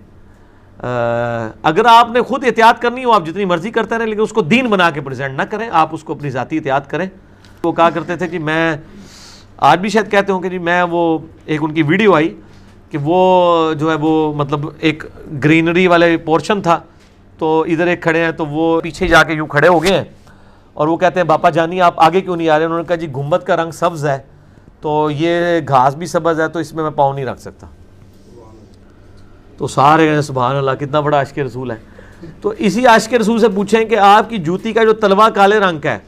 [SPEAKER 1] اگر آپ نے خود احتیاط کرنی ہو آپ جتنی مرضی کرتے رہیں، لیکن اس کو دین بنا کے پریزنٹ نہ کریں، آپ اس کو اپنی ذاتی احتیاط کریں. وہ کہا کرتے تھے کہ میں آج بھی شاید کہتے ہوں کہ جی میں وہ ایک ان کی ویڈیو آئی کہ وہ جو ہے وہ مطلب ایک گرینری والے پورشن تھا، تو ادھر ایک کھڑے ہیں تو وہ پیچھے جا کے یوں کھڑے ہو گئے ہیں اور وہ کہتے ہیں باپا جانی آپ آگے کیوں نہیں آ رہے؟ انہوں نے کہا جی گنبد کا رنگ سبز ہے تو یہ گھاس بھی سبز ہے تو اس میں پاؤں نہیں رکھ سکتا. تو سارے کہتے ہیں سبحان اللہ کتنا بڑا عاشق رسول ہے. تو اسی عاشق رسول سے پوچھیں کہ آپ کی جوتی کا جو تلوا کالے رنگ کا ہے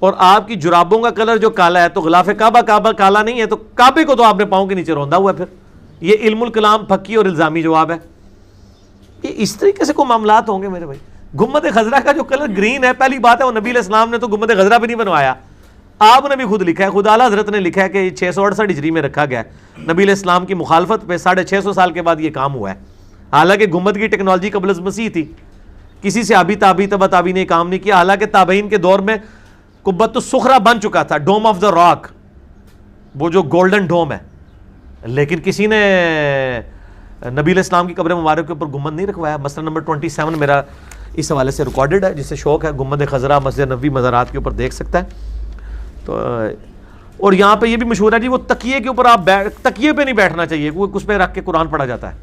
[SPEAKER 1] اور آپ کی جرابوں کا کلر جو کالا ہے، تو غلاف کعبہ کالا نہیں ہے، تو کعبے کو تو آپ نے پاؤں کے نیچے روندا ہوا ہے. پھر یہ علم الکلام پھکی اور الزامی جواب ہے. یہ اس طریقے سے کوئی معاملات ہوں گے میرے بھائی. گنبد خضرا کا جو کلر گرین ہے، پہلی بات ہے وہ نبی علیہ السلام نے تو گنبد خضرا بھی نہیں بنوایا، آپ نے بھی خود لکھا ہے، خدا اعلیٰ حضرت نے لکھا ہے کہ 668 ہجری میں رکھا گیا ہے. نبی علیہ السلام کی مخالفت پہ 650 سال کے بعد یہ کام ہوا ہے. حالانکہ گنبد کی ٹیکنالوجی قبل از مسیح تھی، کسی سے تابعی تبع تابعی نے کام نہیں کیا. حالانکہ تابعین کے دور میں قبۃ الصخرہ بن چکا تھا، ڈوم آف دا راک، وہ جو گولڈن ڈوم ہے، لیکن کسی نے نبی علیہ السلام کی قبر مبارک کے اوپر گنبد نہیں رکھوایا. مسئلہ نمبر 27 میرا اس حوالے سے ریکارڈڈ ہے، جسے شوق ہے گنبد خضرا مسجد نبوی مزارات کے اوپر دیکھ سکتا ہے. تو اور یہاں پہ یہ بھی مشہور ہے جی وہ تکیے کے اوپر آپ تکیے پہ نہیں بیٹھنا چاہیے، اس پہ رکھ کے قرآن پڑھا جاتا ہے.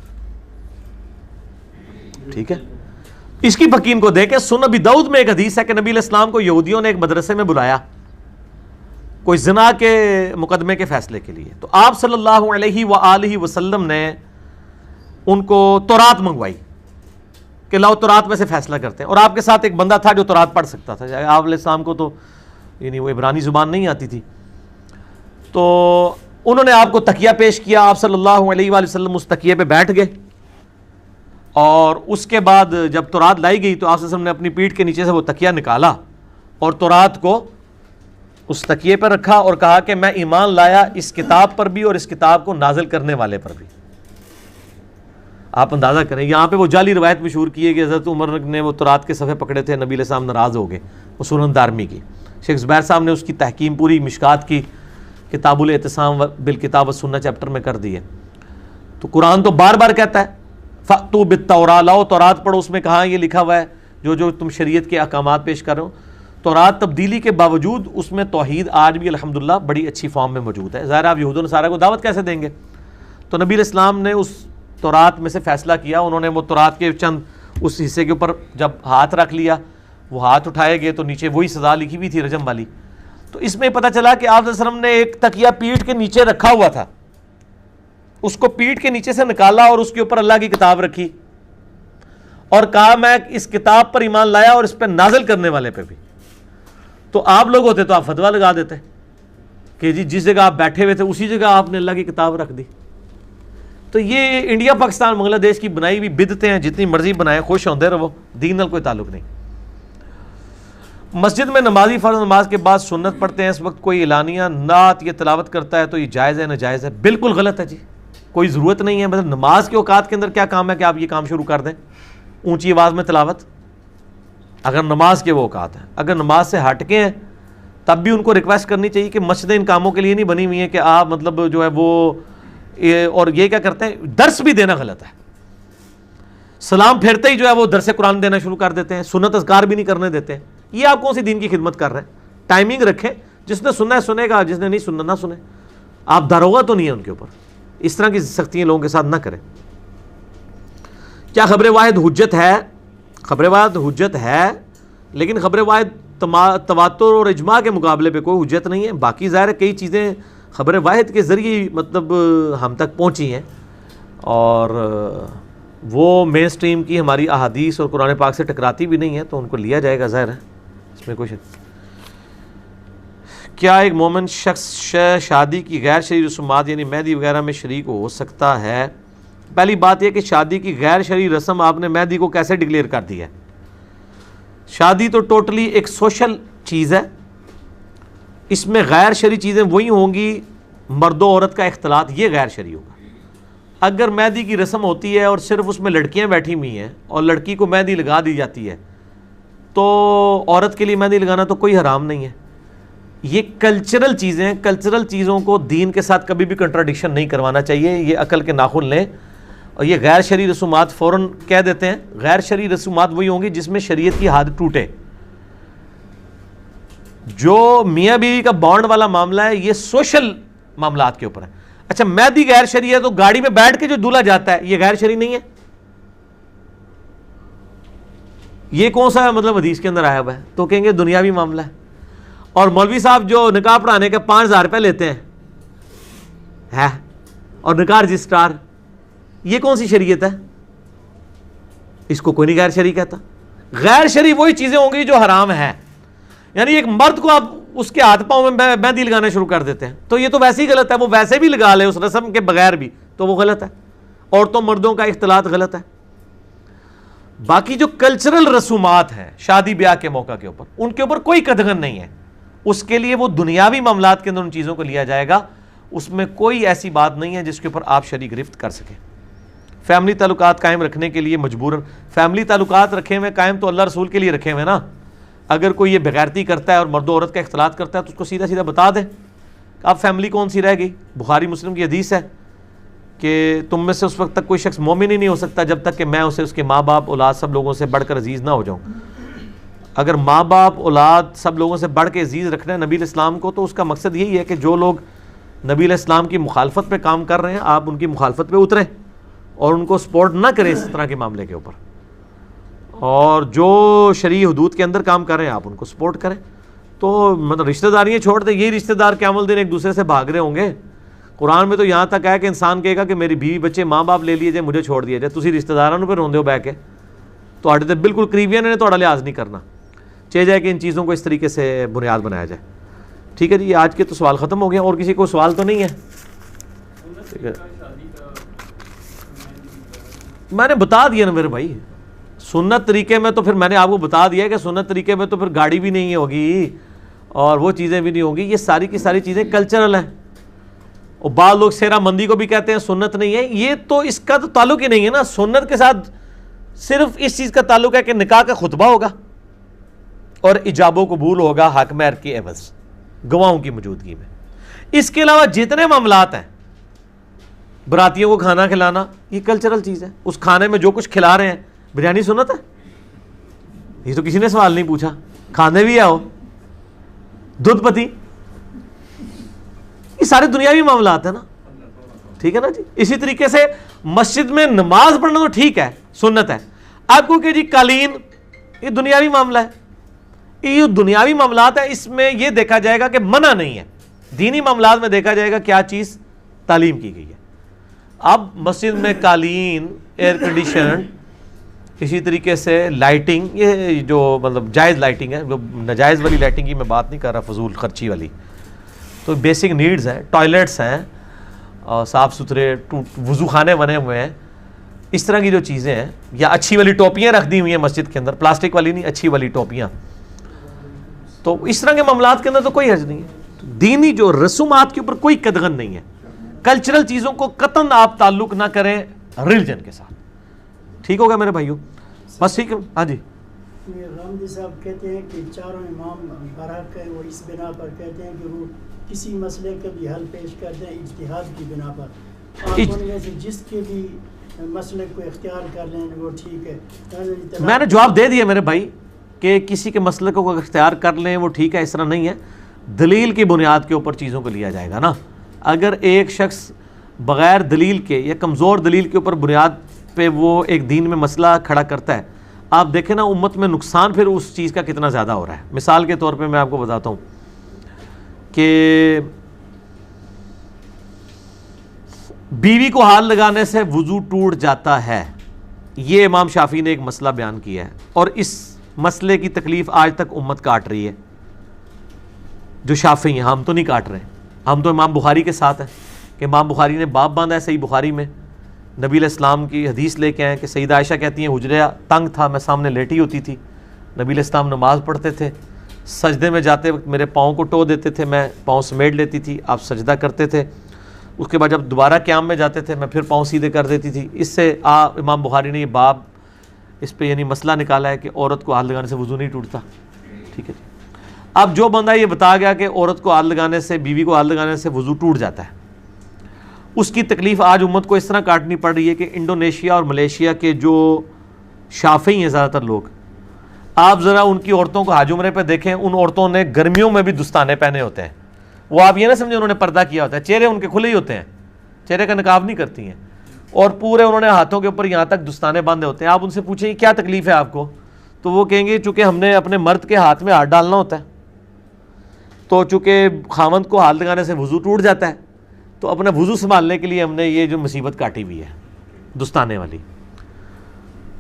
[SPEAKER 1] ٹھیک ہے. اس کی فقین کو دیکھیں. سنن ابی داؤد میں ایک حدیث ہے کہ نبی علیہ السلام کو یہودیوں نے ایک مدرسے میں بلایا کوئی زنا کے مقدمے کے فیصلے کے لیے، تو آپ صلی اللہ علیہ وآلہ وسلم نے ان کو تورات منگوائی کہ لاؤ تورات میں سے فیصلہ کرتے ہیں. اور آپ کے ساتھ ایک بندہ تھا جو تورات پڑھ سکتا تھا. آپ علیہ السلام کو تو یعنی وہ عبرانی زبان نہیں آتی تھی، تو انہوں نے آپ کو تکیہ پیش کیا. آپ صلی اللہ علیہ وآلہ وسلم اس تکیے پہ بیٹھ گئے، اور اس کے بعد جب تورات لائی گئی تو آپ صلی اللہ علیہ وسلم نے اپنی پیٹھ کے نیچے سے وہ تکیہ نکالا اور تورات کو اس تکیے پر رکھا اور کہا کہ میں ایمان لایا اس کتاب پر بھی اور اس کتاب کو نازل کرنے والے پر بھی. آپ اندازہ کریں یہاں پہ وہ جعلی روایت مشہور کی ہے کہ حضرت عمر نے وہ تورات کے صفحے پکڑے تھے، نبی علیہ السلام ناراض ہو گئے. وہ سنن دارمی کی شیخ زبیر صاحب نے اس کی تحکیم پوری مشکات کی کتاب الاعتصام بالکتاب والسنہ چیپٹر میں کر دی ہے. تو قرآن تو بار بار کہتا ہے فَأْتُوا بِالتَّوْرَاةِ، لاؤ تورات پڑھو. اس میں کہاں یہ لکھا ہوا ہے جو تم شریعت کے احکامات پیش کر رہے ہو. تورات تبدیلی کے باوجود اس میں توحید آج بھی الحمدللہ بڑی اچھی فارم میں موجود ہے. ظاہر آپ یہود و نصارہ کو دعوت کیسے دیں گے؟ تو نبی علیہ السلام نے اس تورات میں سے فیصلہ کیا. انہوں نے وہ تورات کے چند اس حصے کے اوپر جب ہاتھ رکھ لیا، وہ ہاتھ اٹھائے گئے تو نیچے وہی سزا لکھی ہوئی تھی رجم والی. تو اس میں پتہ چلا کہ آپ صلی اللہ علیہ وسلم نے ایک تکیہ پیٹھ کے نیچے رکھا ہوا تھا، اس کو پیٹھ کے نیچے سے نکالا اور اس کے اوپر اللہ کی کتاب رکھی اور کہا میں اس کتاب پر ایمان لایا اور اس پہ نازل کرنے والے پہ بھی. تو آپ لوگ ہوتے تو آپ فتویٰ لگا دیتے کہ جی جس جگہ آپ بیٹھے ہوئے تھے اسی جگہ آپ نے اللہ کی کتاب رکھ دی. تو یہ انڈیا پاکستان بنگلہ دیش کی بنائی ہوئی بدعتیں ہیں، جتنی مرضی بنائیں، خوش ہوندے رہو، دین نال کوئی تعلق نہیں. مسجد میں نمازی فرض نماز کے بعد سنت پڑھتے ہیں، اس وقت کوئی اعلانیہ نعت یا تلاوت کرتا ہے تو یہ جائز ہے ناجائز ہے؟ بالکل غلط ہے جی، کوئی ضرورت نہیں ہے. مطلب نماز کے اوقات کے اندر کیا کام ہے کہ آپ یہ کام شروع کر دیں اونچی آواز میں تلاوت؟ اگر نماز کے وہ اوقات ہیں، اگر نماز سے ہٹ کے ہیں تب بھی ان کو ریکویسٹ کرنی چاہیے کہ مسجدیں ان کاموں کے لیے نہیں بنی ہوئی ہیں کہ آپ مطلب جو ہے وہ اور یہ کیا کرتے ہیں، درس بھی دینا غلط ہے. سلام پھیرتے ہی جو ہے وہ درس قرآن دینا شروع کر دیتے ہیں، سنت اذکار بھی نہیں کرنے دیتے ہیں. یہ آپ کون سی دین کی خدمت کر رہے ہیں؟ ٹائمنگ رکھیں، جس نے سننا ہے سنے گا، جس نے نہیں سننا نہ سنے. آپ داروغہ تو نہیں ہے ان کے اوپر. اس طرح کی سختیاں لوگوں کے ساتھ نہ کریں. کیا خبر واحد حجت ہے؟ خبر واحد حجت ہے، لیکن خبر واحد تواتر اور اجماع کے مقابلے پہ کوئی حجت نہیں ہے. باقی ظاہر ہے کئی چیزیں خبر واحد کے ذریعے مطلب ہم تک پہنچی ہیں اور وہ مین سٹریم کی ہماری احادیث اور قرآن پاک سے ٹکراتی بھی نہیں ہے، تو ان کو لیا جائے گا. ظاہر ہے اس میں کوئی کیا ایک مومن شخص شادی کی غیر شرعی رسومات یعنی مہندی وغیرہ میں شریک ہو سکتا ہے؟ پہلی بات یہ کہ شادی کی غیر شرعی رسم آپ نے مہندی کو کیسے ڈکلیئر کر دی ہے؟ شادی تو ٹوٹلی ایک سوشل چیز ہے، اس میں غیر شرعی چیزیں وہی ہوں گی، مرد و عورت کا اختلاط، یہ غیر شرعی ہوگا۔ اگر مہندی کی رسم ہوتی ہے اور صرف اس میں لڑکیاں بیٹھی ہوئی ہیں اور لڑکی کو مہندی لگا دی جاتی ہے تو عورت کے لیے مہندی لگانا تو کوئی حرام نہیں ہے۔ یہ کلچرل چیزیں، کلچرل چیزوں کو دین کے ساتھ کبھی بھی کنٹراڈکشن نہیں کروانا چاہیے، یہ عقل کے ناخن لیں۔ اور یہ غیر شرعی رسومات فوراً کہہ دیتے ہیں، غیر شرعی رسومات وہی ہوں گی جس میں شریعت کی حد ٹوٹے۔ جو میاں بیوی کا بانڈ والا معاملہ ہے یہ سوشل معاملات کے اوپر ہے۔ اچھا مہندی غیر شرعی ہے تو گاڑی میں بیٹھ کے جو دولہا جاتا ہے یہ غیر شرعی نہیں ہے؟ یہ کون سا مطلب حدیث کے اندر آیا ہوا ہے؟ تو کہیں گے دنیاوی معاملہ ہے۔ اور مولوی صاحب جو نکاح پڑھانے کے 5,000 روپے لیتے ہیں اور نکاح رجسٹرار، یہ کون سی شریعت ہے؟ اس کو کوئی نہیں غیر شرعی کہتا۔ غیر شرعی وہی چیزیں ہوں گی جو حرام ہیں۔ یعنی ایک مرد کو آپ اس کے ہاتھ پاؤں میں مہندی لگانا شروع کر دیتے ہیں تو یہ تو ویسے ہی غلط ہے، وہ ویسے بھی لگا لے اس رسم کے بغیر بھی تو وہ غلط ہے۔ عورتوں مردوں کا اختلاط غلط ہے۔ باقی جو کلچرل رسومات ہیں شادی بیاہ کے موقع کے اوپر، ان کے اوپر کوئی قدغن نہیں ہے، اس کے لیے وہ دنیاوی معاملات کے اندر ان چیزوں کو لیا جائے گا، اس میں کوئی ایسی بات نہیں ہے جس کے اوپر آپ شرعی گرفت کر سکیں۔ فیملی تعلقات قائم رکھنے کے لیے مجبوراً، فیملی تعلقات رکھے ہوئے قائم تو اللہ رسول کے لیے رکھے ہوئے نا۔ اگر کوئی یہ بغیرتی کرتا ہے اور مرد و عورت کا اختلاط کرتا ہے تو اس کو سیدھا سیدھا بتا دیں کہ اب فیملی کون سی رہ گئی۔ بخاری مسلم کی حدیث ہے کہ تم میں سے اس وقت تک کوئی شخص مومن ہی نہیں ہو سکتا جب تک کہ میں اسے اس کے ماں باپ اولاد سب لوگوں سے بڑھ کر عزیز نہ ہو جاؤں۔ اگر ماں باپ اولاد سب لوگوں سے بڑھ کے عزیز رکھنا ہے نبی علیہ السلام کو، تو اس کا مقصد یہی ہے کہ جو لوگ نبی علیہ السلام کی مخالفت پہ کام کر رہے ہیں آپ ان کی مخالفت پہ اتریں اور ان کو سپورٹ نہ کریں اس طرح کے معاملے کے اوپر، اور جو شرعی حدود کے اندر کام کر رہے ہیں آپ ان کو سپورٹ کریں۔ تو مطلب رشتہ داریاں چھوڑ دیں، یہی رشتہ دار قیامت دن ایک دوسرے سے بھاگ رہے ہوں گے۔ قرآن میں تو یہاں تک ہے کہ انسان کہے گا کہ میری بیوی بچے ماں باپ لے لیے جائے، مجھے چھوڑ دیا جائے، تسی رشتہ داراں پہ روندے ہو بہ کے، تو تے بالکل قریبیاں نے تھوڑا لحاظ نہیں کرنا چاہیے جائے کہ ان چیزوں کو اس طریقے سے بنیاد بنایا جائے۔ ٹھیک ہے جی، آج کے تو سوال ختم ہو گیا، اور کسی کو سوال تو نہیں ہے؟ ٹھیک ہے، میں نے بتا دیا نا میرے بھائی، سنت طریقے میں تو پھر میں نے آپ کو بتا دیا کہ سنت طریقے میں تو پھر گاڑی بھی نہیں ہوگی اور وہ چیزیں بھی نہیں ہوں گی، یہ ساری کی ساری چیزیں کلچرل ہیں۔ اور بعض لوگ سیرا مندی کو بھی کہتے ہیں سنت نہیں ہے، یہ تو اس کا تو تعلق ہی نہیں ہے نا۔ سنت کے ساتھ صرف اس چیز کا تعلق ہے کہ نکاح کا خطبہ ہوگا اور ایجاب و قبول ہوگا حق مہر کی عوض گواہوں کی موجودگی میں۔ اس کے علاوہ جتنے معاملات ہیں، براتیوں کو کھانا کھلانا، یہ کلچرل چیز ہے۔ اس کھانے میں جو کچھ کھلا رہے ہیں، بریانی سنت ہے؟ یہ تو کسی نے سوال نہیں پوچھا۔ کھانے بھی آؤ، دودھ پتی، یہ سارے دنیاوی معاملات ہیں نا، ٹھیک ہے نا جی۔ اسی طریقے سے مسجد میں نماز پڑھنا تو ٹھیک ہے، سنت ہے۔ آپ کو کہ جی قالین، یہ دنیاوی معاملہ ہے، یہ دنیاوی معاملات ہیں، اس میں یہ دیکھا جائے گا کہ منع نہیں ہے۔ دینی معاملات میں دیکھا جائے گا کیا چیز تعلیم کی گئی ہے۔ اب مسجد میں قالین، ایئر کنڈیشن، اسی طریقے سے لائٹنگ، یہ جو مطلب جائز لائٹنگ ہے، ناجائز والی لائٹنگ کی میں بات نہیں کر رہا، فضول خرچی والی، تو بیسک نیڈز ہیں، ٹوائلٹس ہیں، اور صاف ستھرے وضو خانے بنے ہوئے ہیں، اس طرح کی جو چیزیں ہیں، یا اچھی والی ٹوپیاں رکھ دی ہوئی ہیں مسجد کے اندر، پلاسٹک والی نہیں، اچھی والی ٹوپیاں، تو اس طرح کے معاملات کے اندر تو کوئی حرج نہیں ہے۔ دینی جو رسومات کے اوپر کوئی قدغن نہیں ہے۔ کلچرل چیزوں کو قطعاً آپ تعلق نہ کریں ریلیجن کے ساتھ۔ ٹھیک ہوگا میرے بھائیوں؟ بس ٹھیک ہے، ہاں جی۔
[SPEAKER 3] غامدی صاحب کہتے ہیں کہ چاروں امام برحق ہے، وہ اس بنا پر کہتے ہیں کہ وہ کسی مسئلے کا بھی حل پیش کرتے ہیں اجتہاد کی بنا پر۔ آپ ان میں سے جس کے بھی مسئلے کو اختیار کر لیں وہ ٹھیک ہے۔
[SPEAKER 1] میں نے جواب دے دیا میرے بھائی کہ کسی کے مسئلے کو اختیار کر لیں وہ ٹھیک ہے، اس طرح نہیں ہے۔ دلیل کی بنیاد کے اوپر چیزوں کو لیا جائے گا نا۔ اگر ایک شخص بغیر دلیل کے یا کمزور دلیل کے اوپر بنیاد پہ وہ ایک دین میں مسئلہ کھڑا کرتا ہے، آپ دیکھیں نا امت میں نقصان پھر اس چیز کا کتنا زیادہ ہو رہا ہے۔ مثال کے طور پہ میں آپ کو بتاتا ہوں کہ بیوی کو ہاتھ لگانے سے وضو ٹوٹ جاتا ہے، یہ امام شافعی نے ایک مسئلہ بیان کیا ہے، اور اس مسئلے کی تکلیف آج تک امت کاٹ رہی ہے۔ جو شافعی ہیں، ہم تو نہیں کاٹ رہے، ہم تو امام بخاری کے ساتھ ہیں کہ امام بخاری نے باب باندھا ہے صحیح بخاری میں، نبی علیہ السلام کی حدیث لے کے آئے کہ سیدہ عائشہ کہتی ہیں حجرہ تنگ تھا، میں سامنے لیٹی ہوتی تھی، نبی علیہ السلام نماز پڑھتے تھے، سجدے میں جاتے وقت میرے پاؤں کو ٹو دیتے تھے، میں پاؤں سمیٹ لیتی تھی، آپ سجدہ کرتے تھے، اس کے بعد جب دوبارہ قیام میں جاتے تھے میں پھر پاؤں سیدھے کر دیتی تھی. اس سے امام بخاری نے یہ باب اس پہ یعنی مسئلہ نکالا ہے کہ عورت کو ہاتھ لگانے سے وضو نہیں ٹوٹتا. ٹھیک ہے جی. اب جو بندہ یہ بتا گیا کہ عورت کو ہاتھ لگانے سے، بیوی کو ہاتھ لگانے سے وضو ٹوٹ جاتا ہے، اس کی تکلیف آج امت کو اس طرح کاٹنی پڑ رہی ہے کہ انڈونیشیا اور ملیشیا کے جو شافعی ہیں زیادہ تر لوگ، آپ ذرا ان کی عورتوں کو حج عمرے پہ دیکھیں، ان عورتوں نے گرمیوں میں بھی دستانے پہنے ہوتے ہیں. وہ آپ یہ نہ سمجھیں انہوں نے پردہ کیا ہوتا ہے، چہرے ان کے کھلے ہی ہوتے ہیں، چہرے کا نقاب نہیں کرتی ہیں، اور پورے انہوں نے ہاتھوں کے اوپر یہاں تک دستانے باندھے ہوتے ہیں. آپ ان سے پوچھیں کیا تکلیف ہے آپ کو، تو وہ کہیں گے چونکہ ہم نے اپنے مرد کے ہاتھ میں ہاتھ ڈالنا ہوتا ہے، تو چونکہ خاوند کو ہاتھ لگانے سے وضو ٹوٹ جاتا ہے، تو اپنا وضو سنبھالنے کے لیے ہم نے یہ جو مصیبت کاٹی ہوئی ہے دستانے والی.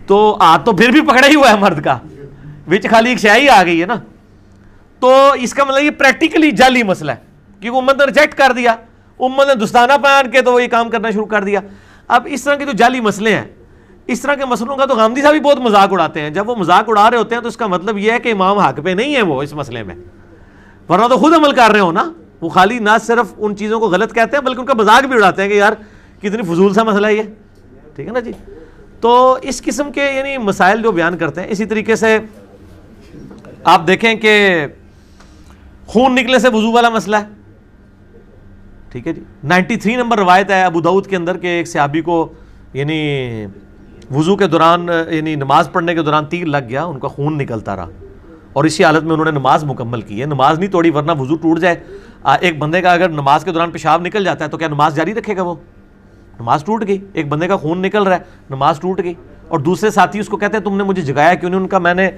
[SPEAKER 1] تو ہاتھ تو پھر بھی پکڑا ہی ہوا ہے مرد کا، وچ خالی ایک شے ہی آ گئی ہے نا. تو اس کا مطلب یہ پریکٹیکلی جعلی مسئلہ ہے، کیونکہ امت نے ریجیکٹ کر دیا، امت نے دستانہ پہن کے تو وہ یہ کام کرنا شروع کر دیا. اب اس طرح کے جو جعلی مسئلے ہیں، اس طرح کے مسئلوں کا تو غامدی صاحب بھی بہت مذاق اڑاتے ہیں. جب وہ مذاق اڑا رہے ہوتے ہیں تو اس کا مطلب یہ ہے کہ امام حق پہ نہیں ہے وہ اس مسئلے میں، ورنہ تو خود عمل کر رہے ہو نا. وہ خالی نہ صرف ان چیزوں کو غلط کہتے ہیں بلکہ ان کا مذاق بھی اڑاتے ہیں کہ یار کتنی فضول سا مسئلہ ہے یہ. ٹھیک ہے نا جی. تو اس قسم کے یعنی مسائل جو بیان کرتے ہیں. اسی طریقے سے آپ دیکھیں کہ خون نکلنے سے وضو والا مسئلہ ہے. ٹھیک ہے جی. 93 نمبر روایت ہے ابو داؤد کے اندر کہ ایک صحابی کو یعنی وضو کے دوران یعنی نماز پڑھنے کے دوران تیر لگ گیا، ان کا خون نکلتا رہا، اور اسی حالت میں انہوں نے نماز مکمل کی ہے. نماز نہیں توڑی ورنہ وضو ٹوٹ جائے. ایک بندے کا اگر نماز کے دوران پیشاب نکل جاتا ہے تو کیا نماز جاری رکھے گا؟ وہ نماز ٹوٹ گئی. ایک بندے کا خون نکل رہا ہے، نماز ٹوٹ گئی. اور دوسرے ساتھی اس کو کہتے ہیں تم نے مجھے جگایا کیوں نہیں؟ ان کا میں نے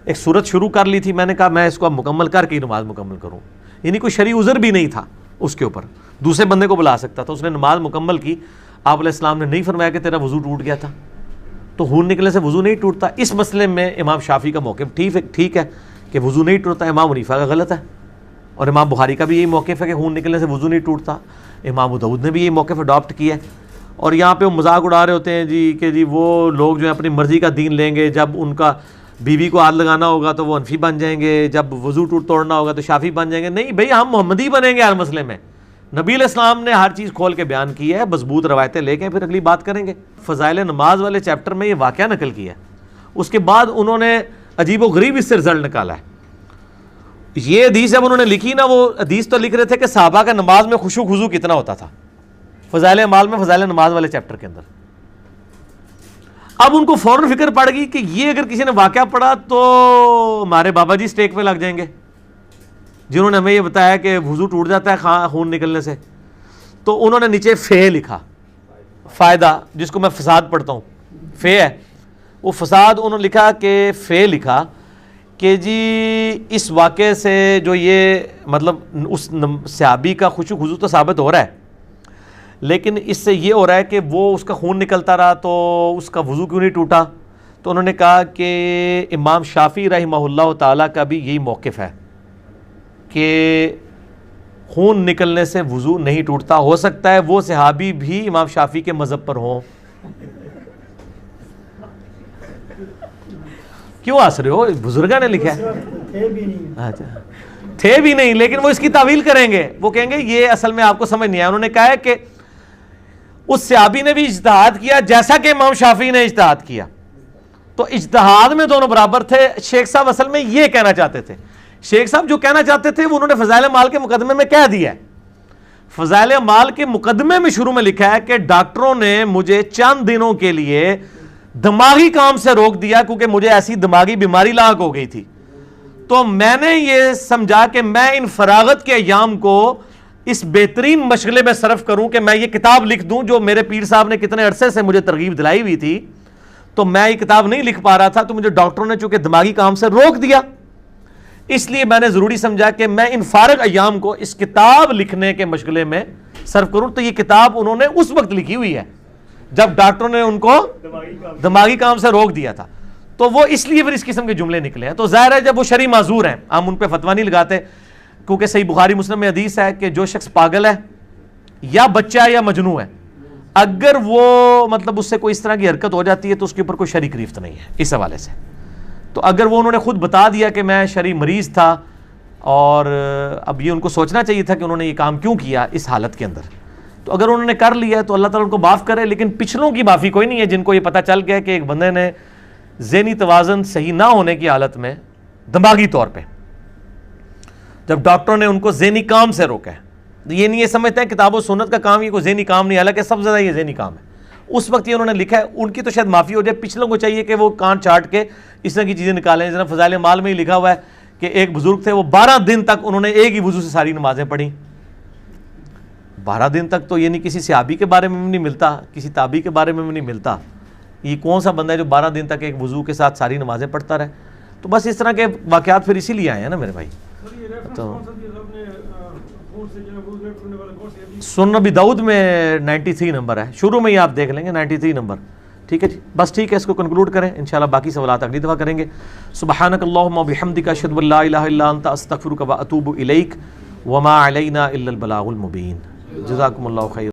[SPEAKER 1] ایک صورت شروع کر لی تھی، میں نے کہا میں اس کو مکمل کر کے نماز مکمل کروں. یعنی کوئی شرعی عذر بھی نہیں تھا اس کے اوپر، دوسرے بندے کو بلا سکتا تھا. اس نے نماز مکمل کی. آپ علیہ السلام نے نہیں فرمایا کہ تیرا وضو ٹوٹ گیا تھا. تو خون نکلنے سے وضو نہیں ٹوٹتا. اس مسئلے میں امام شافعی کا موقف ٹھیک ہے کہ وضو نہیں ٹوٹتا. امام حنیفہ کا غلط ہے، اور امام بخاری کا بھی یہی موقف ہے کہ خون نکلنے سے وضو نہیں ٹوٹتا. امام ابو داؤد نے بھی یہی موقف اڈاپٹ کیا ہے. اور یہاں پہ وہ مذاق اڑا رہے ہوتے ہیں جی کہ جی وہ لوگ جو ہیں اپنی مرضی کا دین لیں گے، جب ان کا بیوی کو ہاتھ لگانا ہوگا تو وہ حنفی بن جائیں گے، جب وضو توڑنا ہوگا تو شافعی بن جائیں گے. نہیں بھئی، ہم محمدی بنیں گے ہر مسئلے میں. نبی علیہ السلام نے ہر چیز کھول کے بیان کی ہے، مضبوط روایتیں لے کے پھر اگلی بات کریں گے. فضائل نماز والے چیپٹر میں یہ واقعہ نقل کیا ہے. اس کے بعد انہوں نے عجیب و غریب اس سے رزلٹ نکالا ہے. یہ حدیث جب انہوں نے لکھی نا، وہ حدیث تو لکھ رہے تھے کہ صحابہ کا نماز میں خشوع خضوع کتنا ہوتا تھا، فضائل اعمال میں فضائل نماز والے چیپٹر کے اندر. اب ان کو فوراً فکر پڑ گئی کہ یہ اگر کسی نے واقعہ پڑھا تو ہمارے بابا جی اسٹیک پہ لگ جائیں گے جنہوں نے ہمیں یہ بتایا کہ وضو ٹوٹ جاتا ہے خون نکلنے سے. تو انہوں نے نیچے فے لکھا، فائدہ، جس کو میں فساد پڑھتا ہوں، فے ہے وہ فساد. انہوں نے لکھا کہ فے لکھا کہ جی اس واقعے سے جو یہ مطلب اس صحابی کا خشوع خضوع تو ثابت ہو رہا ہے، لیکن اس سے یہ ہو رہا ہے کہ وہ اس کا خون نکلتا رہا تو اس کا وضو کیوں نہیں ٹوٹا. تو انہوں نے کہا کہ امام شافعی رحمہ اللہ تعالیٰ کا بھی یہی موقف ہے کہ خون نکلنے سے وضو نہیں ٹوٹتا. ہو سکتا ہے وہ صحابی بھی امام شافعی کے مذہب پر ہوں. کیوں ہنس رہے ہو؟ بزرگاں نے لکھا ہے. اچھا تھے بھی نہیں، لیکن وہ اس کی تعویل کریں گے. وہ کہیں گے یہ اصل میں آپ کو سمجھ نہیں آیا. انہوں نے کہا ہے کہ اس صحابی نے بھی اجتہاد کیا جیسا کہ امام شافعی نے اجتہاد کیا، تو اجتہاد میں دونوں برابر تھے. شیخ صاحب اصل میں یہ کہنا چاہتے تھے. شیخ صاحب جو کہنا چاہتے تھے وہ انہوں نے فضائل اعمال کے مقدمے میں کہہ دیا ہے. فضائل اعمال کے مقدمے میں شروع میں لکھا ہے کہ ڈاکٹروں نے مجھے چند دنوں کے لیے دماغی کام سے روک دیا کیونکہ مجھے ایسی دماغی بیماری لاحق ہو گئی تھی. تو میں نے یہ سمجھا کہ میں ان فراغت کے ایام کو اس بہترین مشغلے میں صرف کروں کہ میں یہ کتاب لکھ دوں جو میرے پیر صاحب نے کتنے عرصے سے مجھے ترغیب دلائی ہوئی تھی. تو میں یہ کتاب نہیں لکھ پا رہا تھا، تو مجھے ڈاکٹروں نے چونکہ دماغی کام سے روک دیا، اس لیے میں نے ضروری سمجھا کہ میں ان فارغ ایام کو اس کتاب لکھنے کے مشغلے میں صرف کروں. تو یہ کتاب انہوں نے اس وقت لکھی ہوئی ہے جب ڈاکٹروں نے ان کو دماغی کام سے روک دیا تھا. تو وہ اس لیے پھر اس قسم کے جملے نکلے ہیں. تو ظاہر ہے جب وہ شرعی معذور ہیں، ہم ان پہ فتویٰ نہیں لگاتے، کیونکہ صحیح بخاری مسلم میں حدیث ہے کہ جو شخص پاگل ہے یا بچہ ہے یا مجنون ہے، اگر وہ مطلب اس سے کوئی اس طرح کی حرکت ہو جاتی ہے تو اس کے اوپر کوئی شرعی گرفت نہیں ہے اس حوالے سے. تو اگر وہ انہوں نے خود بتا دیا کہ میں شرعی مریض تھا اور اب یہ ان کو سوچنا چاہیے تھا کہ انہوں نے یہ کام کیوں کیا اس حالت کے اندر. تو اگر انہوں نے کر لیا ہے تو اللہ تعالیٰ ان کو معاف کرے, لیکن پچھلوں کی معافی کوئی نہیں ہے جن کو یہ پتہ چل گیا کہ ایک بندے نے ذہنی توازن صحیح نہ ہونے کی حالت میں دماغی طور پہ جب ڈاکٹروں نے ان کو ذہنی کام سے روکا ہے, یہ نہیں یہ سمجھتے ہیں کتاب و سنت کا کام یہ کوئی ذہنی کام نہیں, حالانکہ سب سے زیادہ یہ ذہنی کام ہے. اس وقت یہ انہوں نے لکھا ہے, ان کی تو شاید معافی ہو جائے, پچھلوں کو چاہیے کہ وہ کان چاٹ کے اس طرح کی چیزیں نکالیں. جناب فضائل مال میں ہی لکھا ہوا ہے کہ ایک بزرگ تھے, وہ 12 دن تک انہوں نے ایک ہی وضو سے ساری نمازیں پڑھی. 12 دن تک تو یہ نہیں کسی صحابی کے بارے میں بھی نہیں ملتا, کسی تابعی کے بارے میں بھی نہیں ملتا. یہ کون سا بندہ ہے جو 12 دن تک ایک وضو کے ساتھ ساری نمازیں پڑھتا رہے؟ تو بس اس طرح کے واقعات پھر اسی لیے آئے ہیں نا میرے بھائی. تو سنن ابی داؤد میں 93 نمبر ہے, شروع میں ہی آپ دیکھ لیں گے 93 نمبر. ٹھیک ہے جی, بس ٹھیک ہے, اس کو کنکلوڈ کریں, انشاءاللہ باقی سوالات اگلی دفعہ کریں گے. سبحانک اللہم و بحمدک اشہد ان لا الہ الا انت استغفرک و اتوب الیک وما علینا الا البلاغ المبین. جزاکم اللہ خیر.